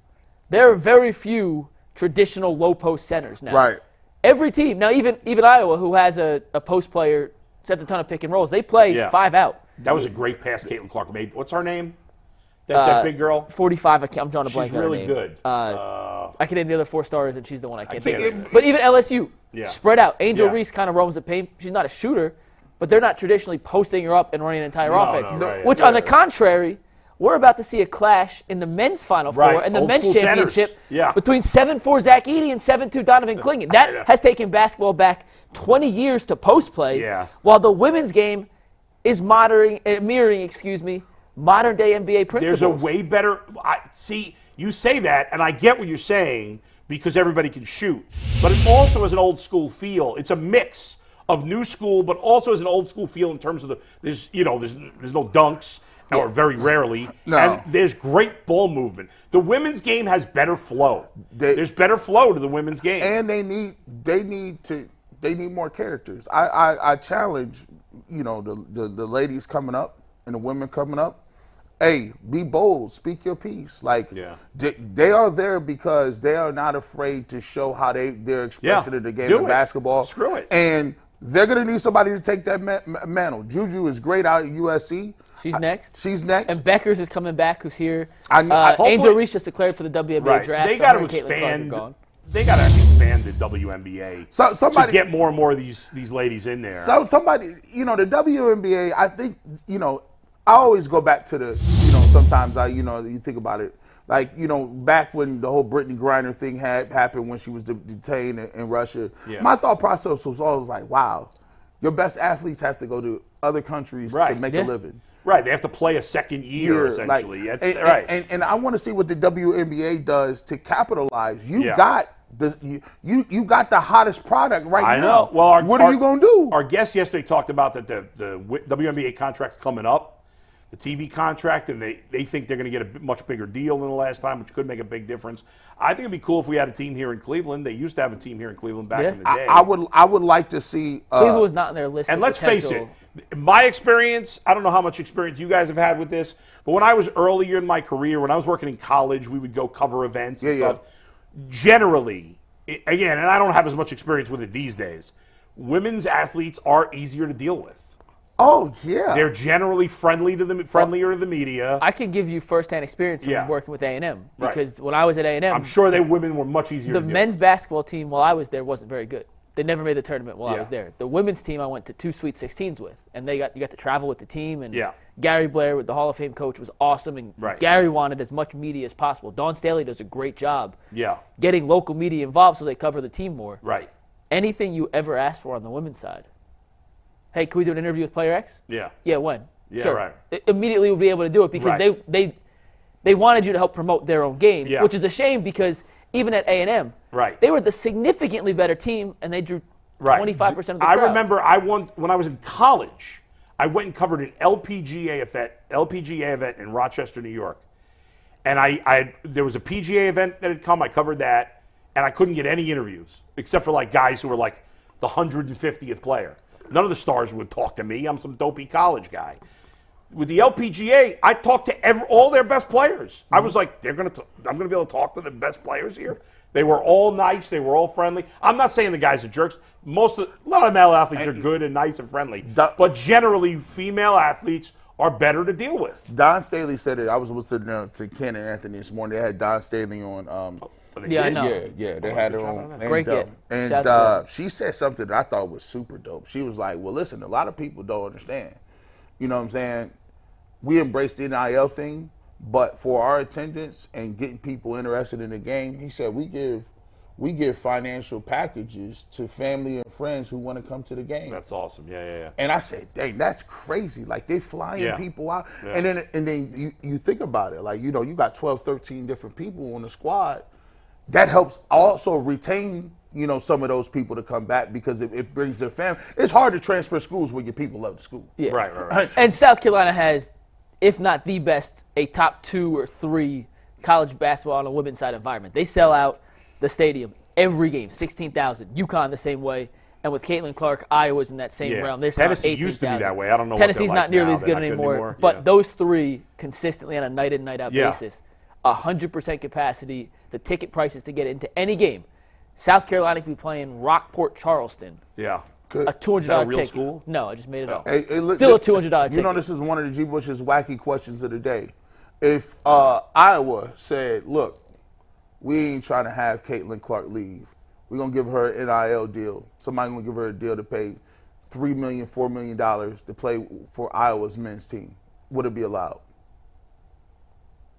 There are very few traditional low post centers now. Right. Every team, now even Iowa, who has a post player, sets a ton of pick and rolls, they play 5 out. That was a great pass Caitlin Clark made. What's her name? That big girl? 45, I'm drawing a blank on her name. She's really good. I can name the other 4 stars, and she's the one I can't think of. But even LSU, spread out. Angel Reese kind of roams the paint. She's not a shooter, but they're not traditionally posting her up and running an entire offense. Which, on the contrary, we're about to see a clash in the men's Final Four and the Old men's school championship between 7'4" Zach Edey and 7'2" Donovan Clingan. That has taken basketball back 20 years to post play, while the women's game is mirroring modern-day NBA principles. There's a way better see, you say that, and I get what you're saying because everybody can shoot. But it also has an old-school feel. It's a mix of new school, but also has an old-school feel in terms of there's no dunks, or very rarely. No. And there's great ball movement. The women's game has better flow. There's better flow to the women's game. And they need more characters. I challenge, the ladies coming up and the women coming up. Hey, be bold. Speak your piece. They are there because they are not afraid to show how their expression of the game of basketball. Screw it. And they're going to need somebody to take that mantle. Juju is great out at USC. She's next. And Beckers is coming back, who's here. Hopefully, Angel Reese just declared for the WNBA draft. They got to expand. They got to expand the WNBA to get more and more of these ladies in there. So somebody, the WNBA, I think, I always go back to sometimes you think about it, back when the whole Brittany Griner thing happened when she was detained in Russia. My thought process was always like, wow, your best athletes have to go to other countries to make a living. Right, they have to play a second year essentially. And I want to see what the WNBA does to capitalize. You got the hottest product now. I know. Well, what are you going to do? Our guest yesterday talked about that the WNBA contract's coming up, the TV contract, and they think they're going to get a much bigger deal than the last time, which could make a big difference. I think it'd be cool if we had a team here in Cleveland. They used to have a team here in Cleveland back in the day. I would like to see. Cleveland was not on their list. And let's face it, my experience, I don't know how much experience you guys have had with this, but when I was earlier in my career, when I was working in college, we would go cover events and stuff. Generally, again, and I don't have as much experience with it these days, women's athletes are easier to deal with. Oh, yeah. They're generally friendlier to the media. I can give you firsthand experience from working with A&M because when I was at A&M, I'm sure women were much easier to deal with. The men's basketball team while I was there wasn't very good. They never made the tournament while I was there. The women's team I went to 2 Sweet 16s with, and you got to travel with the team. And Gary Blair, the Hall of Fame coach, was awesome, and Gary wanted as much media as possible. Dawn Staley does a great job getting local media involved so they cover the team more. Right. Anything you ever asked for on the women's side. Hey, can we do an interview with Player X? Yeah. Yeah, when? Yeah, sure. right. Immediately we'll be able to do it because they wanted you to help promote their own game, which is a shame because even at A&M, they were the significantly better team, and they drew 25% of the crowd. I remember when I was in college, I went and covered an LPGA event in Rochester, New York. And there was a PGA event that had come. I covered that, and I couldn't get any interviews except for guys who were the 150th player. None of the stars would talk to me. I'm some dopey college guy. With the LPGA, I talked to all their best players. I was like, I'm going to be able to talk to the best players here. They were all nice. They were all friendly. I'm not saying the guys are jerks. A lot of male athletes are good and nice and friendly. But generally, female athletes are better to deal with. Don Staley said it. I was listening to Ken and Anthony this morning. They had Don Staley on. Yeah, I know. Yeah, they had her on. Great get. And she said something that I thought was super dope. She was like, well, listen, a lot of people don't understand. You know what I'm saying? We embrace the NIL thing, but for our attendance and getting people interested in the game, he said we give financial packages to family and friends who want to come to the game. That's awesome. Yeah. And I said, dang, that's crazy. Like, they flying people out. Yeah. And then you think about it. Like, you know, you got 12, 13 different people on the squad. That helps also retain, you know, some of those people to come back because it brings their family. It's hard to transfer schools when your people love the school. Yeah. Right. And South Carolina has, if not the best, a top 2 or 3 college basketball on a women's side environment. They sell out the stadium every game, 16,000. UConn the same way. And with Caitlin Clark, Iowa's in that same realm. They're Tennessee 18,000. used to be that way. I don't know. Tennessee's what not nearly now. as good anymore. But those 3 consistently on a night in, night out basis, 100% capacity. The ticket prices to get into any game. South Carolina could be playing Rockport, Charleston. Yeah. A $200 Is that a real ticket. school? No, I just made it up. Look, Still a $200 ticket. You know, this is one of the G. Bush's wacky questions of the day. If Iowa said, look, we ain't trying to have Caitlin Clark leave. We're going to give her an NIL deal. Somebody's going to give her a deal to pay $3 million, $4 million to play for Iowa's men's team. Would it be allowed?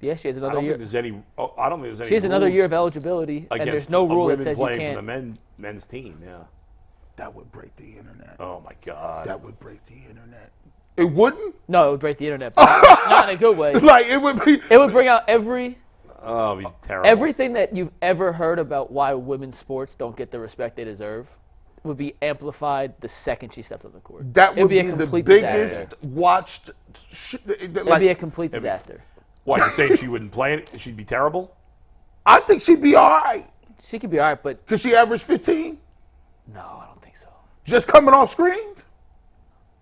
Yeah, she has another year. I don't think there's any. She has another year of eligibility, and there's no rule that says you can't. For the men's team, That would break the internet. Oh my God. That would break the internet. It wouldn't? No, it would break the internet, but not in a good way. Like, it would be. It would bring out it'd be terrible. everything that you've ever heard about why women's sports don't get the respect they deserve would be amplified the second she stepped on the court. That would be a the complete biggest disaster. watched. It'd be a complete disaster. What, you saying she wouldn't play it? She'd be terrible? I think she'd be all right. She could be all right, but Could she average 15? no, I don't think so. Just coming off screens?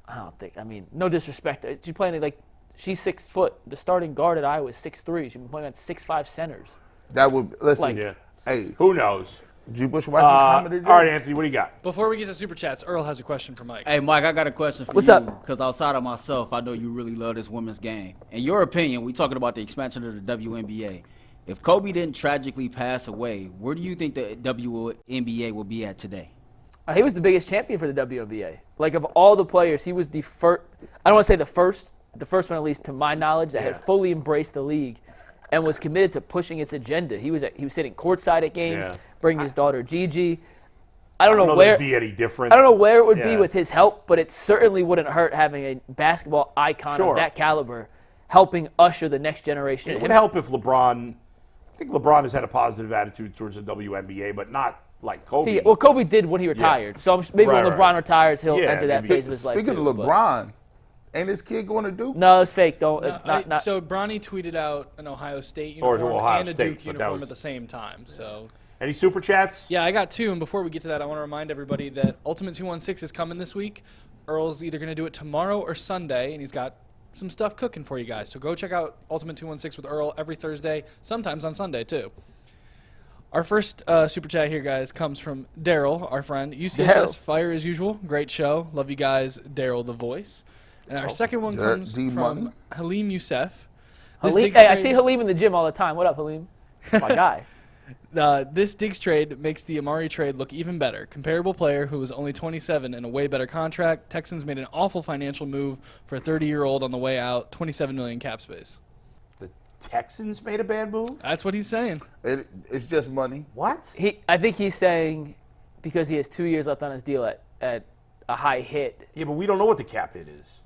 I don't think. I mean, no disrespect. She's playing like she's 6 foot. The starting guard at Iowa is 6'3". She's been playing on 6'5" centers. That would listen. Like, hey, Who knows? G. Bush Watkins commented. All right, Anthony, what do you got? Before we get to Super Chats, Earl has a question for Mike. Hey, Mike, I got a question for What's you. up? Because outside of myself, I know you really love this women's game. In your opinion, we talking about the expansion of the WNBA. If Kobe didn't tragically pass away, where do you think the WNBA will be at today? He was the biggest champion for the WNBA. Like, of all the players, he was the first. I don't want to say the first one at least to my knowledge that had fully embraced the league and was committed to pushing its agenda. He was sitting courtside at games, bringing his daughter Gigi. I don't know where it'd be any different. I don't know where it would be with his help, but it certainly wouldn't hurt having a basketball icon of that caliber helping usher the next generation. It would help if LeBron. I think LeBron has had a positive attitude towards the WNBA, but not like Kobe. Well, Kobe did when he retired, so maybe when LeBron retires, he'll enter that phase of his life. Speaking of LeBron, ain't this kid going to Duke? No, it's fake. It's not. So Bronny tweeted out an Ohio State uniform and a Duke uniform at the same time. So. Any super chats? Yeah, I got 2. And before we get to that, I want to remind everybody that Ultimate 216 is coming this week. Earl's either going to do it tomorrow or Sunday, and he's got some stuff cooking for you guys. So go check out Ultimate 216 with Earl every Thursday, sometimes on Sunday too. Our first super chat here, guys, comes from Daryl, our friend. UCSS says, fire as usual. Great show. Love you guys, Daryl the voice. And our second one comes from Halim Youssef. I see Halim in the gym all the time. What up, Halim? My guy. This Diggs trade makes the Amari trade look even better. Comparable player who was only 27 and a way better contract. Texans made an awful financial move for a 30-year-old on the way out. $27 million cap space. The Texans made a bad move? That's what he's saying. It's just money. What? I think he's saying because he has 2 years left on his deal at a high hit. Yeah, but we don't know what the cap hit is.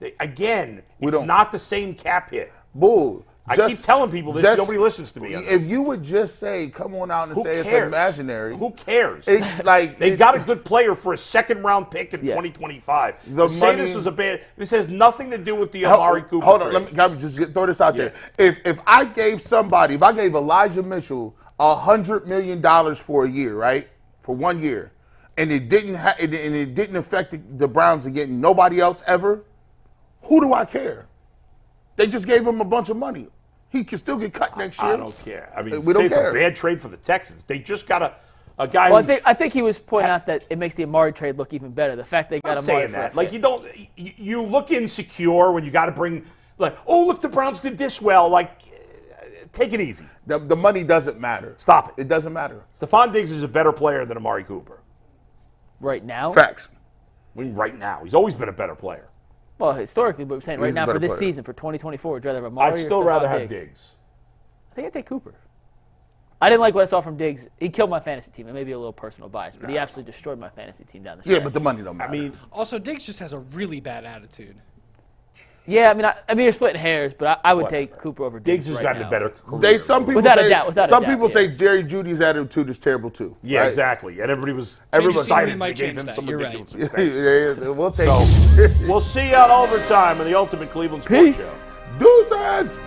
It's not the same cap hit. Bull. I keep telling people this. Nobody listens to me. If you would just say, come on out and say it's imaginary. Who cares? They got a good player for a second-round pick in 2025. This has nothing to do with the Amari Cooper Hold on. trade. Let me just throw this out there. If I gave Elijah Mitchell $100 million for a year, right? For 1 year, and it didn't affect the Browns again, nobody else ever, who do I care? They just gave him a bunch of money. He can still get cut next year. I don't care. I mean, we don't it's care. a bad trade for the Texans. They just got a guy. Well, I think he was pointing out that it makes the Amari trade look even better. The fact they got Amari for that. Like you look insecure when you got to bring like, oh look, the Browns did this well. Like, take it easy. The money doesn't matter. Stop it. It doesn't matter. Stephon Diggs is a better player than Amari Cooper. Right now? Facts. I mean, right now, he's always been a better player. Well, historically, but we're saying right He's a now for better this player. season, for 2024, would you rather have Amari I'd or still Stephon rather have Diggs? Diggs. I think I'd take Cooper. I didn't like what I saw from Diggs. He killed my fantasy team. It may be a little personal bias, but he absolutely destroyed my fantasy team down the stretch. Yeah, but the money don't matter. I mean, Also, Diggs just has a really bad attitude. Yeah, I mean, you're splitting hairs, but I would take Whatever. Cooper over Diggs. Diggs has right gotten now. a better career. some people Without a say doubt, without a some doubt, people yeah. say Jerry Judy's attitude is terrible too. Yeah, right? exactly. And everybody was Everybody- excited. might They gave change him that. some You're ridiculous right. expense. Yeah, we'll take So, it. we'll see you on overtime in the Ultimate Cleveland Sports Show. Peace. Deuces.